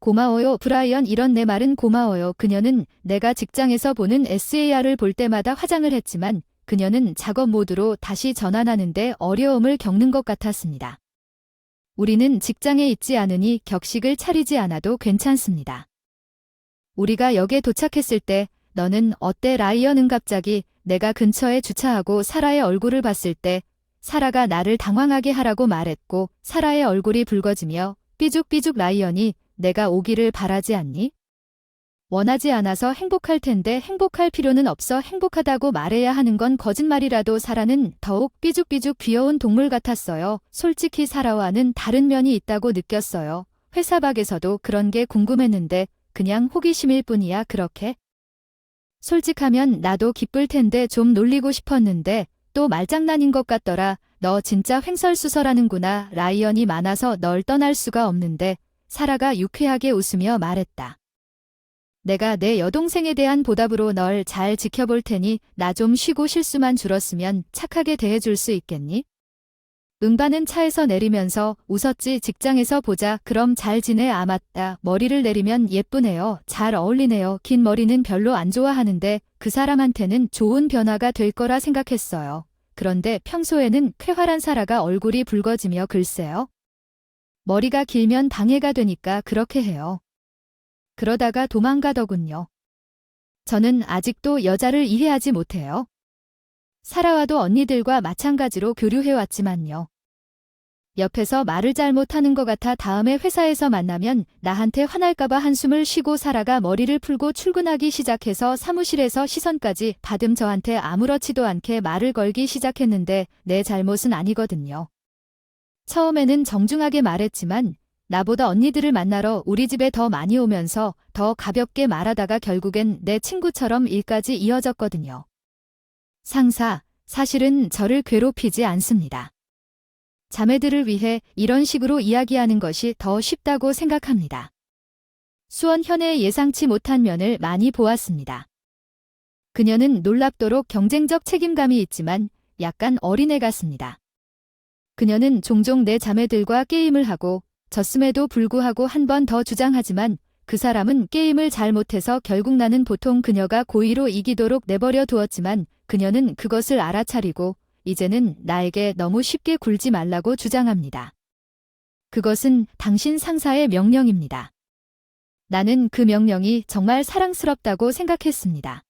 고마워요, 브라이언. 이런 내 말은 고마워요. 그녀는 내가 직장에서 보는 SAR을 볼 때마다 화장을 했지만 그녀는 작업 모드로 다시 전환하는데 어려움을 겪는 것 같았습니다. 우리는 직장에 있지 않으니 격식을 차리지 않아도 괜찮습니다. 우리가 역에 도착했을 때 너는 어때 라이언은 갑자기 내가 근처에 주차하고 사라의 얼굴을 봤을 때 사라가 나를 당황하게 하라고 말했고 사라의 얼굴이 붉어지며 삐죽삐죽 라이언이 내가 오기를 바라지 않니? 원하지 않아서 행복할 텐데 행복할 필요는 없어. 행복하다고 말해야 하는 건 거짓말이라도. 사라는 더욱 삐죽삐죽 귀여운 동물 같았어요. 솔직히 사라와는 다른 면이 있다고 느꼈어요. 회사 밖에서도 그런 게 궁금했는데 그냥 호기심일 뿐이야. 그렇게 솔직하면 나도 기쁠 텐데 좀 놀리고 싶었는데 또 말장난인 것 같더라. 너 진짜 횡설수설하는구나. 라이언이 많아서 널 떠날 수가 없는데. 사라가 유쾌하게 웃으며 말했다. 내가 내 여동생에 대한 보답으로 널 잘 지켜볼 테니 나 좀 쉬고 실수만 줄었으면 착하게 대해줄 수 있겠니? 응반은 차에서 내리면서 웃었지. 직장에서 보자. 그럼 잘 지내? 아 맞다. 머리를 내리면 예쁘네요. 잘 어울리네요. 긴 머리는 별로 안 좋아하는데 그 사람한테는 좋은 변화가 될 거라 생각했어요. 그런데 평소에는 쾌활한 사라가 얼굴이 붉어지며 글쎄요. 머리가 길면 방해가 되니까 그렇게 해요. 그러다가 도망가더군요. 저는 아직도 여자를 이해하지 못해요. 사라와도 언니들과 마찬가지로 교류해왔지만요. 옆에서 말을 잘못하는 것 같아 다음에 회사에서 만나면 나한테 화날까봐 한숨을 쉬고 사라가 머리를 풀고 출근하기 시작해서 사무실에서 시선까지 받음 저한테 아무렇지도 않게 말을 걸기 시작했는데 내 잘못은 아니거든요. 처음에는 정중하게 말했지만 나보다 언니들을 만나러 우리 집에 더 많이 오면서 더 가볍게 말하다가 결국엔 내 친구처럼 일까지 이어졌거든요. 상사, 사실은 저를 괴롭히지 않습니다. 자매들을 위해 이런 식으로 이야기하는 것이 더 쉽다고 생각합니다. 수원 현의 예상치 못한 면을 많이 보았습니다. 그녀는 놀랍도록 경쟁적 책임감이 있지만 약간 어린애 같습니다. 그녀는 종종 내 자매들과 게임을 하고 졌음에도 불구하고 한 번 더 주장하지만 그 사람은 게임을 잘 못해서 결국 나는 보통 그녀가 고의로 이기도록 내버려 두었지만 그녀는 그것을 알아차리고 이제는 나에게 너무 쉽게 굴지 말라고 주장합니다. 그것은 당신 상사의 명령입니다. 나는 그 명령이 정말 사랑스럽다고 생각했습니다.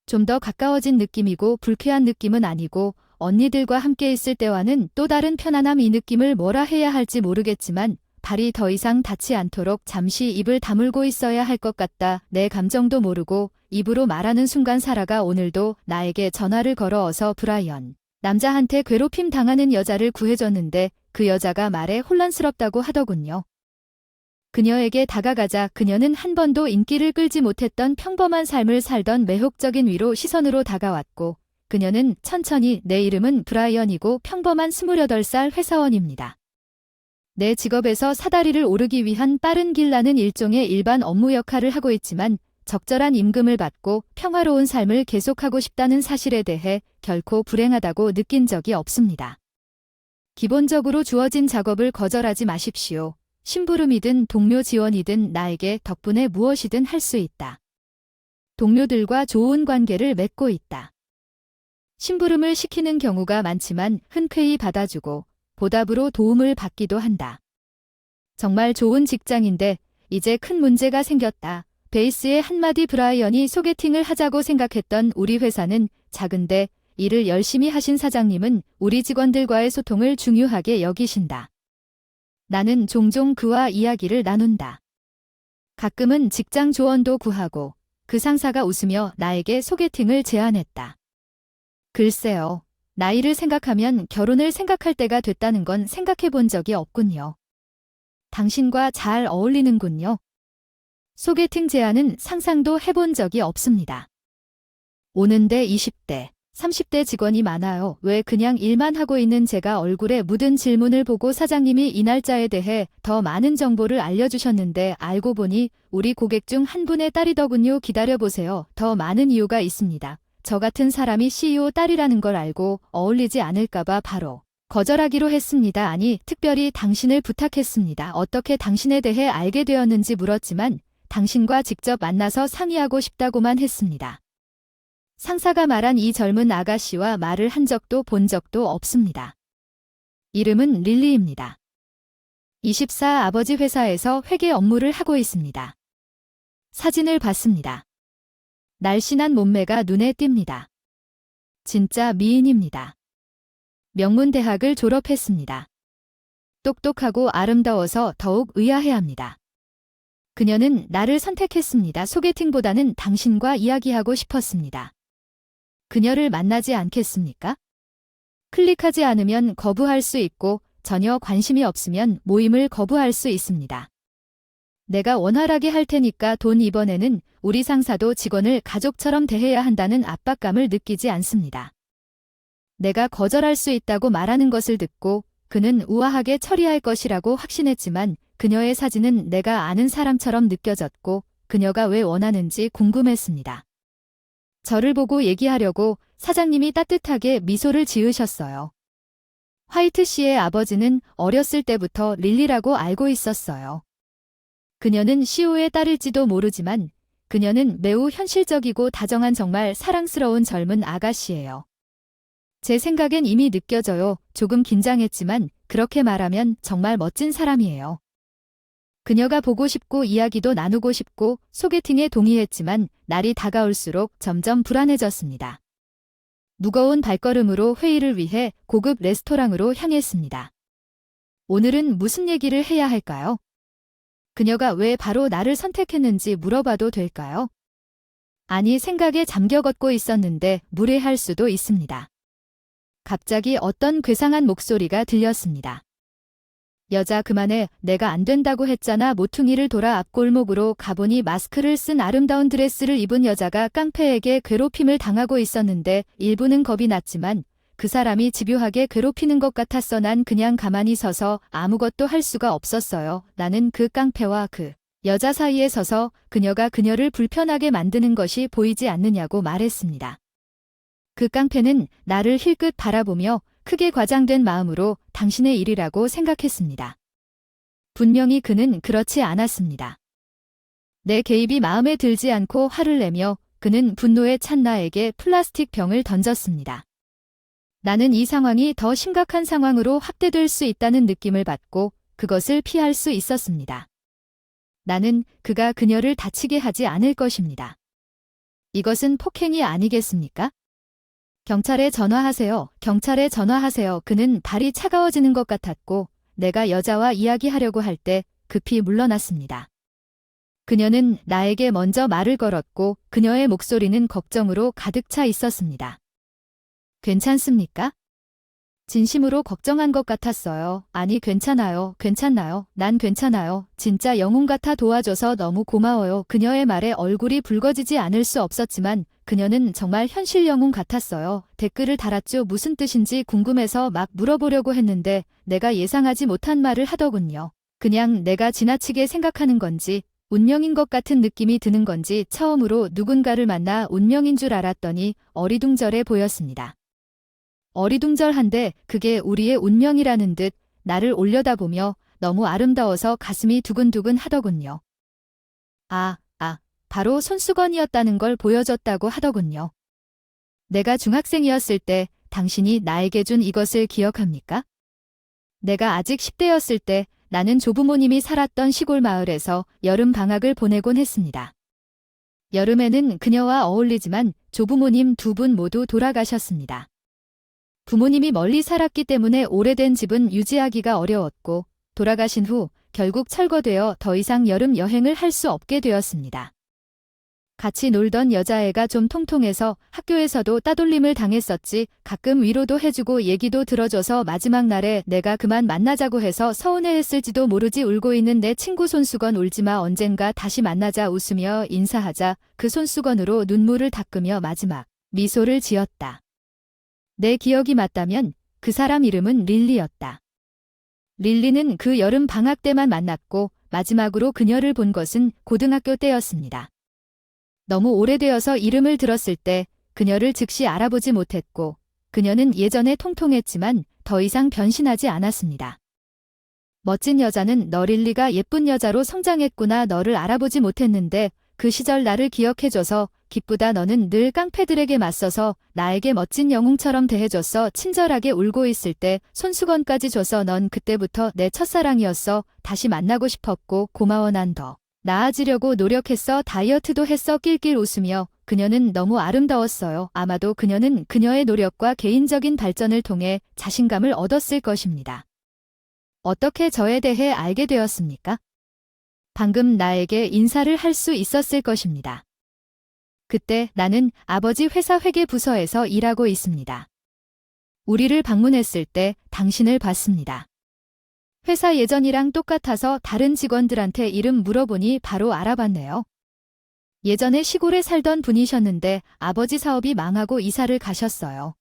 좀 더 가까워진 느낌이고 불쾌한 느낌은 아니고 언니들과 함께 있을 때와는 또 다른 편안함. 이 느낌을 뭐라 해야 할지 모르겠지만 발이 더 이상 닿지 않도록 잠시 입을 다물고 있어야 할 것 같다. 내 감정도 모르고 입으로 말하는 순간 사라가 오늘도 나에게 전화를 걸어서 브라이언, 남자한테 괴롭힘 당하는 여자를 구해줬는데 그 여자가 말에 혼란스럽다고 하더군요. 그녀에게 다가가자 그녀는 한 번도 인기를 끌지 못했던 평범한 삶을 살던 매혹적인 위로 시선으로 다가왔고 그녀는 천천히 내 이름은 브라이언이고 평범한 28살 회사원입니다. 내 직업에서 사다리를 오르기 위한 빠른 길. 나는 일종의 일반 업무 역할을 하고 있지만 적절한 임금을 받고 평화로운 삶을 계속하고 싶다는 사실에 대해 결코 불행하다고 느낀 적이 없습니다. 기본적으로 주어진 작업을 거절하지 마십시오. 심부름이든 동료 지원이든 나에게 덕분에 무엇이든 할 수 있다. 동료들과 좋은 관계를 맺고 있다. 심부름을 시키는 경우가 많지만 흔쾌히 받아주고 보답으로 도움을 받기도 한다. 정말 좋은 직장인데 이제 큰 문제가 생겼다. 베이스의 한마디. 브라이언이 소개팅을 하자고 생각했던 우리 회사는 작은데 일을 열심히 하신 사장님은 우리 직원들과의 소통을 중요하게 여기신다. 나는 종종 그와 이야기를 나눈다. 가끔은 직장 조언도 구하고 그 상사가 웃으며 나에게 소개팅을 제안했다. 글쎄요. 나이를 생각하면 결혼을 생각할 때가 됐다는 건 생각해 본 적이 없군요. 당신과 잘 어울리는군요. 소개팅 제안은 상상도 해본 적이 없습니다. 오는데 20대, 30대 직원이 많아요. 왜 그냥 일만 하고 있는 제가 얼굴에 묻은 질문을 보고 사장님이 이 날짜에 대해 더 많은 정보를 알려주셨는데 알고 보니 우리 고객 중 한 분의 딸이더군요. 기다려보세요. 더 많은 이유가 있습니다. 저 같은 사람이 CEO 딸이라는 걸 알고 어울리지 않을까봐 바로 거절하기로 했습니다. 아니, 특별히 당신을 부탁했습니다. 어떻게 당신에 대해 알게 되었는지 물었지만 당신과 직접 만나서 상의하고 싶다고만 했습니다. 상사가 말한 이 젊은 아가씨와 말을 한 적도 본 적도 없습니다. 이름은 릴리입니다. 24 아버지 회사에서 회계 업무를 하고 있습니다. 사진을 봤습니다. 날씬한 몸매가 눈에 띕니다. 진짜 미인입니다. 명문대학을 졸업했습니다. 똑똑하고 아름다워서 더욱 의아해합니다. 그녀는 나를 선택했습니다. 소개팅보다는 당신과 이야기하고 싶었습니다. 그녀를 만나지 않겠습니까? 클릭하지 않으면 거부할 수 있고 전혀 관심이 없으면 모임을 거부할 수 있습니다. 내가 원활하게 할 테니까 돈. 이번에는 우리 상사도 직원을 가족처럼 대해야 한다는 압박감을 느끼지 않습니다. 내가 거절할 수 있다고 말하는 것을 듣고 그는 우아하게 처리할 것이라고 확신했지만 그녀의 사진은 내가 아는 사람처럼 느껴졌고 그녀가 왜 원하는지 궁금했습니다. 저를 보고 얘기하려고 사장님이 따뜻하게 미소를 지으셨어요. 화이트 씨의 아버지는 어렸을 때부터 릴리라고 알고 있었어요. 그녀는 CEO의 딸일지도 모르지만 그녀는 매우 현실적이고 다정한 정말 사랑스러운 젊은 아가씨예요. 제 생각엔 이미 느껴져요. 조금 긴장했지만 그렇게 말하면 정말 멋진 사람이에요. 그녀가 보고 싶고 이야기도 나누고 싶고 소개팅에 동의했지만 날이 다가올수록 점점 불안해졌습니다. 무거운 발걸음으로 회의를 위해 고급 레스토랑으로 향했습니다. 오늘은 무슨 얘기를 해야 할까요? 그녀가 왜 바로 나를 선택했는지 물어봐도 될까요? 아니, 생각에 잠겨 걷고 있었는데 무례할 수도 있습니다. 갑자기 어떤 괴상한 목소리가 들렸습니다. 여자 그만해. 내가 안 된다고 했잖아. 모퉁이를 돌아 앞골목으로 가보니 마스크를 쓴 아름다운 드레스를 입은 여자가 깡패에게 괴롭힘을 당하고 있었는데 일부는 겁이 났지만 그 사람이 집요하게 괴롭히는 것 같았어. 난 그냥 가만히 서서 아무것도 할 수가 없었어요. 나는 그 깡패와 그 여자 사이에 서서 그녀가 그녀를 불편하게 만드는 것이 보이지 않느냐고 말했습니다. 그 깡패는 나를 힐끗 바라보며 크게 과장된 마음으로 당신의 일이라고 생각했습니다. 분명히 그는 그렇지 않았습니다. 내 개입이 마음에 들지 않고 화를 내며 그는 분노에 찬 나에게 플라스틱 병을 던졌습니다. 나는 이 상황이 더 심각한 상황으로 확대될 수 있다는 느낌을 받고 그것을 피할 수 있었습니다. 나는 그가 그녀를 다치게 하지 않을 것입니다. 이것은 폭행이 아니겠습니까? 경찰에 전화하세요. 경찰에 전화하세요. 그는 발이 차가워지는 것 같았고 내가 여자와 이야기하려고 할 때 급히 물러났습니다. 그녀는 나에게 먼저 말을 걸었고 그녀의 목소리는 걱정으로 가득 차 있었습니다. 괜찮습니까? 진심으로 걱정한 것 같았어요. 아니, 괜찮아요. 괜찮나요? 난 괜찮아요. 진짜 영웅 같아 도와줘서 너무 고마워요. 그녀의 말에 얼굴이 붉어지지 않을 수 없었지만 그녀는 정말 현실 영웅 같았어요. 댓글을 달았죠. 무슨 뜻인지 궁금해서 막 물어보려고 했는데 내가 예상하지 못한 말을 하더군요. 그냥 내가 지나치게 생각하는 건지 운명인 것 같은 느낌이 드는 건지 처음으로 누군가를 만나 운명인 줄 알았더니 어리둥절해 보였습니다. 어리둥절한데 그게 우리의 운명이라는 듯 나를 올려다보며 너무 아름다워서 가슴이 두근두근 하더군요. 바로 손수건이었다는 걸 보여줬다고 하더군요. 내가 중학생이었을 때 당신이 나에게 준 이것을 기억합니까? 내가 아직 10대였을 때 나는 조부모님이 살았던 시골 마을에서 여름 방학을 보내곤 했습니다. 여름에는 그녀와 어울리지만 조부모님 두 분 모두 돌아가셨습니다. 부모님이 멀리 살았기 때문에 오래된 집은 유지하기가 어려웠고 돌아가신 후 결국 철거되어 더 이상 여름 여행을 할 수 없게 되었습니다. 같이 놀던 여자애가 좀 통통해서 학교에서도 따돌림을 당했었지. 가끔 위로도 해주고 얘기도 들어줘서 마지막 날에 내가 그만 만나자고 해서 서운해했을지도 모르지. 울고 있는 내 친구 손수건 울지마. 언젠가 다시 만나자. 웃으며 인사하자. 그 손수건으로 눈물을 닦으며 마지막 미소를 지었다. 내 기억이 맞다면 그 사람 이름은 릴리였다. 릴리는 그 여름 방학 때만 만났고 마지막으로 그녀를 본 것은 고등학교 때였습니다. 너무 오래되어서 이름을 들었을 때 그녀를 즉시 알아보지 못했고 그녀는 예전에 통통했지만 더 이상 변신하지 않았습니다. 멋진 여자는 너 릴리가 예쁜 여자로 성장했구나. 너를 알아보지 못했는데 그 시절 나를 기억해줘서 기쁘다. 너는 늘 깡패들에게 맞서서 나에게 멋진 영웅처럼 대해줬어. 친절하게 울고 있을 때 손수건까지 줘서 넌 그때부터 내 첫사랑이었어. 다시 만나고 싶었고 고마워. 난 더 나아지려고 노력했어. 다이어트도 했어. 낄낄 웃으며 그녀는 너무 아름다웠어요. 아마도 그녀는 그녀의 노력과 개인적인 발전을 통해 자신감을 얻었을 것입니다. 어떻게 저에 대해 알게 되었습니까? 방금 나에게 인사를 할 수 있었을 것입니다. 그때 나는 아버지 회사 회계부서에서 일하고 있습니다. 우리를 방문했을 때 당신을 봤습니다. 회사 예전이랑 똑같아서 다른 직원들한테 이름 물어보니 바로 알아봤네요. 예전에 시골에 살던 분이셨는데 아버지 사업이 망하고 이사를 가셨어요.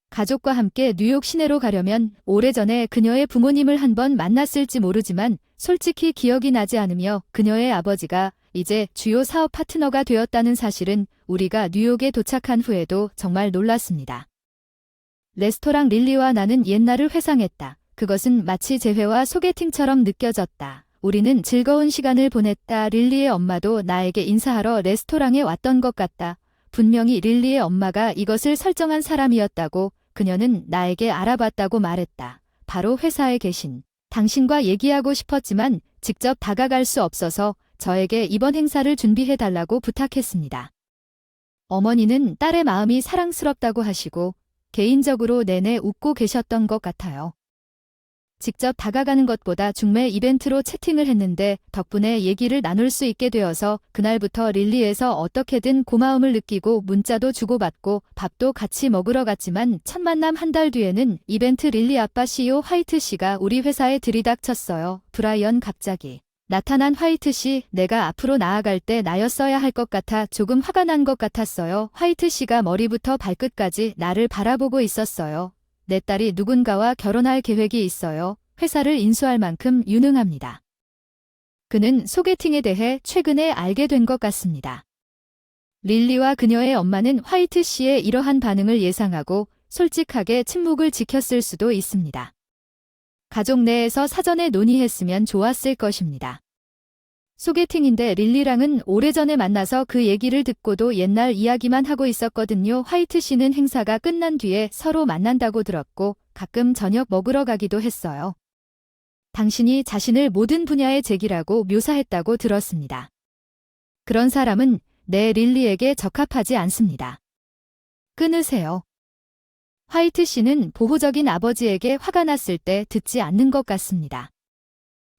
가족과 함께 뉴욕 시내로 가려면 오래전에 그녀의 부모님을 한번 만났을지 모르지만 솔직히 기억이 나지 않으며 그녀의 아버지가 이제 주요 사업 파트너가 되었다는 사실은 우리가 뉴욕에 도착한 후에도 정말 놀랐습니다. 레스토랑 릴리와 나는 옛날을 회상했다. 그것은 마치 재회와 소개팅처럼 느껴졌다. 우리는 즐거운 시간을 보냈다. 릴리의 엄마도 나에게 인사하러 레스토랑에 왔던 것 같다. 분명히 릴리의 엄마가 이것을 설정한 사람이었다고 그녀는 나에게 알아봤다고 말했다. 바로 회사에 계신 당신과 얘기하고 싶었지만 직접 다가갈 수 없어서 저에게 이번 행사를 준비해달라고 부탁했습니다. 어머니는 딸의 마음이 사랑스럽다고 하시고 개인적으로 내내 웃고 계셨던 것 같아요. 직접 다가가는 것보다 중매 이벤트로 채팅을 했는데 덕분에 얘기를 나눌 수 있게 되어서 그날부터 릴리에서 어떻게든 고마움을 느끼고 문자도 주고받고 밥도 같이 먹으러 갔지만 첫 만남 한 달 뒤에는 이벤트 릴리 아빠 CEO 화이트 씨가 우리 회사에 들이닥쳤어요. 브라이언 갑자기 나타난 화이트 씨, 내가 앞으로 나아갈 때 나였어야 할 것 같아 조금 화가 난 것 같았어요. 화이트 씨가 머리부터 발끝까지 나를 바라보고 있었어요. 내 딸이 누군가와 결혼할 계획이 있어요. 회사를 인수할 만큼 유능합니다. 그는 소개팅에 대해 최근에 알게 된 것 같습니다. 릴리와 그녀의 엄마는 화이트 씨의 이러한 반응을 예상하고 솔직하게 침묵을 지켰을 수도 있습니다. 가족 내에서 사전에 논의했으면 좋았을 것입니다. 소개팅인데 릴리랑은 오래전에 만나서 그 얘기를 듣고도 옛날 이야기만 하고 있었거든요. 화이트 씨는 행사가 끝난 뒤에 서로 만난다고 들었고 가끔 저녁 먹으러 가기도 했어요. 당신이 자신을 모든 분야의 제기라고 묘사했다고 들었습니다. 그런 사람은 내 릴리에게 적합하지 않습니다. 끊으세요. 화이트 씨는 보호적인 아버지에게 화가 났을 때 듣지 않는 것 같습니다.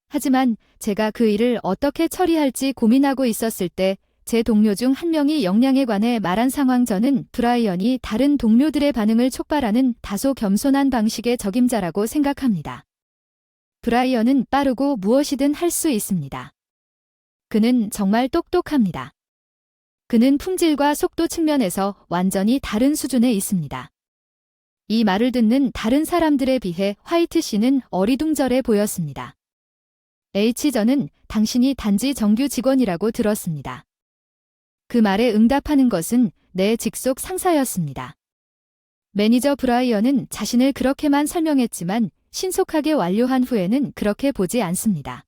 하지만 제가 그 일을 어떻게 처리할지 고민하고 있었을 때 제 동료 중 한 명이 역량에 관해 말한 상황. 저는 브라이언이 다른 동료들의 반응을 촉발하는 다소 겸손한 방식의 적임자라고 생각합니다. 브라이언은 빠르고 무엇이든 할 수 있습니다. 그는 정말 똑똑합니다. 그는 품질과 속도 측면에서 완전히 다른 수준에 있습니다. 이 말을 듣는 다른 사람들에 비해 화이트 씨는 어리둥절해 보였습니다. 저는 당신이 단지 정규 직원이라고 들었습니다. 그 말에 응답하는 것은 내 직속 상사였습니다. 매니저 브라이언은 자신을 그렇게만 설명했지만 신속하게 완료한 후에는 그렇게 보지 않습니다.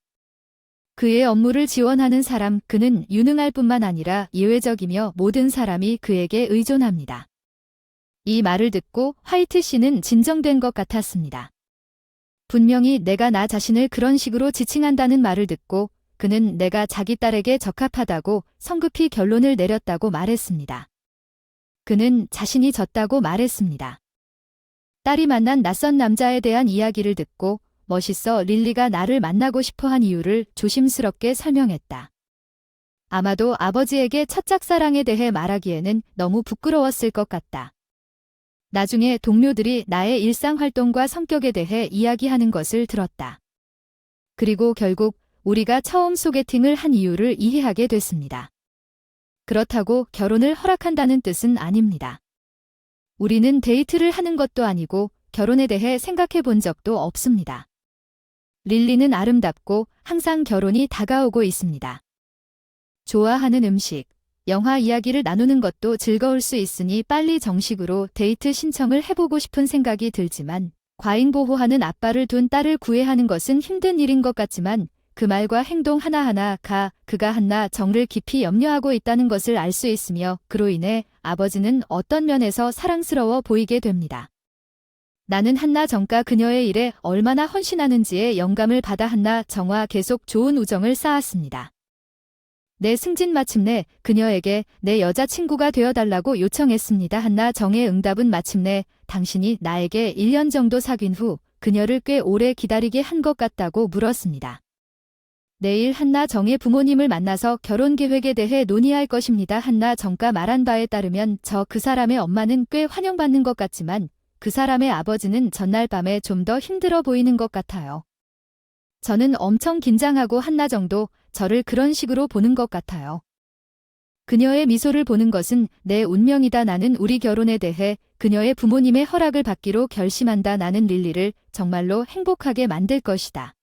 그의 업무를 지원하는 사람, 그는 유능할 뿐만 아니라 예외적이며 모든 사람이 그에게 의존합니다. 이 말을 듣고 화이트 씨는 진정된 것 같았습니다. 분명히 내가 나 자신을 그런 식으로 지칭한다는 말을 듣고 그는 내가 자기 딸에게 적합하다고 성급히 결론을 내렸다고 말했습니다. 그는 자신이 졌다고 말했습니다. 딸이 만난 낯선 남자에 대한 이야기를 듣고 멋있어 릴리가 나를 만나고 싶어한 이유를 조심스럽게 설명했다. 아마도 아버지에게 첫 짝사랑에 대해 말하기에는 너무 부끄러웠을 것 같다. 나중에 동료들이 나의 일상활동과 성격에 대해 이야기하는 것을 들었다. 그리고 결국 우리가 처음 소개팅을 한 이유를 이해하게 됐습니다. 그렇다고 결혼을 허락한다는 뜻은 아닙니다. 우리는 데이트를 하는 것도 아니고 결혼에 대해 생각해 본 적도 없습니다. 릴리는 아름답고 항상 결혼이 다가오고 있습니다. 좋아하는 음식, 영화 이야기를 나누는 것도 즐거울 수 있으니 빨리 정식으로 데이트 신청을 해보고 싶은 생각이 들지만 과잉 보호하는 아빠를 둔 딸을 구애하는 것은 힘든 일인 것 같지만 그 말과 행동 하나하나가 그가 한나 정를 깊이 염려하고 있다는 것을 알 수 있으며 그로 인해 아버지는 어떤 면에서 사랑스러워 보이게 됩니다. 나는 한나 정과 그녀의 일에 얼마나 헌신하는지에 영감을 받아 한나 정과 계속 좋은 우정을 쌓았습니다. 내 승진 마침내 그녀에게 내 여자친구가 되어달라고 요청했습니다. 한나 정의 응답은 마침내 당신이 나에게 1년 정도 사귄 후 그녀를 꽤 오래 기다리게 한 것 같다고 물었습니다. 내일 한나 정의 부모님을 만나서 결혼 계획에 대해 논의할 것입니다. 한나 정가 말한 바에 따르면 그 사람의 엄마는 꽤 환영받는 것 같지만 그 사람의 아버지는 전날 밤에 좀 더 힘들어 보이는 것 같아요. 저는 엄청 긴장하고 한나 정도 저를 그런 식으로 보는 것 같아요. 그녀의 미소를 보는 것은 내 운명이다. 나는 우리 결혼에 대해 그녀의 부모님의 허락을 받기로 결심한다. 나는 릴리를 정말로 행복하게 만들 것이다.